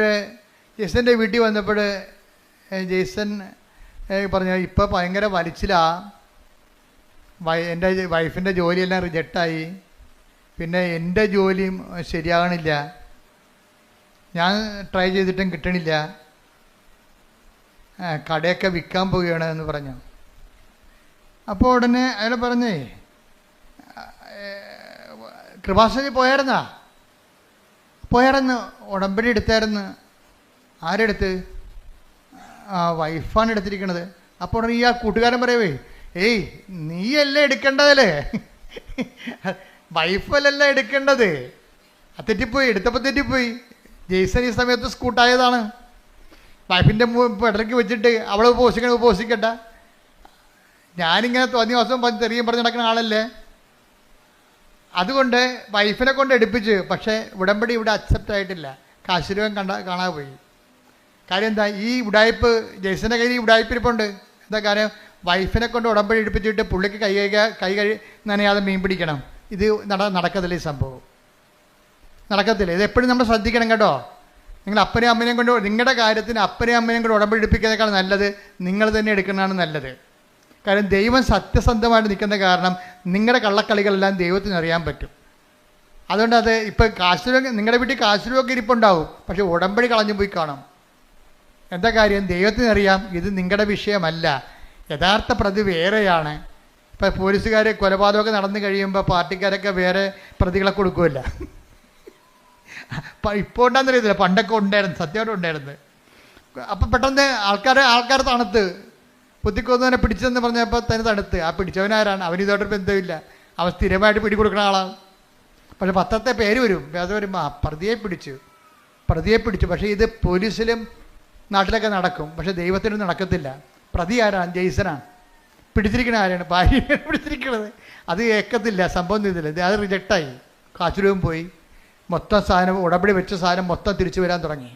ജെയ്സൻ്റെ വീട്ടിൽ വന്നപ്പോൾ ജെയ്സൺ പറഞ്ഞു, ഇപ്പോൾ ഭയങ്കര വലിച്ചിലാ, എൻ്റെ വൈഫിൻ്റെ ജോലിയെല്ലാം റിജക്റ്റായി, പിന്നെ എൻ്റെ ജോലിയും ശരിയാകണില്ല, ഞാൻ ട്രൈ ചെയ്തിട്ടും കിട്ടണില്ല, കടയൊക്കെ വിൽക്കാൻ പോവുകയാണ് എന്ന് പറഞ്ഞു. അപ്പോൾ ഉടനെ അയാൾ പറഞ്ഞേ, കൃപാസനത്തിൽ പോയായിരുന്നു, ഉടമ്പടി എടുത്തായിരുന്നു. ആരെടുത്ത്? വൈഫാണ് എടുത്തിരിക്കണത്. അപ്പോൾ ഉടനെ ഈ ആ കൂട്ടുകാരൻ പറയവേ, ഏയ് നീയല്ലേ എടുക്കേണ്ടതല്ലേ, വൈഫല്ലല്ല എടുക്കേണ്ടത്. തെറ്റിപ്പോയി, എടുത്തപ്പോൾ തെറ്റിപ്പോയി. ജെയ്സൺ ഈ സമയത്ത് സ്കൂട്ടായതാണ്. വൈഫിൻ്റെ പെടലേക്ക് വെച്ചിട്ട് അവളെ ഉപസിക്കണ്ട, ഞാനിങ്ങനെ തോന്നിയ ദിവസം തെറിയും പറഞ്ഞ് നടക്കുന്ന ആളല്ലേ. അതുകൊണ്ട് വൈഫിനെ കൊണ്ട് എടുപ്പിച്ച്. പക്ഷേ ഉടമ്പടി ഇവിടെ അക്സെപ്റ്റ് ആയിട്ടില്ല, കാശുരൂപം കാണാതെ പോയി. കാര്യം എന്താ? ഈ ഉടായ്പ് ജെയ്സൻ്റെ കയ്യിൽ ഈ ഉടായ്പിരിപ്പുണ്ട്. എന്താ കാര്യം? വൈഫിനെ കൊണ്ട് ഉടമ്പടി എടുപ്പിച്ചിട്ട് പുള്ളിക്ക് കൈ നനയാതെ മീൻ പിടിക്കണം. ഇത് നടക്കത്തില്ല, ഈ സംഭവം നടക്കത്തില്ല. ഇത് എപ്പോഴും നമ്മൾ ശ്രദ്ധിക്കണം കേട്ടോ. നിങ്ങൾ അപ്പനെയും അമ്മനെയും കൊണ്ട് നിങ്ങളുടെ കാര്യത്തിന് അപ്പനെയും അമ്മനെയും കൊണ്ട് ഉടമ്പടി എടുപ്പിക്കുന്നതിനേക്കാൾ നല്ലത് നിങ്ങൾ തന്നെ എടുക്കുന്നതാണ് നല്ലത്. കാര്യം ദൈവം സത്യസന്ധമായിട്ട് നിൽക്കുന്ന കാരണം നിങ്ങളുടെ കള്ളക്കളികളെല്ലാം ദൈവത്തിന് അറിയാൻ പറ്റും. അതുകൊണ്ട് അത് ഇപ്പം കാശുരൂപ നിങ്ങളുടെ വീട്ടിൽ കാശുരൂപൊക്കെ ഇരിപ്പുണ്ടാവും, പക്ഷെ ഉടമ്പടി കളഞ്ഞു പോയി കാണും. എന്താ കാര്യം? ദൈവത്തിനറിയാം ഇത് നിങ്ങളുടെ വിഷയമല്ല, യഥാർത്ഥ പ്രതി വേറെയാണ്. ഇപ്പം പോലീസുകാർ കൊലപാതകമൊക്കെ നടന്നു കഴിയുമ്പോൾ പാർട്ടിക്കാരൊക്കെ വേറെ പ്രതികളെ കൊടുക്കുമല്ല. ഇപ്പോൾ ഉണ്ടാകുന്നറിയത്തില്ല, പണ്ടൊക്കെ ഉണ്ടായിരുന്നു, സത്യമായിട്ട് ഉണ്ടായിരുന്നു. അപ്പം പെട്ടെന്ന് ആൾക്കാർ തണുത്ത് കുത്തിക്കൊന്നവനെ പിടിച്ചെന്ന് പറഞ്ഞപ്പോൾ തന്നെ തണുത്ത്. ആ പിടിച്ചവനാരാണ്? അവനിതോട്ടൊരു ബന്ധമില്ല, അവൻ സ്ഥിരമായിട്ട് പിടികൊടുക്കുന്ന ആളാണ്. പക്ഷെ പത്രത്തെ പേര് വരും, അത് വരുമ്പോൾ പ്രതിയെ പിടിച്ചു. പക്ഷേ ഇത് പോലീസിലും നാട്ടിലൊക്കെ നടക്കും, പക്ഷെ ദൈവത്തിനും നടക്കത്തില്ല. പ്രതി ആരാണ്? ജെയ്സനാണ്. പിടിച്ചിരിക്കണ ആരാണ്? ഭാര്യയാണ് പിടിച്ചിരിക്കണത്. അത് ഏക്കത്തില്ല, സംഭവം ചെയ്തില്ല, അത് റിജക്റ്റായി. കാശുരൂപം പോയി, മൊത്തം സാധനം ഉടമ്പടി വെച്ച സാധനം മൊത്തം തിരിച്ചു വരാൻ തുടങ്ങി.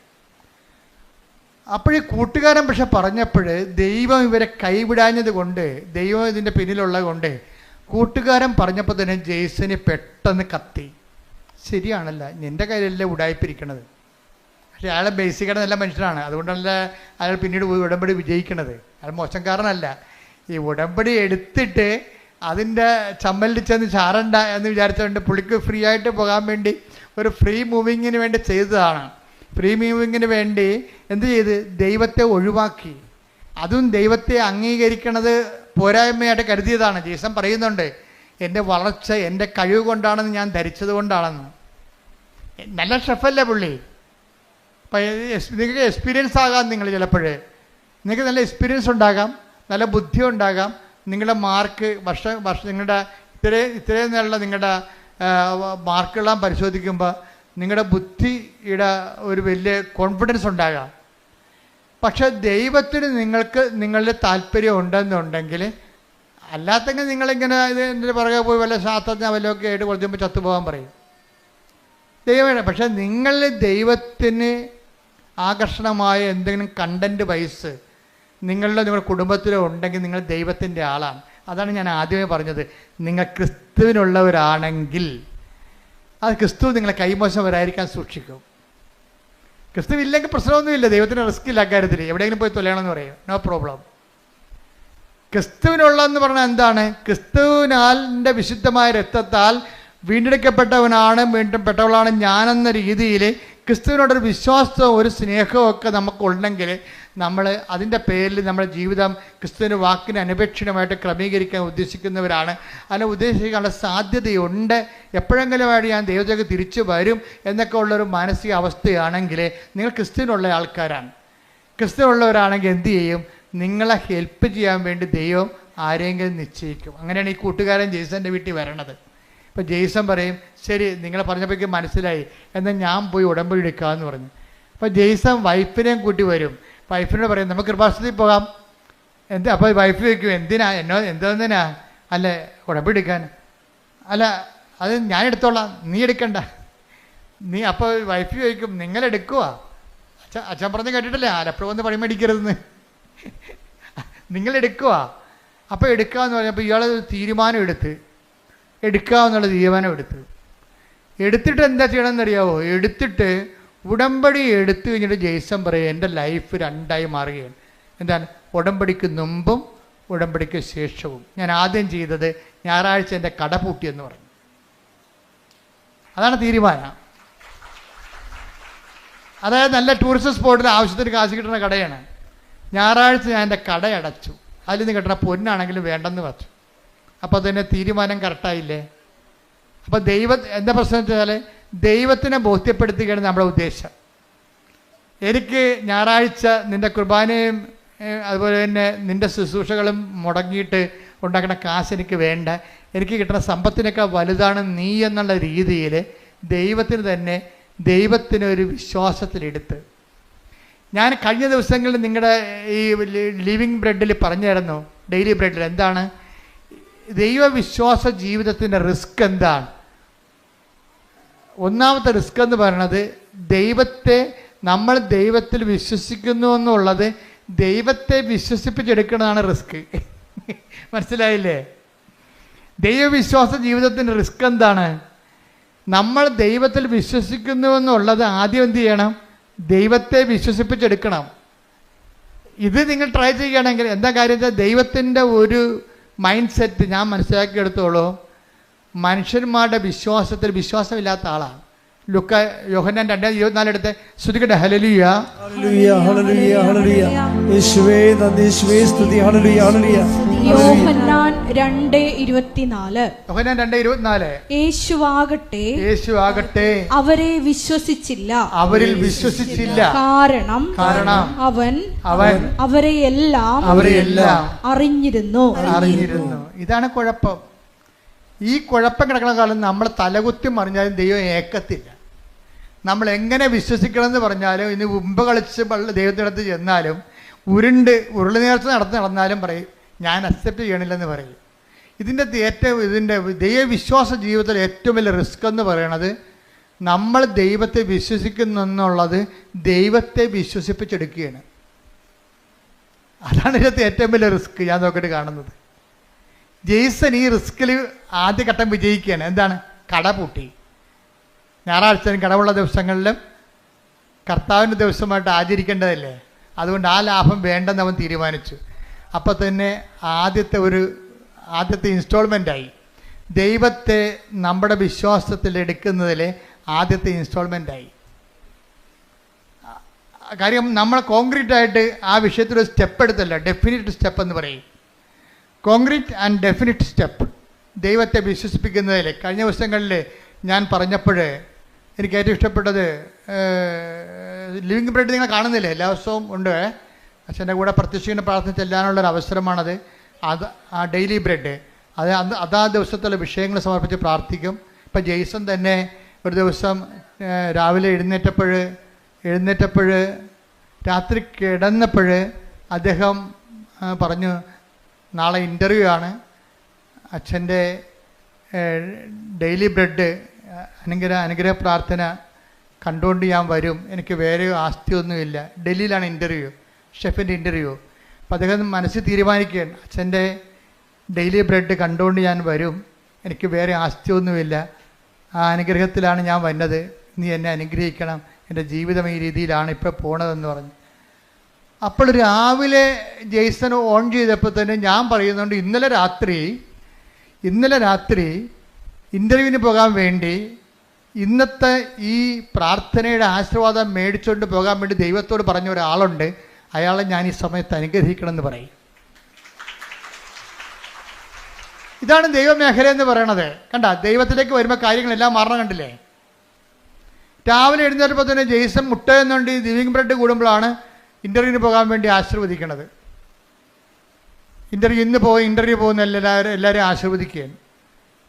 അപ്പോഴീ കൂട്ടുകാരൻ പക്ഷെ പറഞ്ഞപ്പോൾ ദൈവം ഇവരെ കൈവിടാഞ്ഞത് കൊണ്ട്, ദൈവം ഇതിൻ്റെ പിന്നിലുള്ളത് കൊണ്ട്, കൂട്ടുകാരൻ പറഞ്ഞപ്പോൾ തന്നെ ജെയ്സന് പെട്ടെന്ന് കത്തി. ശരിയാണല്ല, നിൻ്റെ കയ്യിലല്ലേ ഉടായിപ്പിരിക്കണത്. പക്ഷേ അയാളെ ബേസിക്കായിട്ട് നല്ല മനുഷ്യനാണ്, അതുകൊണ്ടല്ല അയാൾ പിന്നീട് ഉടമ്പടി വിജയിക്കണത്. അയാൾ മോശംകാരനല്ല. ഈ ഉടമ്പടി എടുത്തിട്ട് അതിൻ്റെ ചമ്മലിൽ ചെന്ന് ചാരണ്ട എന്ന് വിചാരിച്ചുകൊണ്ട് പുള്ളിക്ക് ഫ്രീ ആയിട്ട് പോകാൻ വേണ്ടി ഒരു ഫ്രീ മൂവിങ്ങിന് വേണ്ടി ചെയ്തതാണ്. ഫ്രീ മൂവിങ്ങിന് വേണ്ടി എന്ത് ചെയ്ത്? ദൈവത്തെ ഒഴിവാക്കി. അതും ദൈവത്തെ അംഗീകരിക്കണത് പോരായ്മയായിട്ട് കരുതിയതാണ്. ജീസൻ പറയുന്നുണ്ട്, എൻ്റെ വളർച്ച എൻ്റെ കഴിവ് കൊണ്ടാണെന്ന് ഞാൻ ധരിച്ചത് കൊണ്ടാണെന്ന്. നല്ല ഷെഫല്ലേ പുള്ളി. അപ്പം നിങ്ങൾക്ക് എക്സ്പീരിയൻസ് ആകാം, നിങ്ങൾ ചിലപ്പോൾ നിങ്ങൾക്ക് നല്ല എക്സ്പീരിയൻസ് ഉണ്ടാകാം, നല്ല ബുദ്ധി ഉണ്ടാകാം. നിങ്ങളുടെ മാർക്ക് വർഷം നിങ്ങളുടെ ഇത്രയും നല്ല നിങ്ങളുടെ മാർക്കെല്ലാം പരിശോധിക്കുമ്പോൾ നിങ്ങളുടെ ബുദ്ധിയുടെ ഒരു വലിയ കോൺഫിഡൻസ് ഉണ്ടാകാം. പക്ഷെ ദൈവത്തിന് നിങ്ങളുടെ താല്പര്യം ഉണ്ടെന്നുണ്ടെങ്കിൽ, അല്ലാത്തെങ്കിൽ നിങ്ങളിങ്ങനെ ഇതിൻ്റെ പുറകെ പോയി വല്ല ശാസ്ത്രജ്ഞ വല്ലതൊക്കെ ആയിട്ട് കുറച്ചുമ്പോൾ ചത്തുപോകാൻ പറയും. ദൈവമാണ്. പക്ഷെ നിങ്ങളിൽ ദൈവത്തിന് ആകർഷണമായ എന്തെങ്കിലും കണ്ടൻറ്റ് വൈസ് നിങ്ങളുടെ കുടുംബത്തിലോ ഉണ്ടെങ്കിൽ നിങ്ങൾ ദൈവത്തിൻ്റെ ആളാണ്. അതാണ് ഞാൻ ആദ്യമേ പറഞ്ഞത്. നിങ്ങൾ ക്രിസ്തുവിനുള്ളവരാണെങ്കിൽ അത് ക്രിസ്തു നിങ്ങളെ കൈമോശം സൂക്ഷിക്കും. ക്രിസ്തു ഇല്ലെങ്കിൽ പ്രശ്നമൊന്നുമില്ല, ദൈവത്തിന് റിസ്ക് ഇല്ല കാര്യത്തിൽ. എവിടെയെങ്കിലും പോയി തൊലയണമെന്ന് പറയും, നോ പ്രോബ്ലം. ക്രിസ്തുവിനുള്ളതെന്ന് പറഞ്ഞാൽ എന്താണ്? ക്രിസ്തുവിനാലിൻ്റെ വിശുദ്ധമായ രക്തത്താൽ വീണ്ടെടുക്കപ്പെട്ടവനാണ്, വീണ്ടെടുക്കപ്പെട്ടവളാണ് ഞാനെന്ന രീതിയിൽ ക്രിസ്തുവിനോടൊരു വിശ്വാസവും ഒരു സ്നേഹവും ഒക്കെ നമുക്കുണ്ടെങ്കിൽ നമ്മൾ അതിൻ്റെ പേരിൽ നമ്മുടെ ജീവിതം ക്രിസ്തുവിൻ്റെ വാക്കിന് അനപേക്ഷിതമായിട്ട് ക്രമീകരിക്കാൻ ഉദ്ദേശിക്കുന്നവരാണ്. അതിനെ ഉദ്ദേശിക്കാനുള്ള സാധ്യതയുണ്ട്. എപ്പോഴെങ്കിലുമായിട്ട് ഞാൻ ദൈവത്തേക്ക് തിരിച്ചു വരും എന്നൊക്കെ ഉള്ളൊരു മാനസിക അവസ്ഥയാണെങ്കിൽ നിങ്ങൾ ക്രിസ്തുവിനുള്ള ആൾക്കാരാണ്. ക്രിസ്തുവിനുള്ളവരാണെങ്കിൽ എന്ത് ചെയ്യും? നിങ്ങളെ ഹെൽപ്പ് ചെയ്യാൻ വേണ്ടി ദൈവം ആരെങ്കിലും നിശ്ചയിക്കും. അങ്ങനെയാണ് ഈ കൂട്ടുകാരൻ ജെയ്സൻ്റെ വീട്ടിൽ വരണത്. ഇപ്പോൾ ജെയ്സൺ പറയും, ശരി നിങ്ങളെ പറഞ്ഞപ്പോഴേക്കും മനസ്സിലായി, എന്നാൽ ഞാൻ പോയി ഉടമ്പടി എടുക്കാമെന്ന് പറഞ്ഞു. അപ്പോൾ ജെയ്സൺ വൈഫിനെയും കൂട്ടി വരും. വൈഫിനോട് പറയും നമുക്ക് കൃപാസനത്തിൽ പോകാം. അപ്പോൾ വൈഫ് ചോദിക്കും, എന്തിനാ? അല്ല ഉടമ്പടി എടുക്കാൻ. അല്ല അത് ഞാൻ എടുത്തോളാം, നീ എടുക്കണ്ട. അപ്പോൾ വൈഫ് ചോദിക്കും, നിങ്ങളെടുക്കുക? അച്ഛൻ പറഞ്ഞ് കേട്ടിട്ടില്ലേ, ആലപ്പുഴ വന്ന് പണി മേടിക്കരുതെന്ന്. നിങ്ങളെടുക്കുക. അപ്പോൾ എടുക്കാമെന്ന് പറഞ്ഞപ്പോൾ ഇയാൾ തീരുമാനം എടുക്കാമെന്നുള്ള തീരുമാനം എടുത്തിട്ട് എന്താ ചെയ്യണമെന്നറിയാവോ? എടുത്തിട്ട് ഉടമ്പടി എടുത്തു കഴിഞ്ഞിട്ട് ജെയ്സൺ പറയും, എൻ്റെ ലൈഫ് രണ്ടായി മാറുകയാണ്. എന്താണ്? ഉടമ്പടിക്ക് മുമ്പും ഉടമ്പടിക്ക് ശേഷവും. ഞാൻ ആദ്യം ചെയ്തത് ഞായറാഴ്ച എൻ്റെ കട പൂട്ടിയെന്ന് പറഞ്ഞു. അതാണ് തീരുമാനം. അതായത് നല്ല ടൂറിസ്റ്റ് സ്പോട്ടിൽ ആവശ്യത്തിന് കാശ് കിട്ടുന്ന കടയാണ്. ഞായറാഴ്ച ഞാൻ എൻ്റെ കട അടച്ചു. അതിൽ നിന്ന് കിട്ടുന്ന പൊന്നാണെങ്കിലും വേണ്ടെന്ന് വെച്ചു. അപ്പോൾ തന്നെ തീരുമാനം കറക്റ്റായില്ലേ? അപ്പോൾ എന്താ പ്രശ്നം വെച്ചാൽ ദൈവത്തിനെ ബോധ്യപ്പെടുത്തുകയാണ് നമ്മുടെ ഉദ്ദേശം. എനിക്ക് ഞായറാഴ്ച നിൻ്റെ കുർബാനയും അതുപോലെ തന്നെ നിൻ്റെ ശുശ്രൂഷകളും മുടങ്ങിയിട്ട് ഉണ്ടാക്കുന്ന കാശ് എനിക്ക് വേണ്ട, എനിക്ക് കിട്ടുന്ന സമ്പത്തിനേക്കാൾ വലുതാണ് നീ എന്നുള്ള രീതിയിൽ ദൈവത്തിനൊരു വിശ്വാസത്തിലെടുത്ത് ഞാൻ കഴിഞ്ഞ ദിവസങ്ങളിൽ നിങ്ങളുടെ ഈ ലിവിങ് ബ്രെഡിൽ പറഞ്ഞായിരുന്നു, ഡെയിലി ബ്രെഡിൽ എന്താണ് ദൈവവിശ്വാസ ജീവിതത്തിൻ്റെ റിസ്ക് എന്താണ്? ഒന്നാമത്തെ റിസ്ക് എന്ന് പറയുന്നത് നമ്മൾ ദൈവത്തിൽ വിശ്വസിക്കുന്നു എന്നുള്ളത് ദൈവത്തെ വിശ്വസിപ്പിച്ചെടുക്കുന്നതാണ് റിസ്ക്. മനസ്സിലായില്ലേ? ദൈവവിശ്വാസ ജീവിതത്തിൻ്റെ റിസ്ക് എന്താണ്? നമ്മൾ ദൈവത്തിൽ വിശ്വസിക്കുന്നു എന്നുള്ളത് ആദ്യം എന്ത് ചെയ്യണം? ദൈവത്തെ വിശ്വസിപ്പിച്ചെടുക്കണം. ഇത് നിങ്ങൾ ട്രൈ ചെയ്യുകയാണെങ്കിൽ എന്താ കാര്യം വെച്ചാൽ ദൈവത്തിൻ്റെ ഒരു മൈൻഡ് സെറ്റ് ഞാൻ മനസ്സിലാക്കിയെടുത്തോളൂ, മനുഷ്യന്മാരുടെ വിശ്വാസത്തിൽ വിശ്വാസമില്ലാത്ത ആളാണ്. യോഹന്നാൻ 2:24 എടുത്ത് ശ്രുതിക്കട്ടെ. ഹല്ലേലൂയ ഹല്ലേലൂയ ഹല്ലേലൂയ ഹല്ലേലൂയ യേശുവേ നന്ദി, യേശുവേ സ്തുതി. ഹല്ലേലൂയ ഹല്ലേലൂയ. യോഹന്നാൻ 2:24 യോഹന്നാൻ 2:24 യേശുവാകട്ടെ അവരിൽ വിശ്വസിച്ചില്ല. കാരണം അവൻ അവരെയെല്ലാം അറിഞ്ഞിരുന്നു. ഇതാണ് കുഴപ്പം. ഈ കുഴപ്പം കിടക്കുന്ന കാലം നമ്മൾ തലകുത്തി മറിഞ്ഞാലും ദൈവം ഏക്കത്തില്ല. നമ്മൾ എങ്ങനെ വിശ്വസിക്കണമെന്ന് പറഞ്ഞാലും ഇനി ഉമ്പ് കളിച്ച് ദൈവത്തിനടുത്ത് ചെന്നാലും ഉരുളി നേർച്ച നടന്നാലും പറയും ഞാൻ അക്സെപ്റ്റ് ചെയ്യണില്ലെന്ന് പറയും. ഇതിൻ്റെ ദൈവവിശ്വാസ ജീവിതത്തിൽ ഏറ്റവും വലിയ റിസ്ക് എന്ന് പറയണത് നമ്മൾ ദൈവത്തെ വിശ്വസിക്കുന്നു എന്നുള്ളത് ദൈവത്തെ വിശ്വസിപ്പിച്ചെടുക്കുകയാണ്. അതാണ് ഇതിനകത്ത് ഏറ്റവും വലിയ റിസ്ക് ഞാൻ നോക്കിയിട്ട് കാണുന്നത്. ജെയ്സൺ ഈ റിസ്കിൽ ആദ്യഘട്ടം വിജയിക്കുകയാണ്. എന്താണ്? കട പൂട്ടി. ഞായറാഴ്ച കടവുള്ള ദിവസങ്ങളിലും കർത്താവിൻ്റെ ദിവസമായിട്ട് ആചരിക്കേണ്ടതല്ലേ, അതുകൊണ്ട് ആ ലാഭം വേണ്ടെന്ന് അവൻ തീരുമാനിച്ചു. അപ്പോൾ തന്നെ ആദ്യത്തെ ഇൻസ്റ്റാൾമെൻ്റായി ദൈവത്തെ നമ്മുടെ വിശ്വാസത്തിൽ എടുക്കുന്നതിൽ ആദ്യത്തെ ഇൻസ്റ്റാൾമെൻ്റായി. കാര്യം നമ്മൾ കോൺക്രീറ്റായിട്ട് ആ വിഷയത്തിലൊരു സ്റ്റെപ്പ് എടുത്തല്ല, ഡെഫിനിറ്റ് സ്റ്റെപ്പ് എന്ന് പറയും. കോൺക്രീറ്റ് ആൻഡ് ഡെഫിനിറ്റ് സ്റ്റെപ്പ് ദൈവത്തെ വിശ്വസിപ്പിക്കുന്നതിൽ കഴിഞ്ഞ ദിവസങ്ങളിൽ ഞാൻ പറഞ്ഞപ്പോൾ എനിക്ക് ഏറ്റവും ഇഷ്ടപ്പെട്ടത് ലിവിങ് ബ്രെഡ് നിങ്ങൾ കാണുന്നില്ലേ, എല്ലാ ദിവസവും ഉണ്ട്. അച്ഛൻ്റെ കൂടെ പ്രത്യക്ഷിക്കുന്ന പ്രാർത്ഥന ചെല്ലാനുള്ളൊരു അവസരമാണത്. ആ ഡെയിലി ബ്രെഡ് അതാ ദിവസത്തുള്ള വിഷയങ്ങൾ സമർപ്പിച്ച് പ്രാർത്ഥിക്കും. ഇപ്പം ജെയ്സൺ തന്നെ ഒരു ദിവസം രാവിലെ എഴുന്നേറ്റപ്പോൾ രാത്രി കിടന്നപ്പോൾ അദ്ദേഹം പറഞ്ഞു, നാളെ ഇൻ്റർവ്യൂ ആണ്, അച്ഛൻ്റെ ഡെയിലി ബ്രെഡ് അനുഗ്രഹ പ്രാർത്ഥന കണ്ടുകൊണ്ട് ഞാൻ വരും, എനിക്ക് വേറെ ആസ്തിയൊന്നുമില്ല. ഡൽഹിയിലാണ് ഇൻ്റർവ്യൂ, ഷെഫിൻ്റെ ഇൻ്റർവ്യൂ. അപ്പോൾ അദ്ദേഹം മനസ്സിൽ തീരുമാനിക്കുകയാണ്, അച്ഛൻ്റെ ഡെയിലി ബ്രെഡ് കണ്ടുകൊണ്ട് ഞാൻ വരും, എനിക്ക് വേറെ ആസ്തിയൊന്നുമില്ല, ആ അനുഗ്രഹത്തിലാണ് ഞാൻ വന്നത്, നീ എന്നെ അനുഗ്രഹിക്കണം, എൻ്റെ ജീവിതം ഈ രീതിയിലാണ് ഇപ്പോൾ പോണതെന്ന് പറഞ്ഞു. അപ്പോൾ രാവിലെ ജെയ്സൺ ഓൺ ചെയ്തപ്പോൾ തന്നെ ഞാൻ പറയുന്നുണ്ട്, ഇന്നലെ രാത്രി ഇൻ്റർവ്യൂവിന് പോകാൻ വേണ്ടി ഇന്നത്തെ ഈ പ്രാർത്ഥനയുടെ ആശീർവാദം മേടിച്ചുകൊണ്ട് പോകാൻ വേണ്ടി ദൈവത്തോട് പറഞ്ഞ ഒരാളുണ്ട്, അയാളെ ഞാൻ ഈ സമയത്ത് അനുഗ്രഹിക്കണമെന്ന് പറയും. ഇതാണ് ദൈവമേഖല എന്ന് പറയണത്. കണ്ട, ദൈവത്തിലേക്ക് വരുമ്പോൾ കാര്യങ്ങളെല്ലാം മാറണം. കണ്ടില്ലേ? രാവിലെ എഴുന്നേറ്റപ്പോൾ തന്നെ ജെയ്സൺ മുട്ട എന്നുകൊണ്ട് ലിവിങ് ബ്രെഡ് കൂടുമ്പോഴാണ് ഇൻ്റർവ്യൂവിന് പോകാൻ വേണ്ടി ആശീർവദിക്കണത്. ഇൻ്റർവ്യൂ പോകുന്ന എല്ലാവരും ആശീർവദിക്കുകയാണ്.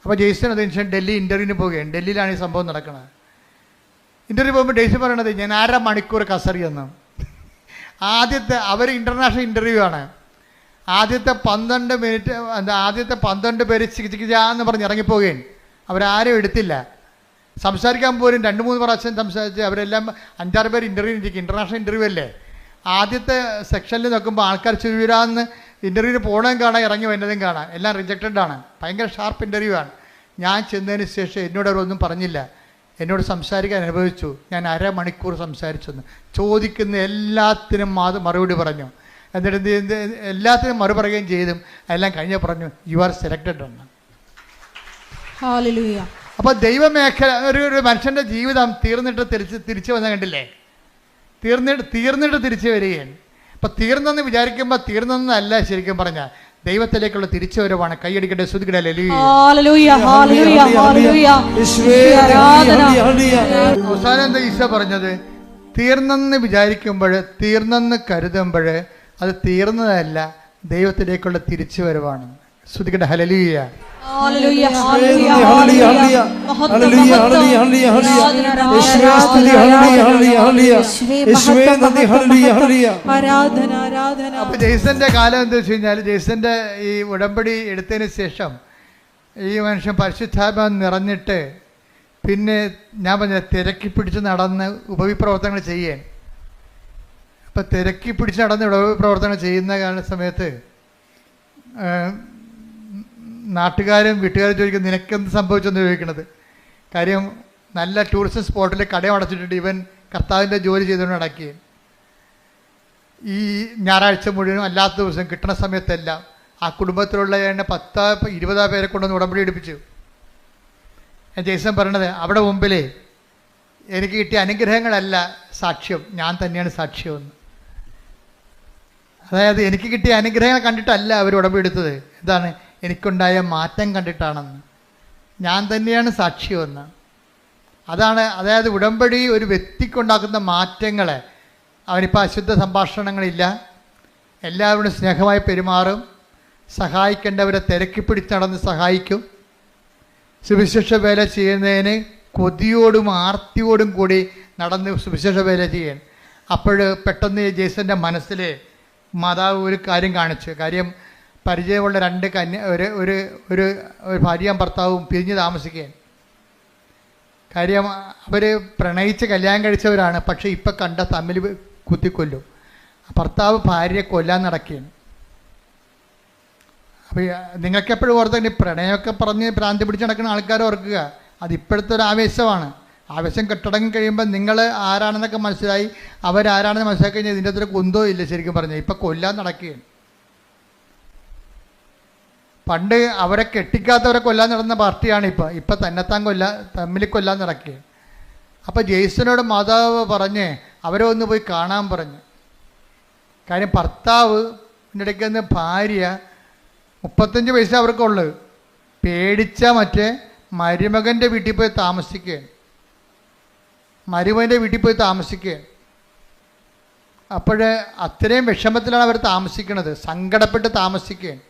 അപ്പോൾ ജെയ്സൺ അതിനുശേഷം ഡൽഹി ഇൻ്റർവ്യൂവിന് പോവുകയാണ്. ഡൽഹിയിലാണ് ഈ സംഭവം നടക്കുന്നത്. ഇൻ്റർവ്യൂ പോകുമ്പോൾ ജെയ്സൺ പറയണത്, ഞാൻ 1.5 മണിക്കൂർ കസറിയെന്ന്. ആദ്യത്തെ അവർ ഇൻ്റർനാഷണൽ ഇൻ്റർവ്യൂ ആണ്. ആദ്യത്തെ 12 മിനിറ്റ് ആദ്യത്തെ 12 പേര് ചികിത്സിക്കാന്ന് പറഞ്ഞ് ഇറങ്ങിപ്പോവുകയാണ്. അവരാരും എടുത്തില്ല. സംസാരിക്കാൻ പോലും 2-3 പ്രാവശ്യം സംസാരിച്ച് അവരെല്ലാം 5-6 പേര് ഇൻ്റർവ്യൂ ഇരിക്കും. ഇൻ്റർനാഷണൽ ഇൻ്റർവ്യൂ അല്ലേ. ആദ്യത്തെ സെക്ഷനിൽ നോക്കുമ്പോൾ ആൾക്കാർ ചുരുവിരാന്ന് ഇൻ്റർവ്യൂവിന് പോകണതും കാണാം, ഇറങ്ങി വരുന്നതും കാണാം. എല്ലാം റിജക്റ്റഡ് ആണ്. ഭയങ്കര ഷാർപ്പ് ഇൻ്റർവ്യൂ ആണ്. ഞാൻ ചെന്നതിന് ശേഷം എന്നോട് അവരൊന്നും പറഞ്ഞില്ല. എന്നോട് സംസാരിക്കാൻ അനുഭവിച്ചു. ഞാൻ 1/2 മണിക്കൂർ സംസാരിച്ചെന്ന്. ചോദിക്കുന്ന എല്ലാത്തിനും മറുപടി പറഞ്ഞു. എന്നിട്ട് എല്ലാത്തിനും മറു പറയുകയും ചെയ്തും എല്ലാം കഴിഞ്ഞ പറഞ്ഞു, യു ആർ സെലക്റ്റഡ് എന്ന്. അപ്പോൾ ദൈവമേഖല ഒരു മനുഷ്യൻ്റെ ജീവിതം തീർന്നിട്ട് തിരിച്ചു വന്ന കണ്ടില്ലേ? തീർന്നിട്ട് തിരിച്ചു വരികയാണ്. അപ്പം തീർന്നെന്ന് വിചാരിക്കുമ്പോൾ തീർന്നെന്നല്ല, ശരിക്കും പറഞ്ഞാൽ ദൈവത്തിലേക്കുള്ള തിരിച്ചു വരവാണ്. കൈയടിക്കട്ടെ, സ്തുതിക്കട്ടെ. അവസാനം എന്താ ഈശോ പറഞ്ഞത്? തീർന്നെന്ന് വിചാരിക്കുമ്പോൾ, തീർന്നെന്ന് കരുതുമ്പോൾ അത് തീർന്നതല്ല, ദൈവത്തിലേക്കുള്ള തിരിച്ചു വരവാണ്. സ്തുതിക്കട്ടെ. ഹല്ലേലൂയ. അപ്പൊ ജെയ്സന്റെ കാലം എന്താ വെച്ച് കഴിഞ്ഞാൽ, ജെയ്സന്റെ ഈ ഉടമ്പടി എടുത്തതിന് ശേഷം ഈ മനുഷ്യൻ പരിശുദ്ധാത്മാവ് നിറഞ്ഞിട്ട് പിന്നെ ഞാൻ പറഞ്ഞ തിരക്കി പിടിച്ച് നടന്ന് ഉപവിപ്രവർത്തനങ്ങൾ ചെയ്യാൻ. അപ്പം തിരക്കി പിടിച്ച് നടന്ന് ഉപവിപ്രവർത്തനം ചെയ്യുന്ന സമയത്ത് നാട്ടുകാരും വീട്ടുകാരും ചോദിക്കും, നിനക്കെന്ത് സംഭവിച്ചെന്ന് ചോദിക്കണത്. കാര്യം നല്ല ടൂറിസ്റ്റ് സ്പോട്ടിൽ കടയും അടച്ചിട്ടുണ്ട്. ഇവൻ കർത്താവിൻ്റെ ജോലി ചെയ്തുകൊണ്ട് നടക്കി. ഈ ഞായറാഴ്ച മുഴുവനും അല്ലാത്ത ദിവസം കിട്ടുന്ന സമയത്തെല്ലാം ആ കുടുംബത്തിലുള്ള 10-20 പേരെ കൊണ്ടുവന്ന് ഉടമ്പടി എടുപ്പിച്ചു. ജെയ്സൺ പറയണത്, അവിടെ മുമ്പിൽ എനിക്ക് കിട്ടിയ അനുഗ്രഹങ്ങളല്ല സാക്ഷ്യം, ഞാൻ തന്നെയാണ് സാക്ഷ്യമെന്ന്. അതായത് എനിക്ക് കിട്ടിയ അനുഗ്രഹങ്ങൾ കണ്ടിട്ടല്ല അവർ ഉടമ്പടി എടുത്തത്. എന്താണ്? എനിക്കുണ്ടായ മാറ്റം കണ്ടിട്ടാണെന്ന്. ഞാൻ തന്നെയാണ് സാക്ഷ്യമെന്ന്. അതാണ്. അതായത് ഉടമ്പടി ഒരു വ്യക്തിക്കുണ്ടാക്കുന്ന മാറ്റങ്ങളെ, അവനിപ്പോൾ അശുദ്ധ സംഭാഷണങ്ങളില്ല, എല്ലാവരും സ്നേഹമായി പെരുമാറും, സഹായിക്കേണ്ടവരെ തിരക്കി പിടിച്ച് നടന്ന് സഹായിക്കും, സുവിശേഷ വേല ചെയ്യുന്നതിന് കൊതിയോടും ആർത്തിയോടും കൂടി നടന്ന് സുവിശേഷ വേല ചെയ്യാൻ. അപ്പോൾ പെട്ടെന്ന് ജെയ്സൻ്റെ മനസ്സിൽ മാതാവ് ഒരു കാര്യം കാണിച്ചു. കാര്യം പരിചയമുള്ള 2 ഒരു ഭാര്യയും ഭർത്താവും പിരിഞ്ഞ് താമസിക്കുകയാണ്. കാര്യം അവർ പ്രണയിച്ച് കല്യാണം കഴിച്ചവരാണ്. പക്ഷേ ഇപ്പം കണ്ട തമ്മിൽ കുത്തിക്കൊല്ലും. ഭർത്താവ് ഭാര്യയെ കൊല്ലാൻ നടക്കുകയാണ്. അപ്പോൾ നിങ്ങൾക്കെപ്പോഴും ഓർത്തന്നെ പ്രണയമൊക്കെ പറഞ്ഞ് ഭ്രാന്തി പിടിച്ച് നടക്കുന്ന ആൾക്കാരെ ഓർക്കുക. അതിപ്പോഴത്തെ ഒരു ആവേശമാണ്. ആവേശം കെട്ടടങ്ങി കഴിയുമ്പോൾ നിങ്ങൾ ആരാണെന്നൊക്കെ മനസ്സിലായി, അവരാരാണെന്ന് മനസ്സിലാക്കി കഴിഞ്ഞാൽ ഇതിൻ്റെ അത്ര കുന്തോ ഇല്ല. ശരിക്കും പറഞ്ഞാൽ ഇപ്പം കൊല്ലാൻ നടക്കുകയാണ്. പണ്ട് അവരെ കെട്ടിക്കാത്തവരെ കൊല്ലാൻ നടന്ന പാർട്ടിയാണ് ഇപ്പം തന്നെത്താൻ തമ്മിൽ കൊല്ലാൻ നടക്കുകയാണ്. അപ്പോൾ ജെയ്സനോട് മാതാവ് പറഞ്ഞ് അവരെ ഒന്ന് പോയി കാണാൻ പറഞ്ഞു. കാര്യം ഭർത്താവ് ഇടയ്ക്ക് നിന്ന് ഭാര്യ 35 വയസ്സ് അവർക്കുള്ളത് പേടിച്ച മറ്റേ മരുമകൻ്റെ വീട്ടിൽ പോയി താമസിക്കുകയാണ്. മരുമകൻ്റെ വീട്ടിൽ പോയി താമസിക്കുകയാണ്. അപ്പോൾ അത്രയും വിഷമത്തിലാണ് അവർ താമസിക്കുന്നത്, സങ്കടപ്പെട്ട് താമസിക്കുകയാണ്.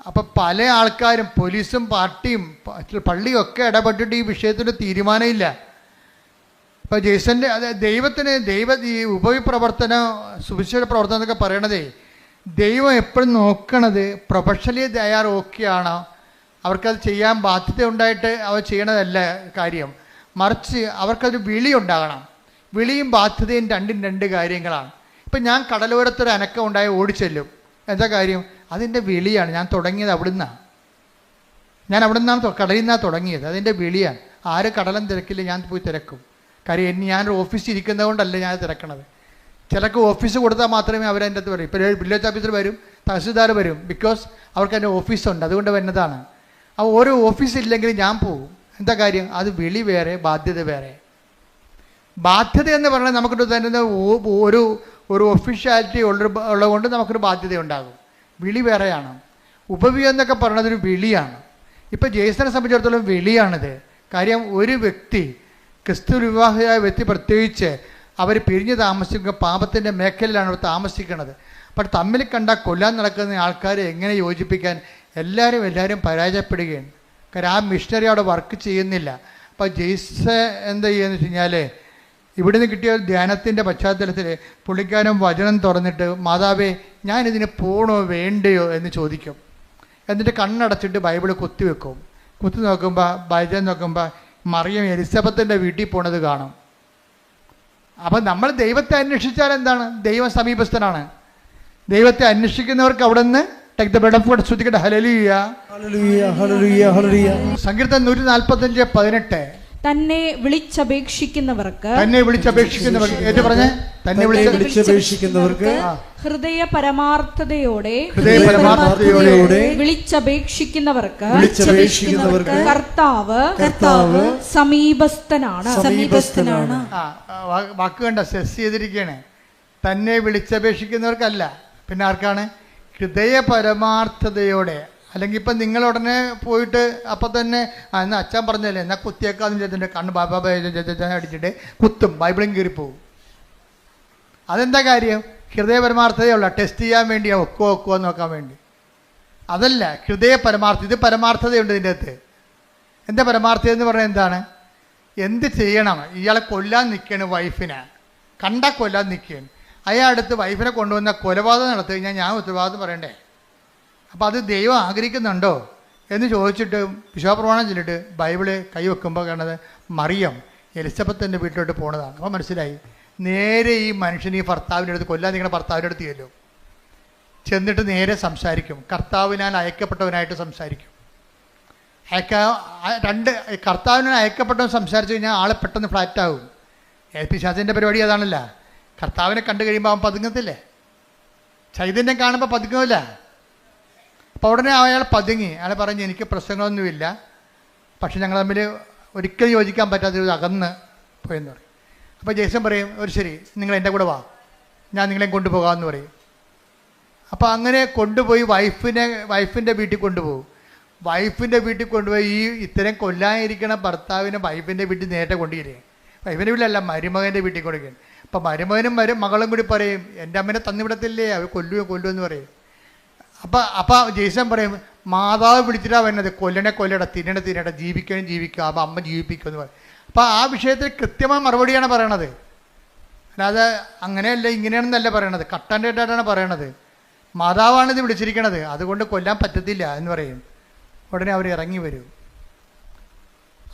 അപ്പോൾ പല ആൾക്കാരും, പോലീസും പാർട്ടിയും പള്ളിയും ഒക്കെ ഇടപെട്ടിട്ട് ഈ വിഷയത്തിന് തീരുമാനമില്ല. അപ്പോൾ ജെയ്സൻ്റെ ദൈവത്തിന് ഈ ഉപവിപ്രവർത്തനം, സുവിശേഷ പ്രവർത്തനം എന്നൊക്കെ പറയണതേ, ദൈവം എപ്പോഴും നോക്കണത് പ്രൊഫഷണലി തയ്യാർ ഓക്കെയാണോ, അവർക്കത് ചെയ്യാൻ ബാധ്യത ഉണ്ടായിട്ട് അവർ ചെയ്യണതല്ല കാര്യം. മറിച്ച് അവർക്കതൊരു വിളി ഉണ്ടാകണം. വിളിയും ബാധ്യതയും രണ്ടും 2 കാര്യങ്ങളാണ്. ഇപ്പം ഞാൻ കടലോരത്തൊരു അനക്കം ഉണ്ടായി ഓടിച്ചെല്ലും. എന്താ കാര്യം? അതിൻ്റെ വിളിയാണ്. ഞാൻ തുടങ്ങിയത് അവിടുന്നാണ്. ഞാൻ അവിടെ നിന്നാണ് കടലിൽ നിന്നാണ് തുടങ്ങിയത്. അതിൻ്റെ വിളിയാണ്. ആര് കടലും തിരക്കില്ല, ഞാൻ പോയി തിരക്കും. കാര്യം ഞാനൊരു ഓഫീസിൽ ഇരിക്കുന്നത് കൊണ്ടല്ല ഞാൻ തിരക്കണത്. ചിലർക്ക് ഓഫീസ് കൊടുത്താൽ മാത്രമേ അവരതിൻ്റെ അകത്ത് വരും. ഇപ്പോൾ വില്ലേജ് ഓഫീസർ വരും, തഹസിൽദാർ വരും, ബിക്കോസ് അവർക്ക് അതിൻ്റെ ഓഫീസുണ്ട്, അതുകൊണ്ട് വരുന്നതാണ്. ആ ഓരോ ഓഫീസില്ലെങ്കിൽ ഞാൻ പോകും. എന്താ കാര്യം? അത് വിളി വേറെ, ബാധ്യത വേറെ. ബാധ്യത എന്ന് പറഞ്ഞാൽ നമുക്കൊരു തന്നെ ഒരു ഒഫീഷ്യാലിറ്റി ഉള്ളതുകൊണ്ട് നമുക്കൊരു ബാധ്യത ഉണ്ടാകും. വിളി വേറെയാണ്. ഉപവി എന്നൊക്കെ പറയുന്നത് ഒരു വിളിയാണ്. ഇപ്പോൾ ജെയ്സനെ സംബന്ധിച്ചിടത്തോളം വിളിയാണിത്. കാര്യം ഒരു വ്യക്തി, ക്രിസ്തു വിവാഹിയായ വ്യക്തി പ്രത്യേകിച്ച്, അവർ പിരിഞ്ഞ് താമസിക്കുക പാപത്തിൻ്റെ മേഖലയിലാണ് അവർ താമസിക്കുന്നത്. അപ്പോൾ തമ്മിൽ കണ്ടാൽ കൊല്ലാൻ നടക്കുന്ന ആൾക്കാരെ എങ്ങനെ യോജിപ്പിക്കാൻ? എല്ലാവരും പരാജയപ്പെടുകയാണ്. കാര്യം ആ മിഷണറി അവിടെ വർക്ക് ചെയ്യുന്നില്ല. അപ്പോൾ ജെയ്സ എന്താ ചെയ്യുകയെന്ന് വെച്ച് കഴിഞ്ഞാൽ, ഇവിടുന്ന് കിട്ടിയ ധ്യാനത്തിൻ്റെ പശ്ചാത്തലത്തിൽ പുള്ളിക്കാരൻ വചനം തുറന്നിട്ട്, മാതാവേ ഞാനിതിന് പോകണോ വേണ്ടയോ എന്ന് ചോദിക്കും. എന്നിട്ട് കണ്ണടച്ചിട്ട് ബൈബിൾ കുത്തിവെക്കും. കുത്തി നോക്കുമ്പോൾ ബൈബിൾ നോക്കുമ്പോൾ മറിയം എലിസബത്തിൻ്റെ വീട്ടിൽ പോണത് കാണും. അപ്പം നമ്മൾ ദൈവത്തെ അന്വേഷിച്ചാൽ എന്താണ്? ദൈവം സമീപസ്ഥനാണ്. ദൈവത്തെ അന്വേഷിക്കുന്നവർക്ക് അവിടെ നിന്ന് ശ്രദ്ധിക്കട്ടെ. ഹല്ലേലൂയ, ഹല്ലേലൂയ, ഹല്ലേലൂയ, ഹല്ലേലൂയ. സങ്കീർത്തനം 145:18 തന്നെ വിളിച്ചപേക്ഷിക്കുന്നവർക്ക് ഹൃദയ പരമാർത്ഥതയോടെ വിളിച്ചപേക്ഷിക്കുന്നവർക്ക് കർത്താവ് സമീപസ്ഥനാണ്. വാക്ക് കണ്ട സെസ് ചെയ്തിരിക്കുകയാണ്. തന്നെ വിളിച്ചപേക്ഷിക്കുന്നവർക്കല്ല, പിന്നെ ആർക്കാണ്? ഹൃദയ പരമാർത്ഥതയോടെ. അല്ലെങ്കിൽ ഇപ്പം നിങ്ങൾ ഉടനെ പോയിട്ട് അപ്പം തന്നെ എന്നാൽ അച്ഛൻ പറഞ്ഞല്ലേ എന്നാൽ കുത്തിയേക്കാന്ന് ചെയ്തിട്ട് കണ്ണ് ബാബാ അടിച്ചിട്ട് കുത്തും, ബൈബിളും കീറിപ്പോവും. അതെന്താ കാര്യം? ഹൃദയ പരമാർത്ഥതയുള്ള ടെസ്റ്റ് ചെയ്യാൻ വേണ്ടിയാ, ഒക്കുവോ നോക്കാൻ വേണ്ടി. അതല്ല ഹൃദയ പരമാർത്ഥത. ഇത് പരമാർത്ഥതയുണ്ട് ഇതിൻ്റെ അകത്ത്. എന്താ പരമാർത്ഥത എന്ന് പറഞ്ഞാൽ എന്താണ്? എന്ത് ചെയ്യണം? ഇയാളെ കൊല്ലാൻ നിൽക്കുകയാണ്, വൈഫിനെ കണ്ടാൽ കൊല്ലാൻ നിൽക്കുകയാണ്. അയാളടുത്ത് വൈഫിനെ കൊണ്ടുവന്ന കൊലപാതകം നടത്തി കഴിഞ്ഞാൽ ഞാൻ ഉത്തരവാദിത്വം പറയണ്ടേ? അപ്പോൾ അത് ദൈവം ആഗ്രഹിക്കുന്നുണ്ടോ എന്ന് ചോദിച്ചിട്ട് വിശ്വാസപ്രമാണം ചൊല്ലിട്ട് ബൈബിള് കൈവെക്കുമ്പോൾ കാണുന്നത് മറിയം എലിസബത്തിൻ്റെ വീട്ടിലോട്ട് പോണതാണ്. അപ്പോൾ മനസ്സിലായി, നേരെ ഈ മനുഷ്യൻ ഈ ഭർത്താവിൻ്റെ അടുത്ത് കൊല്ലാൻ നിങ്ങളുടെ ഭർത്താവിൻ്റെ അടുത്ത് ചെല്ലും. ചെന്നിട്ട് നേരെ സംസാരിക്കും. കർത്താവിനാൽ അയക്കപ്പെട്ടവനായിട്ട് സംസാരിക്കും. കർത്താവിനാൽ അയക്കപ്പെട്ടവൻ സംസാരിച്ച് കഴിഞ്ഞാൽ ആളെ പെട്ടെന്ന് ഫ്ലാറ്റാകും. പിശാചിൻ്റെ പരിപാടി അതാണല്ല. കർത്താവിനെ കണ്ടു കഴിയുമ്പോൾ അവൻ പതുങ്ങത്തില്ലേ? ചൈതന്യം കാണുമ്പോൾ പതുങ്ങില്ല. അപ്പോൾ ഉടനെ അയാൾ പതുങ്ങി. അയാൾ പറഞ്ഞ് എനിക്ക് പ്രശ്നങ്ങളൊന്നുമില്ല, പക്ഷെ ഞങ്ങൾ തമ്മിൽ ഒരിക്കലും യോജിക്കാൻ പറ്റാത്തൊരു അകന്ന് പോയെന്ന് പറയും. അപ്പോൾ ജേസൺ പറയും, ഒരു ശരി നിങ്ങൾ എൻ്റെ കൂടെ വാ, ഞാൻ നിങ്ങളെ കൊണ്ടുപോകാമെന്ന് പറയും. അപ്പോൾ അങ്ങനെ കൊണ്ടുപോയി വൈഫിൻ്റെ വീട്ടിൽ കൊണ്ടുപോകും. വൈഫിൻ്റെ വീട്ടിൽ കൊണ്ടുപോയി ഈ ഇത്തരം കൊല്ലാനിരിക്കണ ഭർത്താവിനെ വൈഫിൻ്റെ വീട്ടിൽ നേരത്തെ കൊണ്ടുവരികയും, വൈഫിൻ്റെ വീട്ടിലല്ല മരുമകൻ്റെ വീട്ടിൽ കൊടുക്കുകയും. അപ്പോൾ മരുമകനും മകളും കൂടി പറയും, എൻ്റെ അമ്മേനെ തന്നിവിടത്തില്ലേ, അവർ കൊല്ലുമെന്ന് പറയും. അപ്പോൾ ജെയ്സൺ പറയും, മാതാവ് വിളിച്ചിട്ടാണ് വരുന്നത്, കൊല്ലട തിന്നട ജീവിക്കുക, അപ്പോൾ അമ്മ ജീവിപ്പിക്കുമെന്ന് പറയും. അപ്പോൾ ആ വിഷയത്തിൽ കൃത്യമായ മറുപടിയാണ് പറയണത്. അല്ലാതെ അങ്ങനെയല്ല ഇങ്ങനെയാണെന്നല്ല പറയണത്, കട്ടൻ്റെയായിട്ടാണ് പറയണത്. മാതാവാണ് ഇത് വിളിച്ചിരിക്കണത്, അതുകൊണ്ട് കൊല്ലാൻ പറ്റത്തില്ല എന്ന് പറയും. ഉടനെ അവർ ഇറങ്ങി വരും.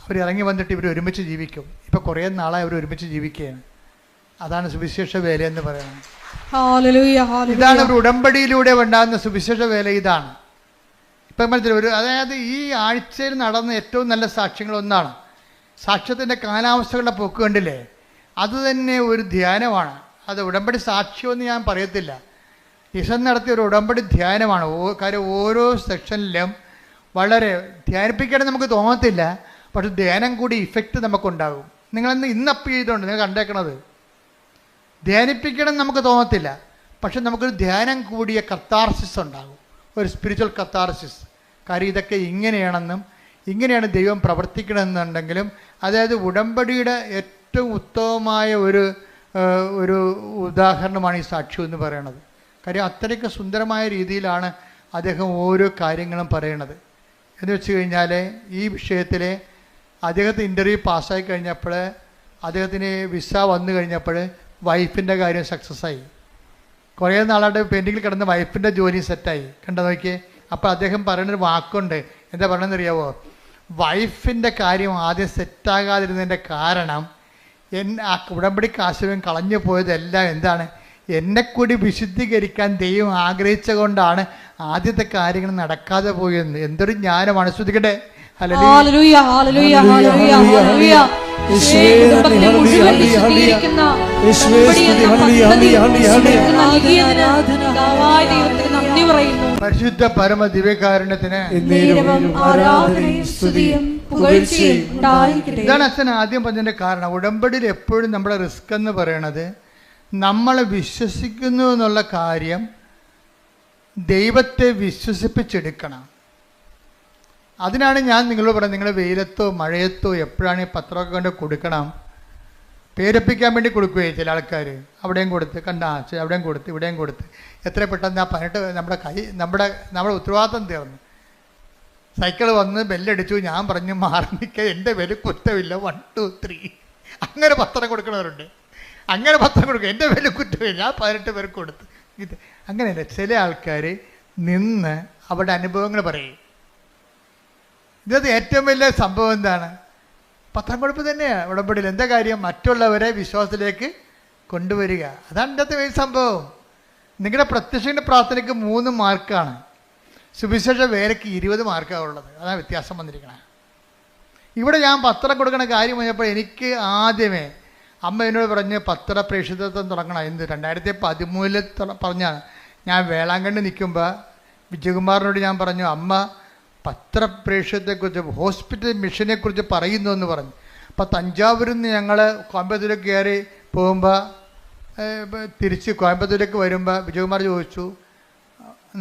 അവരിറങ്ങി വന്നിട്ട് ഇവർ ഒരുമിച്ച് ജീവിക്കും. ഇപ്പോൾ കുറേ നാളായി അവർ ഒരുമിച്ച് ജീവിക്കുകയാണ്. അതാണ് സുവിശേഷ വേല എന്ന് പറയുന്നത്. ഇതാണ് ഒരു ഉടമ്പടിയിലൂടെ ഉണ്ടാകുന്ന സുവിശേഷ വേല. ഇതാണ് ഇപ്പം മനസ്സിലായി. അതായത് ഈ ആഴ്ചയിൽ നടന്ന ഏറ്റവും നല്ല സാക്ഷ്യങ്ങളൊന്നാണ് സാക്ഷ്യത്തിൻ്റെ കാലാവസ്ഥകളുടെ പോക്ക് കണ്ടില്ലേ? അത് തന്നെ ഒരു ധ്യാനമാണ്. അത് ഉടമ്പടി സാക്ഷ്യമെന്ന് ഞാൻ പറയത്തില്ല, ഈശ്വരൻ നടത്തിയ ഒരു ഉടമ്പടി ധ്യാനമാണ്. കാര്യം ഓരോ സെക്ഷനിലും വളരെ ധ്യാനിപ്പിക്കണം നമുക്ക് തോന്നത്തില്ല, പക്ഷെ ധ്യാനം കൂടി ഇഫക്റ്റ് നമുക്കുണ്ടാകും. ഇന്ന് അപ്പ് ചെയ്തുകൊണ്ട് നിങ്ങൾ കണ്ടേക്കണത് ധ്യാനിപ്പിക്കണം നമുക്ക് തോന്നത്തില്ല, പക്ഷെ നമുക്കൊരു ധ്യാനം കൂടിയ കത്താർസിസ് ഉണ്ടാകും, ഒരു സ്പിരിച്വൽ കത്താർസിസ്. കാര്യം ഇതൊക്കെ ഇങ്ങനെയാണെന്നും ഇങ്ങനെയാണ് ദൈവം പ്രവർത്തിക്കണമെന്നുണ്ടെങ്കിലും, അതായത് ഉടമ്പടിയുടെ ഏറ്റവും ഉത്തമമായ ഒരു ഉദാഹരണമാണ് ഈ സാക്ഷ്യം എന്ന് പറയണത്. കാര്യം അത്രയ്ക്ക് സുന്ദരമായ രീതിയിലാണ് അദ്ദേഹം ഓരോ കാര്യങ്ങളും പറയണത്. എന്ന് വെച്ച് കഴിഞ്ഞാൽ ഈ വിഷയത്തിൽ അദ്ദേഹത്തിന് ഇൻ്റർവ്യൂ പാസ്സായി കഴിഞ്ഞപ്പോൾ, അദ്ദേഹത്തിന് വിസ വന്നു കഴിഞ്ഞപ്പോൾ വൈഫിൻ്റെ കാര്യം സക്സസ്സായി. കുറേ നാളായിട്ട് പെൻഡിങ്ങിൽ കിടന്ന വൈഫിൻ്റെ ജോലി സെറ്റായി. കണ്ടു നോക്കിയേ. അപ്പോൾ അദ്ദേഹം പറയുന്നൊരു വാക്കുണ്ട്, എന്താ പറയണമെന്ന് അറിയാവോ? വൈഫിൻ്റെ കാര്യം ആദ്യം സെറ്റാകാതിരുന്നതിൻ്റെ കാരണം ആ ഉടമ്പടി കാശുവൻ കളഞ്ഞു പോയതെല്ലാം എന്താണ്? എന്നെ കൂടി വിശുദ്ധീകരിക്കാൻ ദൈവം ആഗ്രഹിച്ച കൊണ്ടാണ് ആദ്യത്തെ കാര്യങ്ങൾ നടക്കാതെ പോയെന്ന്. എന്തൊരു ജ്ഞാനമാണ്. ശ്രദ്ധിക്കട്ടെ. ഹല്ലേലൂയ, ഹല്ലേലൂയ, ഹല്ലേലൂയ, ഹല്ലേലൂയ. കുടുംബത്തെ മുഴുവൻ വിശുദ്ധീകരിക്കുന്ന ദൈവത്തിന് നന്ദി പറയുന്നു. പരിശുദ്ധ പരമ ദിവ്യകാരുണ്യത്തിന് ഇതാണ് അച്ഛൻ ആദ്യം പറഞ്ഞതിന്റെ കാരണം. ഉടമ്പടിയിൽ എപ്പോഴും നമ്മുടെ റിസ്ക് എന്ന് പറയണത് നമ്മളെ വിശ്വസിക്കുന്നു എന്നുള്ള കാര്യം ദൈവത്തെ വിശ്വസിപ്പിച്ചെടുക്കണം. അതിനാണ് ഞാൻ നിങ്ങളോട് പറയുന്നത്, നിങ്ങൾ വെയിലത്തോ മഴയത്തോ എപ്പോഴാണ് ഈ പത്രമൊക്കെ കൊണ്ട് കൊടുക്കണം. പേരപ്പിക്കാൻ വേണ്ടി കൊടുക്കുകയെ ചില ആൾക്കാർ, അവിടെയും കൊടുത്ത് അവിടെയും കൊടുത്ത് ഇവിടെയും കൊടുത്ത് എത്ര പെട്ടെന്ന് ആ 18 നമ്മുടെ ഉത്തരവാദിത്തം തീർന്നു. സൈക്കിൾ വന്ന് ബെല്ലടിച്ചു, ഞാൻ പറഞ്ഞു മാറി നിൽക്കുക, എൻ്റെ പേര് കുറ്റമില്ല 1 2 3 അങ്ങനെ പത്രം കൊടുക്കണവരുണ്ട്. അങ്ങനെ പത്രം കൊടുക്കുക, എൻ്റെ പേര് കുറ്റമില്ല, ഞാൻ 18 പേർക്ക് കൊടുത്ത്. ഇത് അങ്ങനെയല്ല. ചില ആൾക്കാർ നിന്ന് അവരുടെ അനുഭവങ്ങൾ പറയും. ഇതിനകത്ത് ഏറ്റവും വലിയ സംഭവം എന്താണ്? പത്രം കൊടുപ്പ് തന്നെയാണ് ഉടമ്പടിയിൽ. എന്താ കാര്യം? മറ്റുള്ളവരെ വിശ്വാസത്തിലേക്ക് കൊണ്ടുവരിക. അതാണ് ഇതിൻ്റെ അകത്ത് വലിയ സംഭവം. നിങ്ങളുടെ പ്രത്യക്ഷൻ്റെ പ്രാർത്ഥനയ്ക്ക് 3 മാർക്കാണ്, സുവിശേഷ വേലയ്ക്ക് 20 മാർക്കാണ് ഉള്ളത്. അതാണ് വ്യത്യാസം വന്നിരിക്കുന്നത്. ഇവിടെ ഞാൻ പത്രം കൊടുക്കണ കാര്യം പറഞ്ഞപ്പോൾ എനിക്ക് ആദ്യമേ അമ്മ എന്നോട് പറഞ്ഞ് പത്ര പ്രേക്ഷിതത്വം തുടങ്ങണം. എന്ത് 2013 പറഞ്ഞാണ്. ഞാൻ വേളാങ്കണ്ണി നിൽക്കുമ്പോൾ വിജയകുമാറിനോട് ഞാൻ പറഞ്ഞു, അമ്മ പത്രപ്രേക്ഷിതത്തെക്കുറിച്ച് ഹോസ്പിറ്റൽ മിഷനെക്കുറിച്ച് പറയുന്നു എന്ന് പറഞ്ഞു. അപ്പോൾ തഞ്ചാവൂരിൽ നിന്ന് ഞങ്ങൾ കോയമ്പത്തൂരിലേക്ക് കയറി പോകുമ്പോൾ തിരിച്ച് കോയമ്പത്തൂരിലേക്ക് വരുമ്പോൾ വിജയകുമാർ ചോദിച്ചു,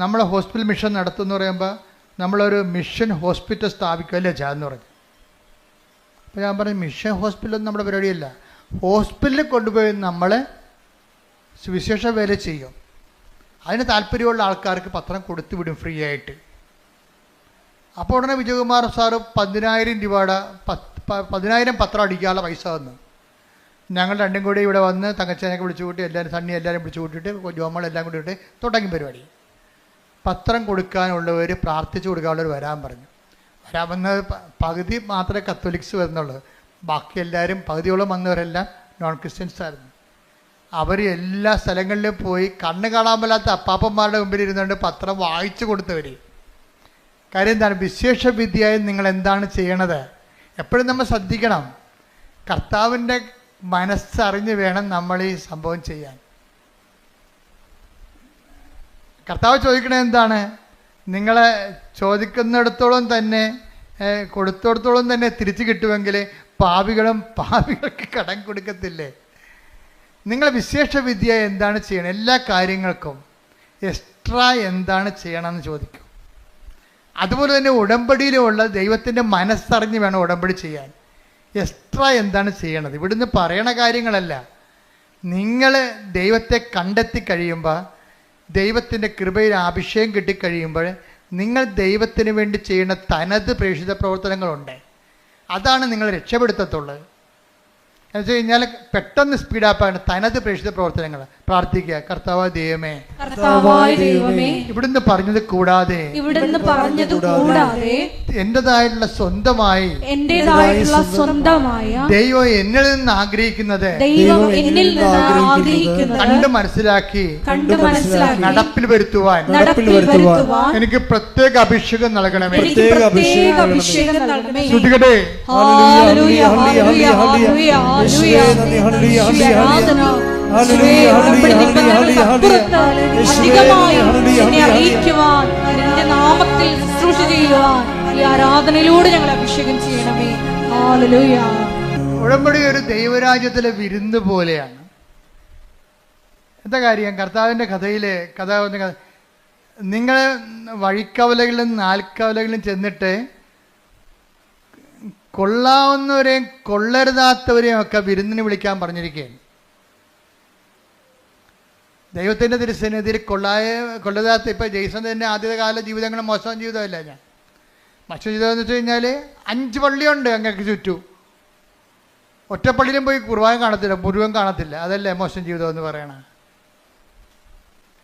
നമ്മൾ ഹോസ്പിറ്റൽ മിഷൻ നടത്തുമെന്ന് പറയുമ്പോൾ നമ്മളൊരു മിഷൻ ഹോസ്പിറ്റൽ സ്ഥാപിക്കുമല്ലേ എന്ന് പറഞ്ഞു. അപ്പോൾ ഞാൻ പറഞ്ഞു, മിഷൻ ഹോസ്പിറ്റലൊന്നും നമ്മുടെ പരിപാടിയല്ല. ഹോസ്പിറ്റലിൽ കൊണ്ടുപോയി നമ്മൾ സുവിശേഷ വേല ചെയ്യും. അതിന് താല്പര്യമുള്ള ആൾക്കാർക്ക് പത്രം കൊടുത്തു വിടും ഫ്രീ ആയിട്ട്. അപ്പോൾ ഉടനെ വിജയകുമാർ സാറ് 10,000 രൂപയുടെ 10,000 പത്രം അടിക്കാനുള്ള പൈസ തന്നു. ഞങ്ങൾ രണ്ടും കൂടി ഇവിടെ വന്ന് തങ്കച്ചേനൊക്കെ വിളിച്ചു കൂട്ടി, എല്ലാവരും വിളിച്ചു കൂട്ടിയിട്ട് ജോമളെല്ലാം കൂടി ഇട്ട് തുടങ്ങി പരിപാടി. പത്രം കൊടുക്കാനുള്ളവർ, പ്രാർത്ഥിച്ചു കൊടുക്കാനുള്ളവർ വരാൻ പറഞ്ഞു. വരാമെന്നത് പകുതി മാത്രമേ കത്തോലിക്സ് വരുന്നുള്ളൂ. ബാക്കി എല്ലാവരും പകുതിയോളം വന്നവരെല്ലാം നോൺ ക്രിസ്ത്യൻസ് ആയിരുന്നു. അവർ എല്ലാ സ്ഥലങ്ങളിലും പോയി കണ്ണ് കാണാൻ മേലാത്ത അപ്പാപ്പന്മാരുടെ മുമ്പിൽ ഇരുന്നുകൊണ്ട് പത്രം വായിച്ചു കൊടുത്തവർ. കാര്യം എന്താണ്? വിശേഷ വിദ്യയായി നിങ്ങൾ എന്താണ് ചെയ്യണത്? എപ്പോഴും നമ്മൾ ശ്രദ്ധിക്കണം. കർത്താവിൻ്റെ മനസ്സറിഞ്ഞ് വേണം നമ്മൾ ഈ സംഭവം ചെയ്യാൻ. കർത്താവ് ചോദിക്കണത് എന്താണ്? നിങ്ങളെ ചോദിക്കുന്നിടത്തോളം തന്നെ കൊടുത്തിടത്തോളം തന്നെ തിരിച്ചു കിട്ടുമെങ്കിൽ പാപികൾക്ക് കടം കൊടുക്കത്തില്ലേ? നിങ്ങൾ വിശേഷ വിദ്യ എന്താണ് ചെയ്യണം? എല്ലാ കാര്യങ്ങൾക്കും എക്സ്ട്രാ എന്താണ് ചെയ്യണമെന്ന് ചോദിക്കും. അതുപോലെ തന്നെ ഉടമ്പടിയിലുമുള്ള ദൈവത്തിൻ്റെ മനസ്സറിഞ്ഞ് വേണം ഉടമ്പടി ചെയ്യാൻ. എക്സ്ട്രാ എന്താണ് ചെയ്യണത്? ഇവിടുന്ന് പറയണ കാര്യങ്ങളല്ല. നിങ്ങൾ ദൈവത്തെ കണ്ടെത്തി കഴിയുമ്പോൾ, ദൈവത്തിൻ്റെ കൃപയിൽ അഭിഷേകം കിട്ടിക്കഴിയുമ്പോൾ നിങ്ങൾ ദൈവത്തിന് വേണ്ടി ചെയ്യുന്ന തനത് പ്രേക്ഷിത പ്രവർത്തനങ്ങളുണ്ട്. അതാണ് നിങ്ങൾ രക്ഷപ്പെടുത്തത്തുള്ളത്. എന്ന് വെച്ച് കഴിഞ്ഞാൽ പെട്ടെന്ന് സ്പീഡാപ്പാണ് തനത് പ്രേക്ഷിത പ്രവർത്തനങ്ങൾ. പ്രാർത്ഥിക്കുക, കർത്താവായ ദൈവമേ, ഇവിടുന്ന് പറഞ്ഞത് കൂടാതെ എന്റേതായിട്ടുള്ള സ്വന്തമായി ദൈവം എന്നിൽ നിന്ന് ആഗ്രഹിക്കുന്നത് കണ്ട് മനസ്സിലാക്കി നടപ്പിൽ വരുത്തുവാൻ എനിക്ക് പ്രത്യേക അഭിഷേകം നൽകണമേ. ശ്രുതികട്ടെ. ആരാധനയിലൂടെ ഞങ്ങൾ അഭിഷേകം ചെയ്യണമേ. ഹല്ലേലൂയ. ഉടമ്പടി ഒരു ദൈവരാജ്യത്തിലെ വിരുന്ന് പോലെയാണ്. എന്താ കാര്യം? കർത്താവിൻ്റെ കഥ നിങ്ങൾ വഴിക്കവലകളിലും നാൽക്കവലകളിലും ചെന്നിട്ട് കൊള്ളാവുന്നവരെയും കൊള്ളരുതാത്തവരെയും ഒക്കെ വിരുന്നിന് വിളിക്കാൻ പറഞ്ഞിരിക്കുകയാണ്. ദൈവത്തിൻ്റെ തിരുസന്നിധിയിൽ കൊള്ളരുതാത്ത, ഇപ്പോൾ ജെയ്സൺ തന്നെ ആദ്യത്തെ കാല ജീവിതങ്ങൾ മോശം ജീവിതമല്ല. മോശം ജീവിതം എന്ന് വെച്ച് കഴിഞ്ഞാൽ 5 പള്ളിയുണ്ട് അങ്ങക്ക് ചുറ്റും. ഒറ്റപ്പള്ളിയിലും പോയി കുർബാന കാണത്തില്ല, മുഴുവൻ കാണത്തില്ല. അതല്ലേ മോശം ജീവിതം എന്ന് പറയണത്.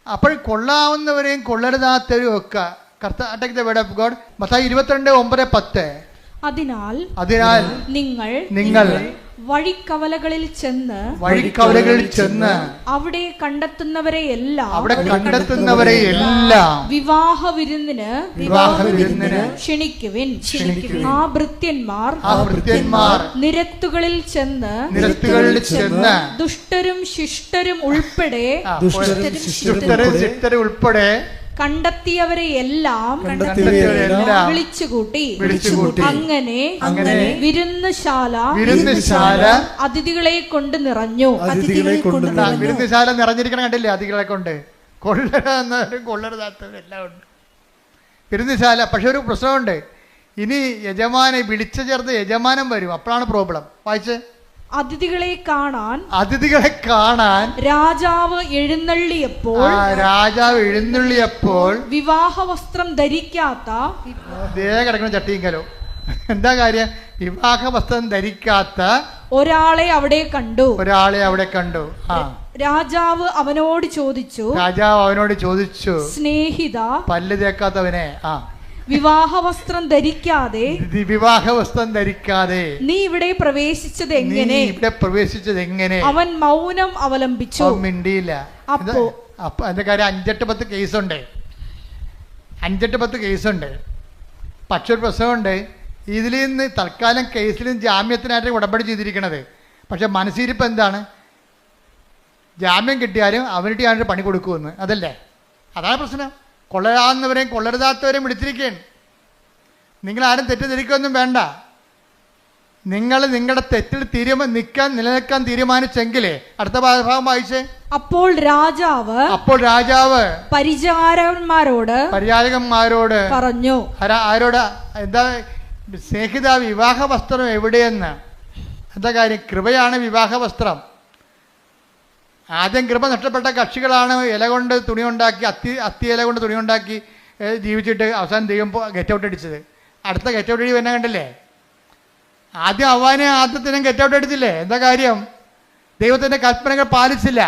അപ്പോൾ കൊള്ളാവുന്നവരെയും കൊള്ളരുതാത്തവരെയും ഒക്കെ കർത്താവ് വേർഡ് ഓഫ് ഗോഡ് മത്തായി 22:9-10 അതിനാൽ നിങ്ങൾ വഴിക്കവലകളിൽ ചെന്ന് അവിടെ കണ്ടെത്തുന്നവരെയെല്ലാം വിവാഹ വിരുന്നിന് ക്ഷണിക്കുവിൻ. ആ ഭൃത്യന്മാർ നിരത്തുകളിൽ ചെന്ന് ദുഷ്ടരും ശിഷ്ടരും ഉൾപ്പെടെ കണ്ടെത്തിയവരെയെല്ലാം വിളിച്ചുകൂട്ടി. അങ്ങനെ വിരുന്നുശാല അതിഥികളെ കൊണ്ട് നിറഞ്ഞു. വിരുന്നുശാല നിറഞ്ഞിരിക്കണം, കണ്ടില്ലേ? അതിഥികളെ കൊണ്ട് കൊള്ളരുതാത്തവരും എല്ലാം ഉണ്ട് വിരുന്നുശാല. പക്ഷെ ഒരു പ്രശ്നമുണ്ട്. ഇനി യജമാനെ വിളിച്ചു ചേർത്ത് യജമാനം വരും, അപ്പോഴാണ് പ്രോബ്ലം. വായിച്ച്. അതിഥികളെ കാണാൻ രാജാവ് എഴുന്നള്ളിയപ്പോൾ വിവാഹവസ്ത്രം ധരിക്കാത്ത കിടക്കുന്ന ചട്ടിങ്കലോ എന്താ കാര്യം? വിവാഹവസ്ത്രം ധരിക്കാത്ത ഒരാളെ അവിടെ കണ്ടു. രാജാവ് അവനോട് ചോദിച്ചു, സ്നേഹിത, പല്ല് തേക്കാത്തവനെ, വിവാഹവസ്ത്രം ധരിക്കാതെ നീ ഇവിടെ പ്രവേശിച്ചത് എങ്ങനെ? അവൻ മൗനം അവലംബിച്ചു, മിണ്ടിയില്ല. അപ്പൊ അതിന്റെ കാര്യം 5-10 കേസുണ്ട്. 5-10 കേസുണ്ട്. പക്ഷെ ഒരു പ്രശ്നമുണ്ട്. ഇതിൽ നിന്ന് തൽക്കാലം കേസിലും ജാമ്യത്തിനായിട്ട് ഉടമ്പടി ചെയ്തിരിക്കണത്. പക്ഷെ മനസ്സിരിപ്പ് എന്താണ്? ജാമ്യം കിട്ടിയാലും അവരുടെ ആണ് പണി കൊടുക്കുമെന്ന്. അതല്ലേ? അതാണ് പ്രശ്നം. കൊള്ളരാവുന്നവരെയും കൊള്ളരുതാത്തവരെയും വിളിച്ചിരിക്കുകയാണ്. നിങ്ങളാരും തെറ്റിദ്ധരിക്കുകയൊന്നും വേണ്ട. നിങ്ങൾ നിങ്ങളുടെ തെറ്റിൽ നിലനിൽക്കാൻ തീരുമാനിച്ചെങ്കിലേ അടുത്ത ഭാഗം വായിച്ചേ. അപ്പോൾ രാജാവ് പരിചാരകന്മാരോട് പറഞ്ഞു. ആരോട്? എന്താ? സ്നേഹിത, വിവാഹ വസ്ത്രം എവിടെയെന്ന്. എന്താ കാര്യം? കൃപയാണ് വിവാഹ വസ്ത്രം. ആദ്യം കൃപ നഷ്ടപ്പെട്ട കക്ഷികളാണ് ഇല കൊണ്ട് തുണി ഉണ്ടാക്കി, അത്തി ഇല കൊണ്ട് തുണി ഉണ്ടാക്കി ജീവിച്ചിട്ട് അവസാനം ദൈവം ഗെറ്റ് ഔട്ട് അടിച്ചത്. അടുത്ത ഗെറ്റ് ഔട്ട് അടി തന്നെ കണ്ടില്ലേ? ആദ്യത്തിനും ഗെറ്റ് ഔട്ട് അടിച്ചില്ലേ? എന്താ കാര്യം? ദൈവത്തിൻ്റെ കൽപ്പനകൾ പാലിച്ചില്ല.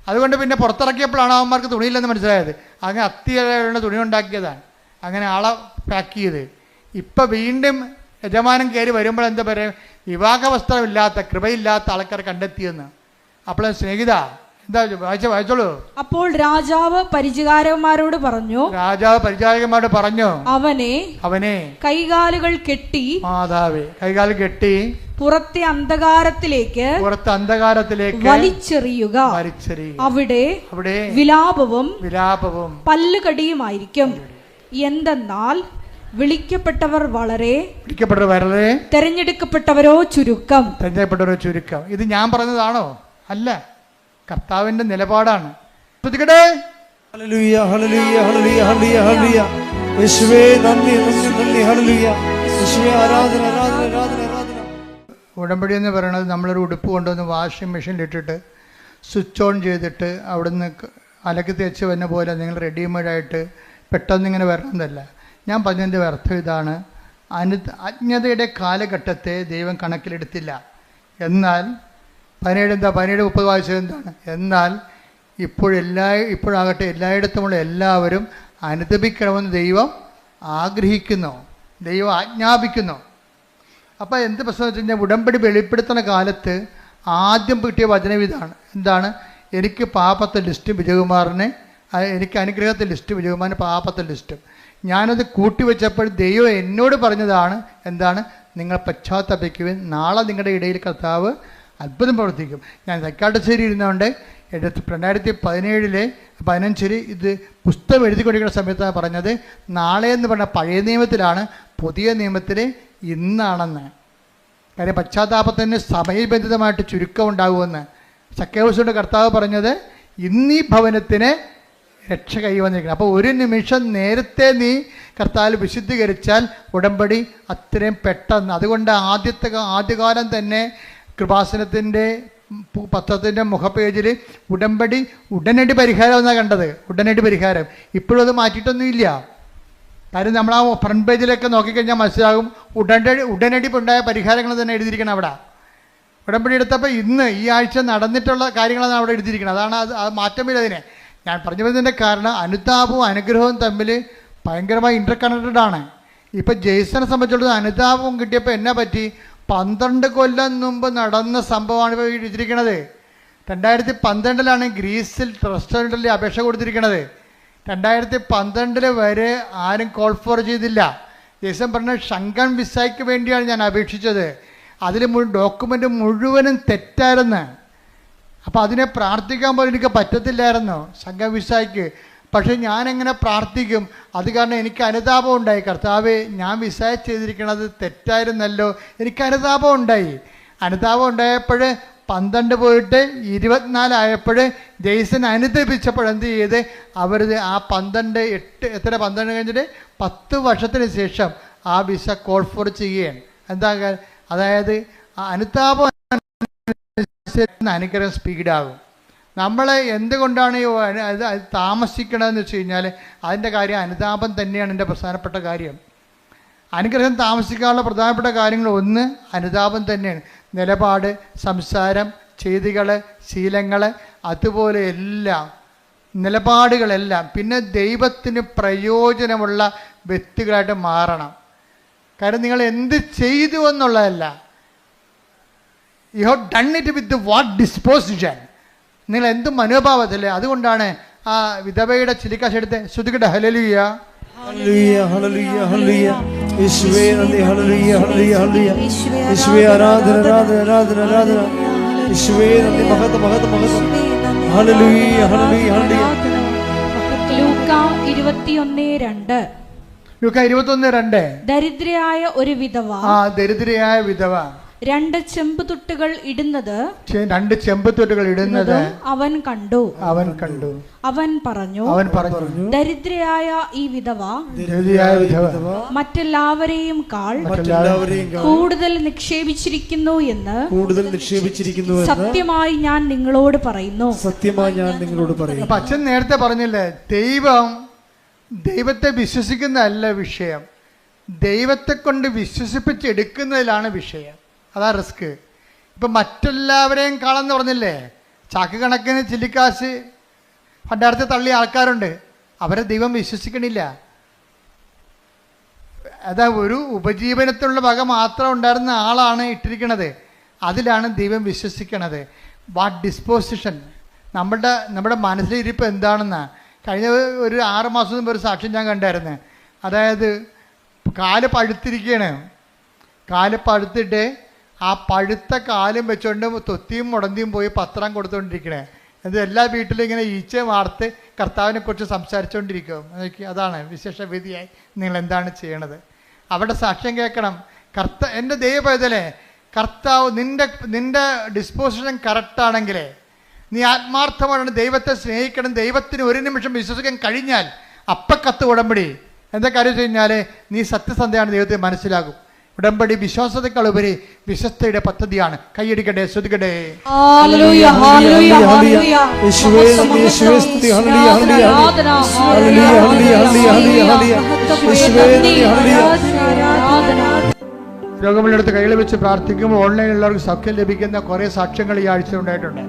അതുകൊണ്ട് പിന്നെ പുറത്തിറക്കിയപ്പോഴാണ് അവന്മാർക്ക് തുണിയില്ലെന്ന് മനസ്സിലായത്. അങ്ങനെ അത്തി ഇല കൊണ്ട് തുണി ഉണ്ടാക്കിയതാണ്. അങ്ങനെ ആളെ പാക്ക് ചെയ്ത് ഇപ്പം വീണ്ടും യജമാനം കയറി വരുമ്പോൾ എന്താ പറയുക? വിവാഹ വസ്ത്രമില്ലാത്ത, കൃപയില്ലാത്ത ആൾക്കാർ കണ്ടെത്തിയെന്ന്. അപ്പോൾ സ്നേഹിത എന്താ വായിച്ചോളൂ. അപ്പോൾ രാജാവ് പരിചാരകന്മാരോട് പറഞ്ഞു അവനെ കൈകാലുകൾ കെട്ടി പുറത്തെ അന്ധകാരത്തിലേക്ക് വലിച്ചെറിയുക. അവിടെ വിലാപവും പല്ലുകടിയുമായിരിക്കും. എന്തെന്നാൽ വിളിക്കപ്പെട്ടവർ വളരെ, തെരഞ്ഞെടുക്കപ്പെട്ടവരോ ചുരുക്കം. ഇത് ഞാൻ പറഞ്ഞതാണോ? അല്ല, കർത്താവിന്റെ നിലപാടാണ്. ഉടമ്പടി എന്ന് പറയുന്നത് നമ്മളൊരു ഉടുപ്പ് കൊണ്ടുവന്ന് വാഷിംഗ് മെഷീനിലിട്ടിട്ട് സ്വിച്ച് ഓൺ ചെയ്തിട്ട് അവിടുന്ന് അലക്കി തേച്ച് വന്ന പോലെ നിങ്ങൾ റെഡിമെയ്ഡായിട്ട് പെട്ടെന്നിങ്ങനെ വരണമെന്നല്ല. ഞാൻ പറഞ്ഞതിൻ്റെ അർത്ഥം ഇതാണ്. അജ്ഞതയുടെ കാലഘട്ടത്തെ ദൈവം കണക്കിലെടുത്തില്ല. എന്നാൽ 17:30 വായിച്ചത് എന്താണ്? എന്നാൽ ഇപ്പോഴാകട്ടെ എല്ലായിടത്തുമുള്ള എല്ലാവരും അനുദപിക്കണമെന്ന് ദൈവം ആഗ്രഹിക്കുന്നു, ദൈവം ആജ്ഞാപിക്കുന്നു. അപ്പോൾ എന്ത് പ്രശ്നം വെച്ച് കഴിഞ്ഞാൽ, ഉടമ്പടി വെളിപ്പെടുത്തുന്ന കാലത്ത് ആദ്യം കിട്ടിയ വചനം ഇതാണ്. എന്താണ്? എനിക്ക് പാപത്തെ ലിസ്റ്റും വിജയകുമാറിനെ, എനിക്ക് അനുഗ്രഹത്തെ ലിസ്റ്റും വിജയകുമാറിന് പാപത്തെ ലിസ്റ്റും. ഞാനത് കൂട്ടിവെച്ചപ്പോൾ ദൈവം എന്നോട് പറഞ്ഞതാണ്. എന്താണ്? നിങ്ങൾ പശ്ചാത്തപിക്കുവിൻ, നാളെ നിങ്ങളുടെ ഇടയിൽ കർത്താവ് അത്ഭുതം പ്രവർത്തിക്കും. ഞാൻ തൈക്കാട്ടുശ്ശേരി ഇരുന്നുകൊണ്ട് 2017 ഇത് പുസ്തകം എഴുതിക്കൊണ്ടിരിക്കുന്ന സമയത്താണ് പറഞ്ഞത്. നാളെ എന്ന് പറഞ്ഞാൽ പഴയ നിയമത്തിലാണ്, പുതിയ നിയമത്തിൽ ഇന്നാണെന്ന്. കാര്യം പശ്ചാത്താപത്തിന് സമയബന്ധിതമായിട്ട് ചുരുക്കം ഉണ്ടാകുമെന്ന്. സക്കേവൂസിന്റെ കർത്താവ് പറഞ്ഞത് ഇന്നീ ഭവനത്തിന് രക്ഷ കൈവന്നിരിക്കണം. അപ്പോൾ ഒരു നിമിഷം നേരത്തെ നീ കർത്താവിൽ വിശുദ്ധീകരിച്ചാൽ ഉടമ്പടി അത്രയും പെട്ടെന്ന്. അതുകൊണ്ട് ആദ്യകാലം തന്നെ കൃപാസനത്തിൻ്റെ പത്രത്തിൻ്റെ മുഖപേജിൽ ഉടമ്പടി ഉടനടി പരിഹാരം എന്നാണ് കണ്ടത്. ഉടനടി പരിഹാരം. ഇപ്പോഴും അത് മാറ്റിയിട്ടൊന്നുമില്ല. കാര്യം നമ്മൾ ആ ഫ്രണ്ട് പേജിലൊക്കെ നോക്കിക്കഴിഞ്ഞാൽ മനസ്സിലാകും ഉടനടി ഉണ്ടായ പരിഹാരങ്ങൾ തന്നെ എഴുതിയിരിക്കണം അവിടെ. ഉടമ്പടി എടുത്തപ്പോൾ ഇന്ന് ഈ ആഴ്ച നടന്നിട്ടുള്ള കാര്യങ്ങളാണ് അവിടെ എഴുതിയിരിക്കുന്നത്. അതാണ് അത് മാറ്റമില്ല. അതിനെ ഞാൻ പറഞ്ഞു വരുന്നതിൻ്റെ കാരണം അനുതാപവും അനുഗ്രഹവും തമ്മിൽ ഭയങ്കരമായി ഇൻ്റർ കണക്റ്റഡ് ആണ്. ഇപ്പം ജെയ്സനെ സംബന്ധിച്ചിടത്തോളം അനുതാപം കിട്ടിയപ്പോൾ എന്നാ പറ്റി? 12 കൊല്ലം മുമ്പ് നടന്ന സംഭവമാണ് ഇപ്പോൾ വിളിച്ചിരിക്കുന്നത്. 2012 ഗ്രീസിൽ റെസ്റ്റോറൻറ്റിൽ അപേക്ഷ കൊടുത്തിരിക്കുന്നത്. 2012 വരെ ആരും കോൾ ഫോർ ചെയ്തില്ല. ജെയ്സൺ പറഞ്ഞ ഷങ്കൻ വിസയ്ക്ക് വേണ്ടിയാണ് ഞാൻ അപേക്ഷിച്ചത്. അതിൽ ഡോക്യുമെൻ്റ് മുഴുവനും തെറ്റായിരുന്നു. അപ്പോൾ അതിനെ പ്രാർത്ഥിക്കാൻ പോലും എനിക്ക് പറ്റത്തില്ലായിരുന്നു ഷങ്കൻ വിസയ്ക്ക്. പക്ഷേ ഞാനെങ്ങനെ പ്രാർത്ഥിക്കും? അത് കാരണം എനിക്ക് അനുതാപം ഉണ്ടായി. കർത്താവേ, ഞാൻ വിസ ചെയ്തിരിക്കുന്നത് തെറ്റായിരുന്നല്ലോ. എനിക്ക് അനുതാപം ഉണ്ടായി. അനുതാപം ഉണ്ടായപ്പോൾ 12 പോയിട്ട് 24 ആയപ്പോൾ ജെയ്സൺ അനുദപിച്ചപ്പോൾ എന്ത് ചെയ്ത് അവർ ആ 12 കഴിഞ്ഞിട്ട് 10 വർഷത്തിന് ശേഷം ആ വിസ കോൾ ഫോർ ചെയ്യുകയാണ്. എന്താ? അതായത് ആ അനുതാപം അനുഗ്രഹം സ്പീഡാകും. നമ്മൾ എന്തുകൊണ്ടാണ് താമസിക്കണമെന്ന് വെച്ച് കഴിഞ്ഞാൽ അതിൻ്റെ കാര്യം അനുതാപം തന്നെയാണ് എൻ്റെ പ്രധാനപ്പെട്ട കാര്യം. അനുഗ്രഹം താമസിക്കാനുള്ള പ്രധാനപ്പെട്ട കാര്യങ്ങൾ ഒന്ന് അനുതാപം തന്നെയാണ്. നിലപാട്, സംസാരം, ചെയ്തികൾ, ശീലങ്ങൾ, അതുപോലെ എല്ലാം നിലപാടുകളെല്ലാം. പിന്നെ ദൈവത്തിന് പ്രയോജനമുള്ള വ്യക്തികളായിട്ട് മാറണം. കാരണം നിങ്ങൾ എന്ത് ചെയ്തു എന്നുള്ളതല്ല, you have done it with what disposition. നിങ്ങൾ എന്ത് മനോഭാവത്തില്ലേ? അതുകൊണ്ടാണ് ആ വിധവയുടെ ചിലിക്കാശ് എടുത്ത് ശ്രുതികട്ടെ. ഹല്ലേലൂയ, ഹല്ലേലൂയ, ഹല്ലേലൂയ, ഹല്ലേലൂയ. യേശുവേ നന്ദി. ഹല്ലേലൂയ, ഹല്ലേലൂയ, ഹല്ലേലൂയ. യേശുവേ ആരാധന, ആരാധന, ആരാധന, ആരാധന. യേശുവേ നന്ദി. മഹത്വം, മഹത്വം, മഹത്വം. ഹല്ലേലൂയ, ഹല്ലേലൂയ, ഹല്ലേലൂയ. ലൂക്ക 21:2. ലൂക്ക 21:2. ദരിദ്രയായ ഒരു വിധവ ദരിദ്രയായ വിധവ 2 ചെമ്പുതുട്ടുകൾ ഇടുന്നത് 2 ചെമ്പുതൊട്ടുകൾ ഇടുന്നത് അവൻ കണ്ടു. അവൻ പറഞ്ഞു, ദരിദ്രയായ ഈ വിധവ മറ്റെല്ലാവരെയും കൂടുതൽ നിക്ഷേപിച്ചിരിക്കുന്നു എന്ന് സത്യമായി ഞാൻ നിങ്ങളോട് പറയുന്നു. അപ്പൊ അച്ഛൻ നേരത്തെ പറഞ്ഞില്ലേ, ദൈവത്തെ വിശ്വസിക്കുന്നതല്ല വിഷയം, ദൈവത്തെ കൊണ്ട് വിശ്വസിപ്പിച്ചെടുക്കുന്നതിലാണ് വിഷയം. അതാ റിസ്ക്. ഇപ്പം മറ്റെല്ലാവരെയും കാളെന്ന് പറഞ്ഞില്ലേ, ചാക്ക് കണക്കിന് ചില്ലിക്കാശ് പണ്ടാരത്തെ തള്ളിയ ആൾക്കാരുണ്ട്. അവരെ ദൈവം വിശ്വസിക്കണില്ല. അതാ ഒരു ഉപജീവനത്തിനുള്ള വക മാത്രം ഉണ്ടായിരുന്ന ആളാണ് ഇട്ടിരിക്കുന്നത്. അതിലാണ് ദൈവം വിശ്വസിക്കണത്. വാട്ട് ഡിസ്പോസിഷൻ, നമ്മുടെ മനസ്സിലിരിപ്പ് എന്താണെന്ന് കഴിഞ്ഞ ഒരു 6 മാസം മുമ്പ് ഒരു സാക്ഷ്യം ഞാൻ കണ്ടായിരുന്നു. അതായത് കാല് പഴുത്തിരിക്കുകയാണ്. കാല് പഴുത്തിട്ട് ആ പഴുത്ത കാലും വെച്ചുകൊണ്ട് തൊത്തിയും മുടന്തിയും പോയി പത്രം കൊടുത്തുകൊണ്ടിരിക്കണേ. അത് എല്ലാ വീട്ടിലും ഇങ്ങനെ ഈച്ച വാർത്ത് കർത്താവിനെ കുറിച്ച് സംസാരിച്ചുകൊണ്ടിരിക്കും. അതാണ് വിശേഷവിധിയായി നിങ്ങൾ എന്താണ് ചെയ്യണത്? അവിടെ സാക്ഷ്യം കേൾക്കണം. എൻ്റെ ദൈവപൈതലേ, കർത്താവ് നിന്റെ ഡിസ്പോസിഷൻ കറക്റ്റാണെങ്കിലേ, നീ ആത്മാർത്ഥമാണ് ദൈവത്തെ സ്നേഹിക്കണം, ദൈവത്തിന് ഒരു നിമിഷം വിശ്വസിക്കാൻ കഴിഞ്ഞാൽ അപ്പക്കത്ത് ഉടമ്പടി. എന്താ കാര്യം വെച്ച് കഴിഞ്ഞാൽ നീ സത്യസന്ധയാണ്, ദൈവത്തെ മനസ്സിലാകും. ഉടമ്പടി വിശ്വാസത്തെക്കാൾ ഉപരി വിശ്വസ്തയുടെ പദ്ധതിയാണ്. കൈയടിക്കട്ടെ, ശ്രുതിക്കട്ടെ. രോഗമുള്ളടുത്ത് കൈകൾ വെച്ച് പ്രാർത്ഥിക്കുമ്പോൾ ഓൺലൈനിലുള്ളവർക്ക് സൗഖ്യം ലഭിക്കുന്ന കുറേ സാക്ഷ്യങ്ങൾ ഈ ആഴ്ച ഉണ്ടായിട്ടുണ്ട്.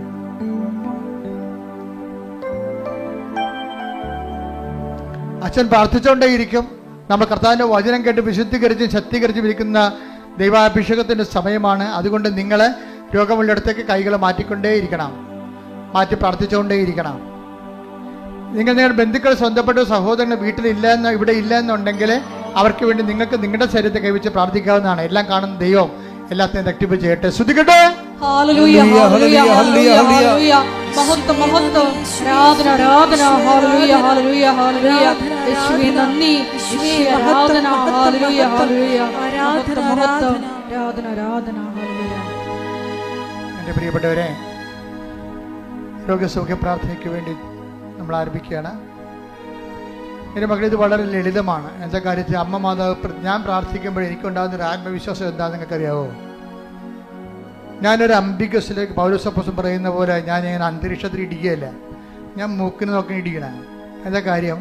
അച്ഛൻ പ്രാർത്ഥിച്ചുകൊണ്ടേയിരിക്കും. നമ്മൾ കർത്താവിൻ്റെ വചനം കേട്ട് വിശുദ്ധീകരിച്ചും ശക്തീകരിച്ചും ഇരിക്കുന്ന ദൈവാഭിഷേകത്തിൻ്റെ സമയമാണ്. അതുകൊണ്ട് നിങ്ങൾ രോഗമുള്ളിടത്തേക്ക് കൈകൾ മാറ്റിക്കൊണ്ടേയിരിക്കണം, മാറ്റി പ്രാർത്ഥിച്ചുകൊണ്ടേയിരിക്കണം. നിങ്ങളുടെ ബന്ധുക്കൾ, സ്വന്തപ്പെട്ട സഹോദരങ്ങൾ ഇവിടെ ഇല്ല എന്നുണ്ടെങ്കിൽ അവർക്ക് വേണ്ടി നിങ്ങൾക്ക് നിങ്ങളുടെ ശരീരത്തെ കൈവച്ച് പ്രാർത്ഥിക്കാവുന്നതാണ്. എല്ലാം കാണുന്ന ദൈവം എല്ലാത്തിനും റെക്ടിഫൈ ചെയ്യട്ടെ. ശ്രുതിക്കട്ടെ. എൻ്റെ പ്രിയപ്പെട്ടവരെ, രോഗസൗഖ്യ പ്രാർത്ഥനയ്ക്ക് വേണ്ടി നമ്മൾ ആരംഭിക്കുകയാണ്. എൻ്റെ മകൾ ഇത് വളരെ ലളിതമാണ്. എന്താ കാര്യത്തിൽ അമ്മ മാതാവ് ഞാൻ പ്രാർത്ഥിക്കുമ്പോൾ എനിക്കുണ്ടാകുന്നൊരു ആത്മവിശ്വാസം എന്താണെന്ന് നിങ്ങൾക്കറിയാവോ? ഞാനൊരു അംബികസിലേക്ക് പൗലോസപ്പോസ്തലൻ പറയുന്ന പോലെ ഞാൻ ഇങ്ങനെ അന്തരീക്ഷത്തിൽ ഇടിക്കുകയല്ല, ഞാൻ മൂക്കിന് നോക്കി ഇടിക്കണം. എന്താ കാര്യം?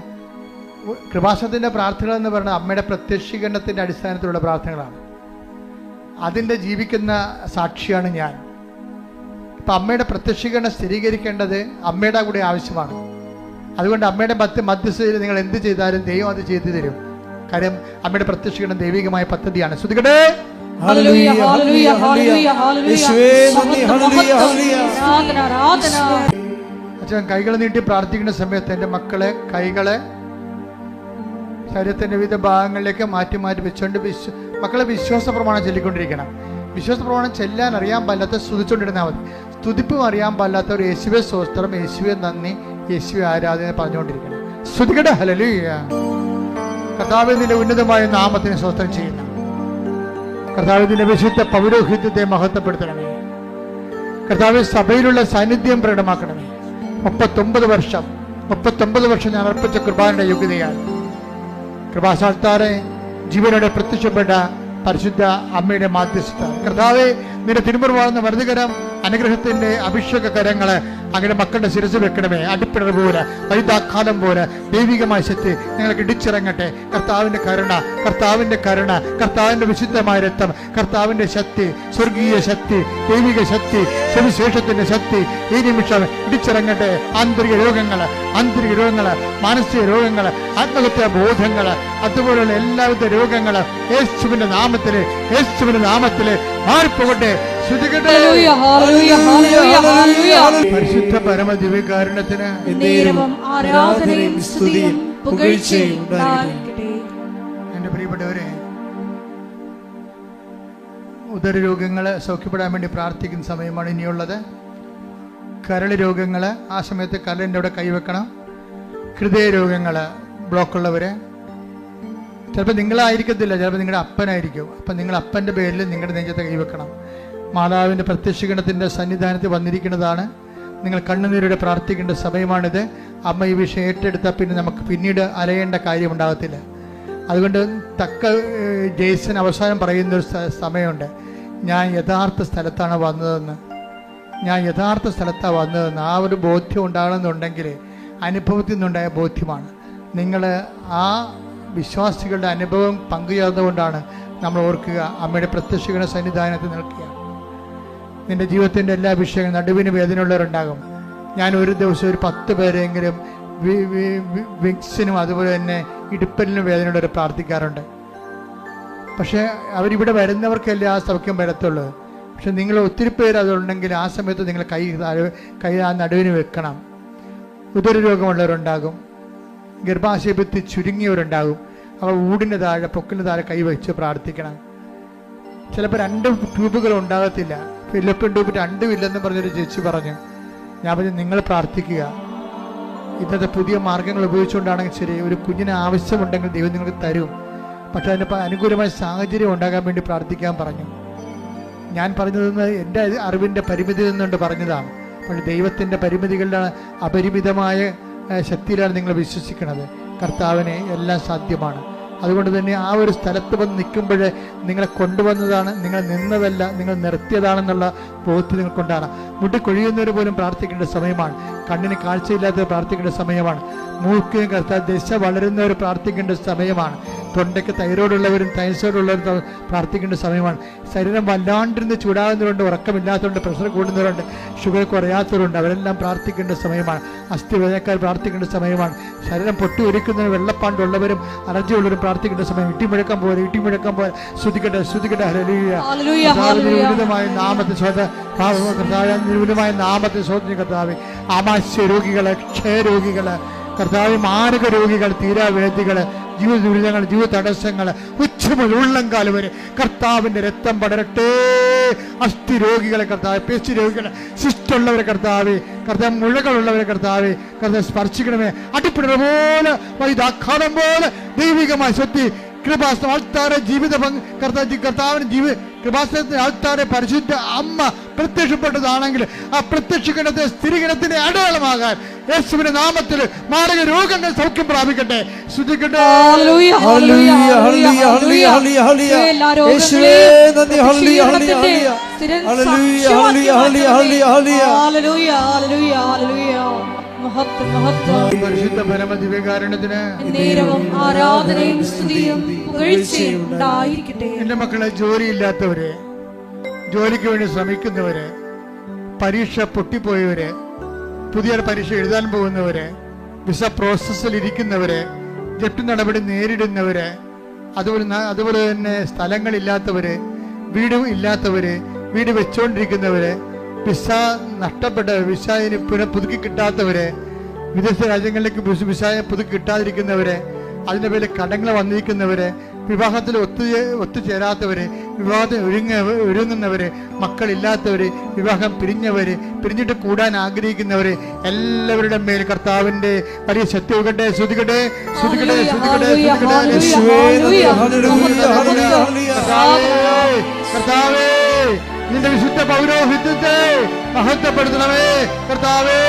കൃപാസനത്തിൻ്റെ പ്രാർത്ഥനകൾ എന്ന് പറയുന്നത് അമ്മയുടെ പ്രത്യക്ഷീകരണത്തിൻ്റെ അടിസ്ഥാനത്തിലുള്ള പ്രാർത്ഥനകളാണ്. അതിൻ്റെ ജീവിക്കുന്ന സാക്ഷിയാണ് ഞാൻ. ഇപ്പം അമ്മയുടെ പ്രത്യക്ഷീകരണം സ്ഥിരീകരിക്കേണ്ടത് അമ്മയുടെ കൂടെ ആവശ്യമാണ്. അതുകൊണ്ട് അമ്മയുടെ മധ്യസ്ഥതയിൽ നിങ്ങൾ എന്ത് ചെയ്താലും ദൈവം അത് ചെയ്തു തരും. കാര്യം അമ്മയുടെ പ്രത്യക്ഷീകരണം ദൈവികമായ പദ്ധതിയാണ്. ശ്രുതികട്ടെ. ഹല്ലേലൂയ ഹല്ലേലൂയ ഹല്ലേലൂയ യേശുവേ നന്ദി. ഹല്ലേലൂയ ഹല്ലേലൂയ. അച്ഛൻ കൈകൾ നീട്ടി പ്രാർത്ഥിക്കുന്ന സമയത്ത് എൻ്റെ കൈകളെ ശരീരത്തിൻ്റെ വിവിധ ഭാഗങ്ങളിലേക്ക് മാറ്റി മാറ്റി വെച്ചുകൊണ്ട് മക്കളെ വിശ്വാസ പ്രമാണം ചൊല്ലിക്കൊണ്ടിരിക്കണം. വിശ്വാസ പ്രമാണം ചെല്ലാൻ അറിയാൻ പാടില്ലാത്ത സ്തുതിച്ചുകൊണ്ടിരുന്നാൽ മതി. സ്തുതിപ്പും അറിയാൻ പാടില്ലാത്തവർ യേശുവേ സ്തോത്രം, യേശുവേ നന്ദി, യേശുവേ ആരാധന പറഞ്ഞുകൊണ്ടിരിക്കണം. സ്തുതിക്കട്ടെ. ഹല്ലേലൂയ. കർത്താവേ നിന്റെ ഉന്നതമായ നാമത്തിന് സ്തോത്രം ചെയ്യുന്നു. കർത്താവേ നിന്റെ വിശുദ്ധ പൗരോഹിത്യത്തെ മഹത്വപ്പെടുത്തണമേ. കർത്താവേ സഭയിലുള്ള സാന്നിധ്യം പ്രകടമാക്കണമേ. 39 വർഷം ഞാൻ അർപ്പിച്ച കൃപാന്റെ യോഗ്യതയാണ്. കൃപാസാൽത്താറെ ജീവനോടെ പ്രത്യക്ഷപ്പെട്ട പരിശുദ്ധ അമ്മയുടെ മാധ്യസ്ഥ കർത്താവേ നിന്റെ തിരുമുറിവാകുന്ന വലതുകരം അനുഗ്രഹത്തിന്റെ അഭിഷേക കരങ്ങള് അങ്ങനെ മക്കളുടെ ശിരസ് വെക്കണമേ. അടിപ്പിണർ പോലെ വൈതാക്കാലം പോലെ ദൈവികമായ ശക്തി നിങ്ങൾക്ക് ഇടിച്ചിറങ്ങട്ടെ. കർത്താവിന്റെ കരുണ, കർത്താവിന്റെ വിശുദ്ധമായ രക്തം, കർത്താവിന്റെ ശക്തി, സ്വർഗീയ ശക്തി, ദൈവിക ശക്തി, സുവിശേഷത്തിന്റെ ശക്തി ഈ നിമിഷം ഇടിച്ചിറങ്ങട്ടെ. ആന്തരിക രോഗങ്ങള്, മാനസിക രോഗങ്ങള്, ആത്മഹത്യാ ബോധങ്ങള്, അതുപോലുള്ള എല്ലാവിധ രോഗങ്ങള് യേശുവിന്റെ നാമത്തില് മാറിപ്പോകട്ടെ. പരിശുദ്ധ പരമ ദിവ്യകാരുണ്യത്തിന് ആരാധനയും സ്തുതിയും പുകഴ്ചയും ഉണ്ടായിരിക്കട്ടെ. എന്റെ പ്രിയപ്പെട്ടവരെ, ഉദരരോഗങ്ങള് സൗഖ്യപ്പെടാൻ വേണ്ടി പ്രാർത്ഥിക്കുന്ന സമയമാണ് ഇനിയുള്ളത്. കരൾ രോഗങ്ങള് ആ സമയത്ത് കരളിൻ്റെ അവിടെ കൈവെക്കണം. ഹൃദയ രോഗങ്ങള്, ബ്ലോക്കുള്ളവര്, ചിലപ്പോൾ നിങ്ങളായിരിക്കത്തില്ല, ചിലപ്പോൾ നിങ്ങളുടെ അപ്പനായിരിക്കും. അപ്പം നിങ്ങൾ അപ്പൻ്റെ പേരിൽ നിങ്ങളുടെ നെഞ്ചത്തെ കൈവെക്കണം. മാതാവിൻ്റെ പ്രത്യക്ഷീകരണത്തിൻ്റെ സന്നിധാനത്തിൽ വന്നിരിക്കുന്നതാണ്. നിങ്ങൾ കണ്ണുനീരോടെ പ്രാർത്ഥിക്കേണ്ട സമയമാണിത്. അമ്മ ഈ വിഷയം ഏറ്റെടുത്താൽ പിന്നെ നമുക്ക് പിന്നീട് അലയേണ്ട കാര്യമുണ്ടാകത്തില്ല. അതുകൊണ്ട് ജെയ്സൺ അവസാനം പറയുന്നൊരു സമയമുണ്ട്, ഞാൻ യഥാർത്ഥ സ്ഥലത്താണ് വന്നതെന്ന്. ആ ഒരു ബോധ്യം ഉണ്ടാകണമെന്നുണ്ടെങ്കിൽ അനുഭവത്തിൽ നിന്നുണ്ടായ ബോധ്യമാണ്. നിങ്ങൾ ആ വിശ്വാസികളുടെ അനുഭവം പങ്കുചേർന്നുകൊണ്ടാണ് നമ്മൾ ഓർക്കുക. അമ്മയുടെ പ്രത്യക്ഷീകരണ സന്നിധാനത്തിൽ നിൽക്കുക. നിന്റെ ജീവിതത്തിൻ്റെ എല്ലാ വിഷയങ്ങളും നടുവിന് വേദനയുള്ളവരുണ്ടാകും. ഞാൻ ഒരു ദിവസം ഒരു 10 പേരെങ്കിലും വിക്സിനും അതുപോലെ തന്നെ ഇടുപ്പലിനും വേദനയുള്ളവർ പ്രാർത്ഥിക്കാറുണ്ട്. പക്ഷേ അവരിവിടെ വരുന്നവർക്കല്ലേ ആ സൗഖ്യം വരത്തുള്ളൂ. പക്ഷെ നിങ്ങൾ ഒത്തിരി പേര് അതുണ്ടെങ്കിൽ ആ സമയത്ത് നിങ്ങൾ കൈ ആ നടുവിന് വെക്കണം. ഉദരരോഗമുള്ളവരുണ്ടാകും, ഗർഭാശയത്തിൽ ചുരുങ്ങിയവരുണ്ടാകും. അവർ ഊടിൻ്റെ താഴെ പൊക്കിന് താഴെ കൈവച്ച് പ്രാർത്ഥിക്കണം. ചിലപ്പോൾ 2 ട്യൂബുകൾ ഉണ്ടാകത്തില്ല. ഫിലിപ്പിൻ ട്യൂബ് 2 ഇല്ലെന്ന് പറഞ്ഞൊരു ചേച്ചി പറഞ്ഞു. ഞാൻ പറഞ്ഞു, നിങ്ങൾ പ്രാർത്ഥിക്കുക. ഇന്നത്തെ പുതിയ മാർഗങ്ങൾ ഉപയോഗിച്ചുകൊണ്ടാണെങ്കിൽ ശരി, ഒരു കുഞ്ഞിന് ആവശ്യമുണ്ടെങ്കിൽ ദൈവം നിങ്ങൾക്ക് തരും. പക്ഷെ അതിന് അനുകൂലമായ സാഹചര്യം ഉണ്ടാകാൻ വേണ്ടി പ്രാർത്ഥിക്കാൻ പറഞ്ഞു. ഞാൻ പറഞ്ഞതെന്ന് എൻ്റെ അറിവിൻ്റെ പരിമിതി നിന്നുകൊണ്ട് പറഞ്ഞതാണ്. പക്ഷേ ദൈവത്തിൻ്റെ പരിമിതികളിലാണ്, അപരിമിതമായ ശക്തിയിലാണ് നിങ്ങൾ വിശ്വസിക്കുന്നത്. കർത്താവിന് എല്ലാം സാധ്യമാണ്. അതുകൊണ്ട് തന്നെ ആ ഒരു സ്ഥലത്ത് വന്ന് നിൽക്കുമ്പോൾ നിങ്ങളെ കൊണ്ടുവന്നതാണ്, നിങ്ങൾ നിന്നതല്ല, നിങ്ങൾ നിർത്തിയതാണെന്നുള്ള ബോധ്യം നിങ്ങൾക്കൊണ്ടാണ്. മുട്ടി കൊഴിയുന്നവർ പോലും പ്രാർത്ഥിക്കേണ്ട സമയമാണ്. കണ്ണിന് കാഴ്ചയില്ലാത്തവർ പ്രാർത്ഥിക്കേണ്ട സമയമാണ്. മൂക്കിന് കർത്താവ് ദശ വളരുന്നവർ പ്രാർത്ഥിക്കേണ്ട സമയമാണ്. തൊണ്ടയ്ക്ക് തൈറോയ്ഡുള്ളവരും തൈസോയ്ഡുള്ളവരും പ്രാർത്ഥിക്കേണ്ട സമയമാണ്. ശരീരം വല്ലാണ്ടിരുന്ന് ചൂടാകുന്നവരുണ്ട്, ഉറക്കമില്ലാത്തവരുണ്ട്, പ്രഷർ കൂടുന്നവരുണ്ട്, ഷുഗർ കുറയാത്തവരുണ്ട്. അവരെല്ലാം പ്രാർത്ഥിക്കേണ്ട സമയമാണ്. അസ്ഥിവേദനക്കാർ പ്രാർത്ഥിക്കേണ്ട സമയമാണ്. ശരീരം പൊട്ടി ഒലിക്കുന്നവരും വെള്ളപ്പാണ്ടുള്ളവരും അലർജി ഉള്ളവരും പ്രാർത്ഥിക്കേണ്ട സമയം. ഇട്ടിമുഴക്കം പോലെ ശ്രുതിക്കട്ടെ. ഉന്നതമായ നാമത്തെ സ്വന്തം കർത്താവേ, ആമാശയ രോഗികള്, ക്ഷയരോഗികള്, കർത്താവ് മാരക രോഗികൾ, തീരാവേദികള്, ജീവിത ദുരിതങ്ങൾ, ജീവിത തടസ്സങ്ങൾ, ഉച്ചമുതൽ ഉള്ളംകാലം വരെ കർത്താവിന്റെ രക്തം പടരട്ടെ. അസ്ഥി രോഗികളെ കർത്താവ്, പേശി രോഗികളെ, ശിഷ്ടമുള്ളവരെ കർത്താവ്, മുഴകളുള്ളവരെ കർത്താവ് സ്പർശിക്കണമേ. അടിപ്പിട പോലെ വൈതാഘാതം പോലെ ദൈവികമായ ശക്തി കൃപാസനം ആൾത്താരെ കർത്താവിന് കൃപാസനത്തിന്റെ ആൾത്താരെ പരിശുദ്ധ അമ്മ പ്രത്യക്ഷപ്പെട്ടതാണെങ്കിൽ ആ പ്രത്യക്ഷീകരണത്തെ സ്ഥിരീകരണത്തിന്റെ അടയാളമാകാൻ യേശുവിന്റെ നാമത്തിൽ മാരക രോഗങ്ങൾ സൗഖ്യം പ്രാപിക്കട്ടെ. ശ്രുതിക്കട്ടെ. പരിശുദ്ധ പരമ ദിവ്യകാരുണ്യത്തിന് ആരാധനയും സ്തുതിയും പുകഴ്ചയും ഉണ്ടായിരിക്കട്ടെ. എന്റെ മക്കളെ, ജോലിയില്ലാത്തവര്, ജോലിക്ക് വേണ്ടി ശ്രമിക്കുന്നവര്, പരീക്ഷ പൊട്ടിപ്പോയവര്, പുതിയ പരീക്ഷ എഴുതാൻ പോകുന്നവര്, വിസ പ്രോസസ്സിൽ ഇരിക്കുന്നവര്, ജപ്തി നടപടി നേരിടുന്നവര്, അതുപോലെ തന്നെ സ്ഥലങ്ങളില്ലാത്തവര്, വീട് ഇല്ലാത്തവര്, വീട് വെച്ചുകൊണ്ടിരിക്കുന്നവര്, വിസ നഷ്ടപ്പെട്ടവർ, വിസ പുതുക്കി കിട്ടാത്തവര്, വിദേശ രാജ്യങ്ങളിലേക്ക് വിസ പുതുക്കി കിട്ടാതിരിക്കുന്നവര്, അതിൻ്റെ പേരിൽ കടങ്ങൾ വന്നിരിക്കുന്നവര്, വിവാഹത്തിൽ ഒത്തുചേരാത്തവര്, വിവാഹത്തിൽ ഒരുങ്ങുന്നവര്, മക്കളില്ലാത്തവര്, വിവാഹം പിരിഞ്ഞിട്ട് കൂടാൻ ആഗ്രഹിക്കുന്നവര്, എല്ലാവരുടെ മേൽ കർത്താവിന്റെ വലിയ ശക്തി ഒഴുകട്ടെ. ശ്രുതികട്ടെ, ശ്രുതികട്ടെ, ശ്രുതികട്ടെ, കർത്താവേ, നിന്റെ വിശുദ്ധ പൗരോഹിത്യത്തെ മഹത്വപ്പെടുത്തണമേ കർത്താവേ.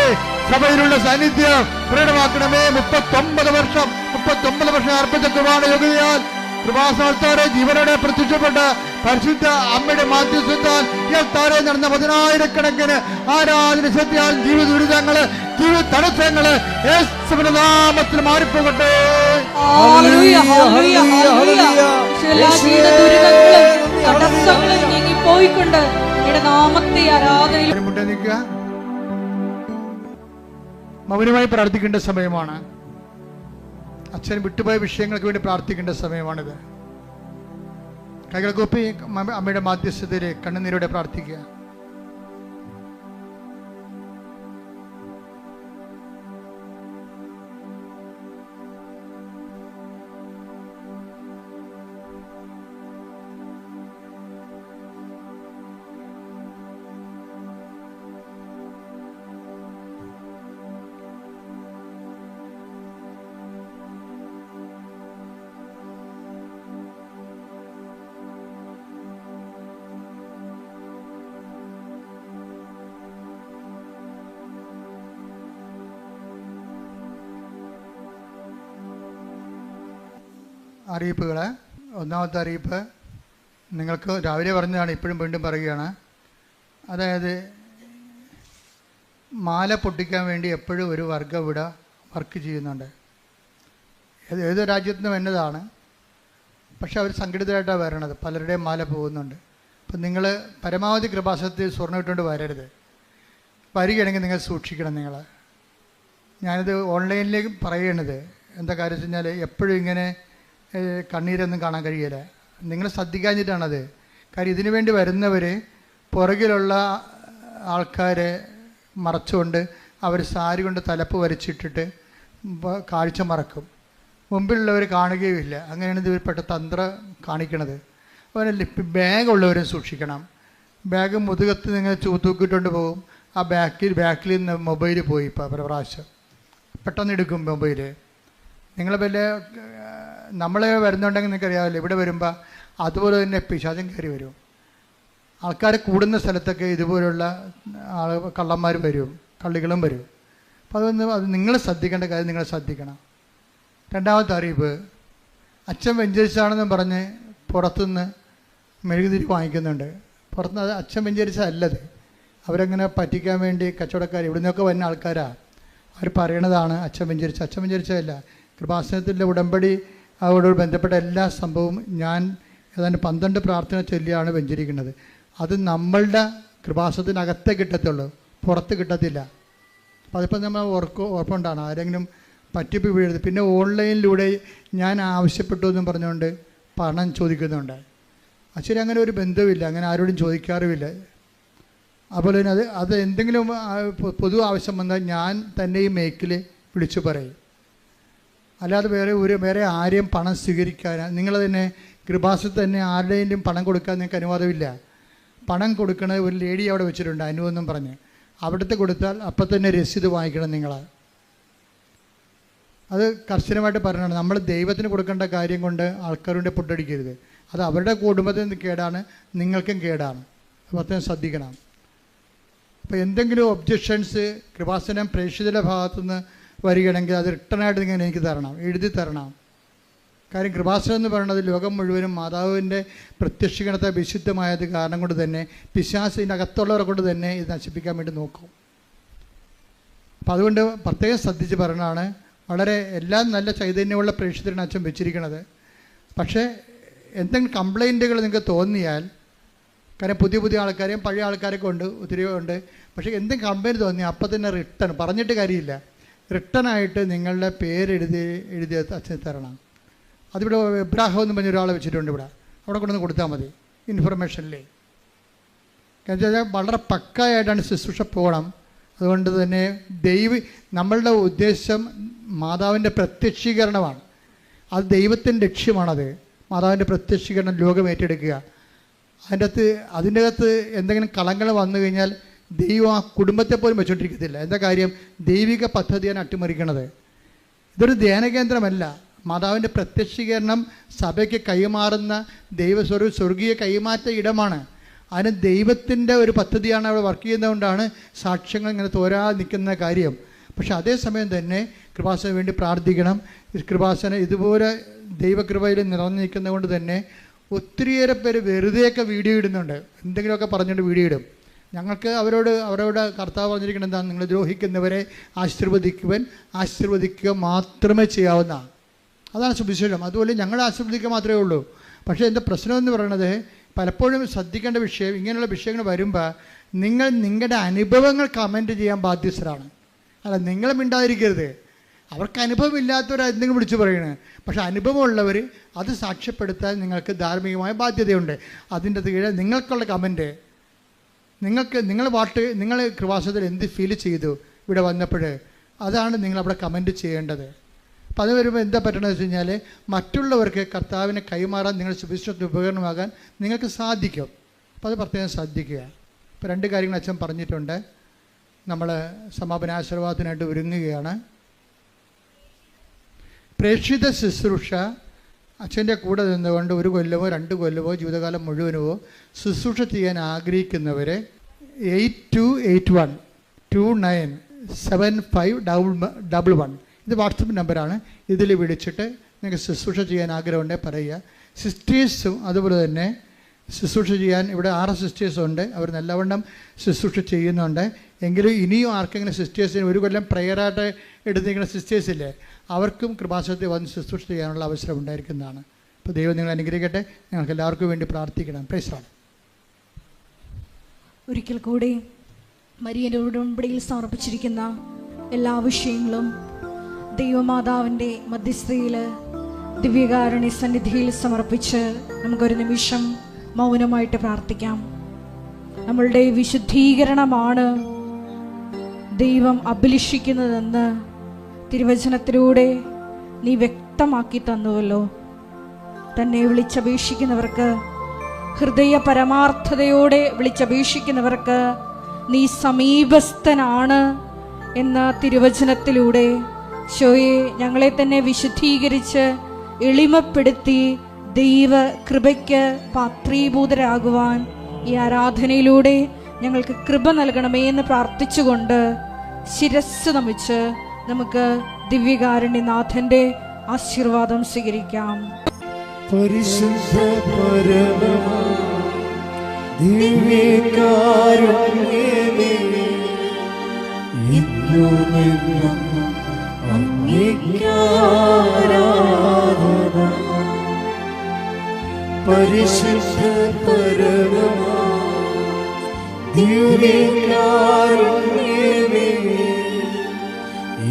സഭയിലുള്ള സാന്നിധ്യം പ്രകടമാക്കണമേ. 39 വർഷം അർപ്പിച്ച കുർബാന യോഗ്യതയാൽ കൃപാസനത്തോടെ ജീവനോടെ പ്രത്യക്ഷപ്പെട്ട പരിശുദ്ധ അമ്മയുടെ മാധ്യസ്ഥത്താൽ ഈ അൾത്താരെ നടന്ന 10,000-കണക്കിന് ആരാധന സത്യാൽ ജീവിത ദുരിതങ്ങള്, ജീവിത തടസ്സങ്ങള് യേശുവിന്റെ നാമത്തിൽ മാറിപ്പോകട്ടെ. പോയിക്കൊണ്ട് നാമത്തെ ആരാധനയിൽ നിൽക്കുക. മൗനമായി പ്രാർത്ഥിക്കേണ്ട സമയമാണ്. അച്ഛൻ വിട്ടുപോയ വിഷയങ്ങൾക്ക് വേണ്ടി പ്രാർത്ഥിക്കേണ്ട സമയമാണിത്. കൈകൾ കൂപ്പി അമ്മയുടെ മാധ്യസ്ഥതയിൽ കണ്ണുനീരോടെ പ്രാർത്ഥിക്കുക. അറിയിപ്പുകൾ. ഒന്നാമത്തെ അറിയിപ്പ് നിങ്ങൾക്ക് രാവിലെ പറഞ്ഞതാണ്, ഇപ്പോഴും വീണ്ടും പറയുകയാണ്. അതായത് മാല പൊട്ടിക്കാൻ വേണ്ടി എപ്പോഴും ഒരു വർഗ്ഗം ഇവിടെ വർക്ക് ചെയ്യുന്നുണ്ട്. ഏത് രാജ്യത്തു നിന്നും എന്നതാണ്, പക്ഷെ അവർ സംഘടിതമായിട്ടാണ് വരണത്. പലരുടെയും മാല പോകുന്നുണ്ട്. അപ്പം നിങ്ങൾ പരമാവധി കൃപാസനത്തിൽ സ്വർണ്ണം ഇട്ടുകൊണ്ട് വരരുത്. വരികയാണെങ്കിൽ നിങ്ങൾ സൂക്ഷിക്കണം. ഞാനിത് ഓൺലൈനിലേക്ക് പറയണത് എന്താ കാര്യം വെച്ച് കഴിഞ്ഞാൽ എപ്പോഴും ഇങ്ങനെ കണ്ണീരൊന്നും കാണാൻ കഴിയില്ല. നിങ്ങൾ ശ്രദ്ധിക്കാഞ്ഞിട്ടാണത്. കാര്യം ഇതിനു വേണ്ടി വരുന്നവർ പുറകിലുള്ള ആൾക്കാരെ മറച്ചുകൊണ്ട് അവർ സാരി കൊണ്ട് തലപ്പ് വരച്ചിട്ടിട്ട് കാഴ്ച മറക്കും. മുമ്പിലുള്ളവർ കാണുകയുമില്ല. അങ്ങനെയാണ് ഇവർ തന്ത്രം കാണിക്കണത്. അതുപോലെ ബാഗുള്ളവരും സൂക്ഷിക്കണം. ബാഗ് മുതുകത്ത് നിങ്ങൾ തൂക്കിയിട്ടുണ്ട് പോകും. ആ ബാക്കിൽ നിന്ന് മൊബൈൽ പോയി. ഇപ്പോൾ പ്രാവശ്യം പെട്ടെന്ന് എടുക്കും മൊബൈൽ. നിങ്ങൾ വല്ല നമ്മൾ വരുന്നുണ്ടെങ്കിൽ നിങ്ങൾക്കറിയാമല്ലോ, ഇവിടെ വരുമ്പോൾ അതുപോലെ തന്നെ പിശാചം കയറി വരും. ആൾക്കാർ കൂടുന്ന സ്ഥലത്തൊക്കെ ഇതുപോലുള്ള കള്ളന്മാർ വരും, കള്ളികളും വരും. അപ്പോൾ അത് നിങ്ങൾ ശ്രദ്ധിക്കേണ്ട കാര്യം നിങ്ങൾ ശ്രദ്ധിക്കണം. രണ്ടാമത്തെ അറിയിപ്പ്, അച്ഛൻ വെഞ്ചരിച്ചാണെന്ന് പറഞ്ഞ് പുറത്തുനിന്ന് മെഴുകുതിരി വാങ്ങിക്കുന്നുണ്ട്. പുറത്തുനിന്ന് അത് അച്ഛൻ വെഞ്ചരിച്ചതല്ലത്. അവരങ്ങനെ പറ്റിക്കാൻ വേണ്ടി കച്ചവടക്കാർ ഇവിടെ നിന്നൊക്കെ വരുന്ന ആൾക്കാരാണ്. അവർ പറയണതാണ് അച്ഛൻ വെഞ്ചരിച്ചതല്ല. കൃപാസനത്തിൻ്റെ ഉടമ്പടി അതോട് ബന്ധപ്പെട്ട എല്ലാ സംഭവവും ഞാൻ ഏതാണ്ട് 12 പ്രാർത്ഥന ചൊല്ലിയാണ് വെഞ്ചരിക്കുന്നത്. അത് നമ്മളുടെ കൃപാസനത്തിനകത്തേ കിട്ടത്തുള്ളൂ, പുറത്ത് കിട്ടത്തില്ല. അപ്പോൾ അതിപ്പോൾ നമ്മൾ ഓർപ്പുണ്ടാണ്. ആരെങ്കിലും പറ്റിപ്പ് വീഴരുത്. പിന്നെ ഓൺലൈനിലൂടെ ഞാൻ ആവശ്യപ്പെട്ടു എന്നും പറഞ്ഞുകൊണ്ട് പണം ചോദിക്കുന്നുണ്ട്. ശരി, അങ്ങനെ ഒരു ബന്ധവുമില്ല, അങ്ങനെ ആരോടും ചോദിക്കാറുമില്ല. അതുപോലെ തന്നെ അത് എന്തെങ്കിലും പൊതു ആവശ്യം വന്നാൽ ഞാൻ തന്നെ ഈ മേക്കിൽ വിളിച്ചു പറയും. അല്ലാതെ വേറെ ആരെയും പണം സ്വീകരിക്കാൻ, നിങ്ങൾ തന്നെ കൃപാസനത്തിൽ തന്നെ ആരുടെയും പണം കൊടുക്കാൻ നിങ്ങൾക്ക് അനുവാദമില്ല. പണം കൊടുക്കണത് ഒരു ലേഡി അവിടെ വെച്ചിട്ടുണ്ട്, അനുവെന്നും പറഞ്ഞ്. അവിടുത്തെ കൊടുത്താൽ അപ്പം തന്നെ രസീത് വാങ്ങിക്കണം നിങ്ങൾ. അത് കർശനമായിട്ട് പറയണം. നമ്മൾ ദൈവത്തിന് കൊടുക്കേണ്ട കാര്യം കൊണ്ട് ആൾക്കാരുടെ പുട്ടടിക്കരുത്. അത് അവരുടെ കുടുംബത്തിന് കേടാണ്, നിങ്ങൾക്കും കേടാണ്. അപ്പം ശ്രദ്ധിക്കണം. അപ്പോൾ എന്തെങ്കിലും ഒബ്ജക്ഷൻസ് കൃപാസനം പ്രേക്ഷിതരുടെ ഭാഗത്തുനിന്ന് വരികയാണെങ്കിൽ അത് റിട്ടേണായിട്ട് നിങ്ങൾ എനിക്ക് തരണം, എഴുതി തരണം. കാര്യം കൃപാസനം എന്ന് പറയുന്നത് ലോകം മുഴുവനും മാതാവിൻ്റെ പ്രത്യക്ഷീകരണത്തെ വിശുദ്ധമായത് കാരണം കൊണ്ട് തന്നെ പിശാചിൻ്റെ അകത്തുള്ളവരെ കൊണ്ട് തന്നെ ഇത് നശിപ്പിക്കാൻ വേണ്ടി നോക്കും. അപ്പം അതുകൊണ്ട് പ്രത്യേകം ശ്രദ്ധിച്ച് പറയണതാണ്. വളരെ എല്ലാം നല്ല ചൈതന്യമുള്ള പ്രേക്ഷിതരാണ് അച്ഛൻ വെച്ചിരിക്കുന്നത്. പക്ഷേ എന്തെങ്കിലും കംപ്ലൈൻറ്റുകൾ നിങ്ങൾക്ക് തോന്നിയാൽ, കാരണം പുതിയ ആൾക്കാരെയും പഴയ ആൾക്കാരൊക്കെ ഉണ്ട്, ഒത്തിരി ഉണ്ട്. പക്ഷേ എന്തെങ്കിലും കംപ്ലൈൻറ്റ് തോന്നിയാൽ അപ്പം തന്നെ റിട്ടേൺ പറഞ്ഞിട്ട് കാര്യമില്ല. റിട്ടേണായിട്ട് നിങ്ങളുടെ പേരെഴുതി അച്ഛൻ തരണം. അതിവിടെ എബ്രാഹിം എന്ന് പറഞ്ഞ ഒരാളെ വെച്ചിട്ടുണ്ട് ഇവിടെ. അവിടെ കൊണ്ടുവന്ന് കൊടുത്താൽ മതി ഇൻഫർമേഷനിലേ. കാരണം വെച്ചാൽ വളരെ പക്കായായിട്ടാണ് ശുശ്രൂഷ പോകണം. അതുകൊണ്ട് തന്നെ നമ്മളുടെ ഉദ്ദേശം മാതാവിൻ്റെ പ്രത്യക്ഷീകരണമാണ്. അത് ദൈവത്തിൻ്റെ ലക്ഷ്യമാണത്. മാതാവിൻ്റെ പ്രത്യക്ഷീകരണം ലോകം ഏറ്റെടുക്കുക. അതിൻ്റെ അകത്ത് എന്തെങ്കിലും കളങ്ങൾ വന്നു കഴിഞ്ഞാൽ ദൈവം ആ കുടുംബത്തെ പോലും വെച്ചോണ്ടിരിക്കത്തില്ല. എന്താ കാര്യം? ദൈവിക പദ്ധതിയാണ് അട്ടിമറിക്കണത്. ഇതൊരു ധ്യാനകേന്ദ്രമല്ല. മാതാവിൻ്റെ പ്രത്യക്ഷീകരണം സഭയ്ക്ക് കൈമാറുന്ന സ്വർഗീയ കൈമാറ്റ ഇടമാണ്. അതിന് ദൈവത്തിൻ്റെ ഒരു പദ്ധതിയാണ് അവിടെ വർക്ക് ചെയ്യുന്നതുകൊണ്ടാണ് സാക്ഷ്യങ്ങൾ ഇങ്ങനെ തോരാതെ നിൽക്കുന്ന കാര്യം. പക്ഷെ അതേസമയം തന്നെ കൃപാസന വേണ്ടി പ്രാർത്ഥിക്കണം. കൃപാസന ഇതുപോലെ ദൈവകൃപയിൽ നിറഞ്ഞു നിൽക്കുന്നത് കൊണ്ട് തന്നെ ഒത്തിരിയേറെ പേര് വെറുതെയൊക്കെ വീഡിയോ ഇടുന്നുണ്ട്. എന്തെങ്കിലുമൊക്കെ പറഞ്ഞുകൊണ്ട് വീഡിയോ ഇടും. ഞങ്ങൾക്ക് അവരോട് കർത്താവ് പറഞ്ഞിരിക്കുന്നത് എന്താണ്? നിങ്ങൾ ദ്രോഹിക്കുന്നവരെ ആശീർവദിക്കുക മാത്രമേ ചെയ്യാവുന്ന. അതാണ് സുവിശേഷം. അതുപോലെ ഞങ്ങൾ ആശീർവദിക്കുക മാത്രമേ ഉള്ളൂ. പക്ഷേ എൻ്റെ പ്രശ്നം എന്ന് പറയുന്നത്, പലപ്പോഴും ശ്രദ്ധിക്കേണ്ട വിഷയം, ഇങ്ങനെയുള്ള വിഷയങ്ങൾ വരുമ്പോൾ നിങ്ങളുടെ അനുഭവങ്ങൾ കമൻറ്റ് ചെയ്യാൻ ബാധ്യസ്ഥരാണ്. അല്ല, നിങ്ങൾ മിണ്ടാതിരിക്കരുത്. അവർക്ക് അനുഭവം ഇല്ലാത്തവർ എന്തെങ്കിലും വിളിച്ചു പറയണേ. പക്ഷേ അനുഭവമുള്ളവർ അത് സാക്ഷ്യപ്പെടുത്താൻ നിങ്ങൾക്ക് ധാർമ്മികമായ ബാധ്യതയുണ്ട്. അതിൻ്റെ കീഴിൽ നിങ്ങൾക്കുള്ള കമൻറ്റ്, നിങ്ങൾ കൃപാസനത്തിൽ എന്ത് ഫീൽ ചെയ്തു ഇവിടെ വന്നപ്പോൾ, അതാണ് നിങ്ങളവിടെ കമൻറ്റ് ചെയ്യേണ്ടത്. അപ്പോൾ അത് വരുമ്പോൾ എന്താ പറ്റണമെന്ന് വെച്ച് കഴിഞ്ഞാൽ മറ്റുള്ളവർക്ക് കർത്താവിനെ കൈമാറാൻ നിങ്ങൾ സുവിശേഷത്തിന് ഉപകരണമാകാൻ നിങ്ങൾക്ക് സാധിക്കും. അപ്പോൾ അത് പ്രത്യേകം ശ്രദ്ധിക്കുക. ഇപ്പോൾ 2 കാര്യങ്ങൾ അച്ഛൻ പറഞ്ഞിട്ടുണ്ട്. നമ്മൾ സമാപനാശീർവാദത്തിനായിട്ട് ഒരുങ്ങുകയാണ്. പ്രേക്ഷിത ശുശ്രൂഷ അച്ഛൻ്റെ കൂടെ നിന്നുകൊണ്ട് 1 കൊല്ലമോ 2 കൊല്ലമോ ജീവിതകാലം മുഴുവനോ ശുശ്രൂഷ ചെയ്യാൻ ആഗ്രഹിക്കുന്നവരെ 8281297511 ഇത് വാട്സപ്പ് നമ്പറാണ്. ഇതിൽ വിളിച്ചിട്ട് നിങ്ങൾക്ക് ശുശ്രൂഷ ചെയ്യാൻ ആഗ്രഹമുണ്ടെങ്കിൽ പറയുക. സിസ്റ്റേഴ്സും അതുപോലെ തന്നെ ശുശ്രൂഷ ചെയ്യാൻ ഇവിടെ 6 സിസ്റ്റേഴ്സുണ്ട്. അവർ നല്ലവണ്ണം ശുശ്രൂഷ ചെയ്യുന്നുണ്ട്. എങ്കിലും ഇനിയും ആർക്കെങ്കിലും സിസ്റ്റേഴ്സിന് 1 കൊല്ലം പ്രയറായിട്ട് എടുത്തിരിക്കുന്ന സിസ്റ്റേഴ്സില്ലേ, അവർക്കും കൃപാസനത്തിൽ വന്ന് ശുശ്രൂഷ ചെയ്യാനുള്ള അവസരം ഉണ്ടായിരിക്കുന്നതാണ്. അപ്പോൾ ദൈവം നിങ്ങൾ അനുഗ്രഹിക്കട്ടെ. ഞങ്ങൾക്ക് എല്ലാവർക്കും വേണ്ടി പ്രാർത്ഥിക്കണം. Praise God. ഒരിക്കൽ കൂടി മരിയൻ്റെ ഉടമ്പടിയിൽ സമർപ്പിച്ചിരിക്കുന്ന എല്ലാ വിഷയങ്ങളും ദൈവമാതാവിൻ്റെ മധ്യസ്ഥയിൽ ദിവ്യകാരുണ്യ സന്നിധിയിൽ സമർപ്പിച്ച് നമുക്കൊരു നിമിഷം മൗനമായിട്ട് പ്രാർത്ഥിക്കാം. നമ്മളുടെ വിശുദ്ധീകരണമാണ് ദൈവം അഭിലഷിക്കുന്നതെന്ന് തിരുവചനത്തിലൂടെ നീ വ്യക്തമാക്കി തന്നുവല്ലോ. തന്നെ വിളിച്ചപേക്ഷിക്കുന്നവർക്ക്, ഹൃദയ പരമാർത്ഥതയോടെ വിളിച്ചപേക്ഷിക്കുന്നവർക്ക് നീ സമീപസ്ഥനാണ് എന്ന തിരുവചനത്തിലൂടെ ശോയെ ഞങ്ങളെ തന്നെ വിശുദ്ധീകരിച്ച് എളിമപ്പെടുത്തി ദൈവ കൃപയ്ക്ക് പാത്രീഭൂതരാകുവാൻ ഈ ആരാധനയിലൂടെ ഞങ്ങൾക്ക് കൃപ നൽകണമേ എന്ന് പ്രാർത്ഥിച്ചുകൊണ്ട് ശിരസ്സ് നമിച്ച് നമുക്ക് ദിവ്യകാരുണ്യനാഥന്റെ ആശീർവാദം സ്വീകരിക്കാം. പരിശുദ്ധ പരമമാ ദിവ്യകാരുണ്യമേ, ഇന്നുമെന്നും അങ്ങേക്കാരാധന. പരിശുദ്ധ പരമമാ ദിവ്യകാരുണ്യമേ,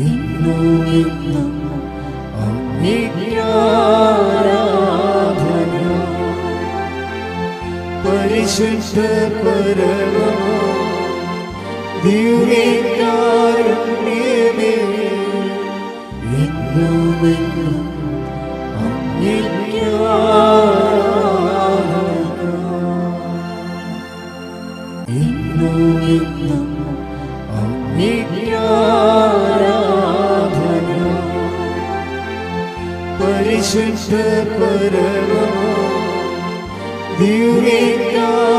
ഇന്നുമെന്നും അങ്ങേക്കാരാധന. പരിശുദ്ധ പരമമാ ദിവ്യകാരുണ്യമേ, ഇന്നുമെന്നും അങ്ങേക്കാരാധന. ഇന്നുമെന്നും അങ്ങേക്കാരാധന. പരിശുദ്ധ പരമമാ ദിവ്യകാരുണ്യമേ,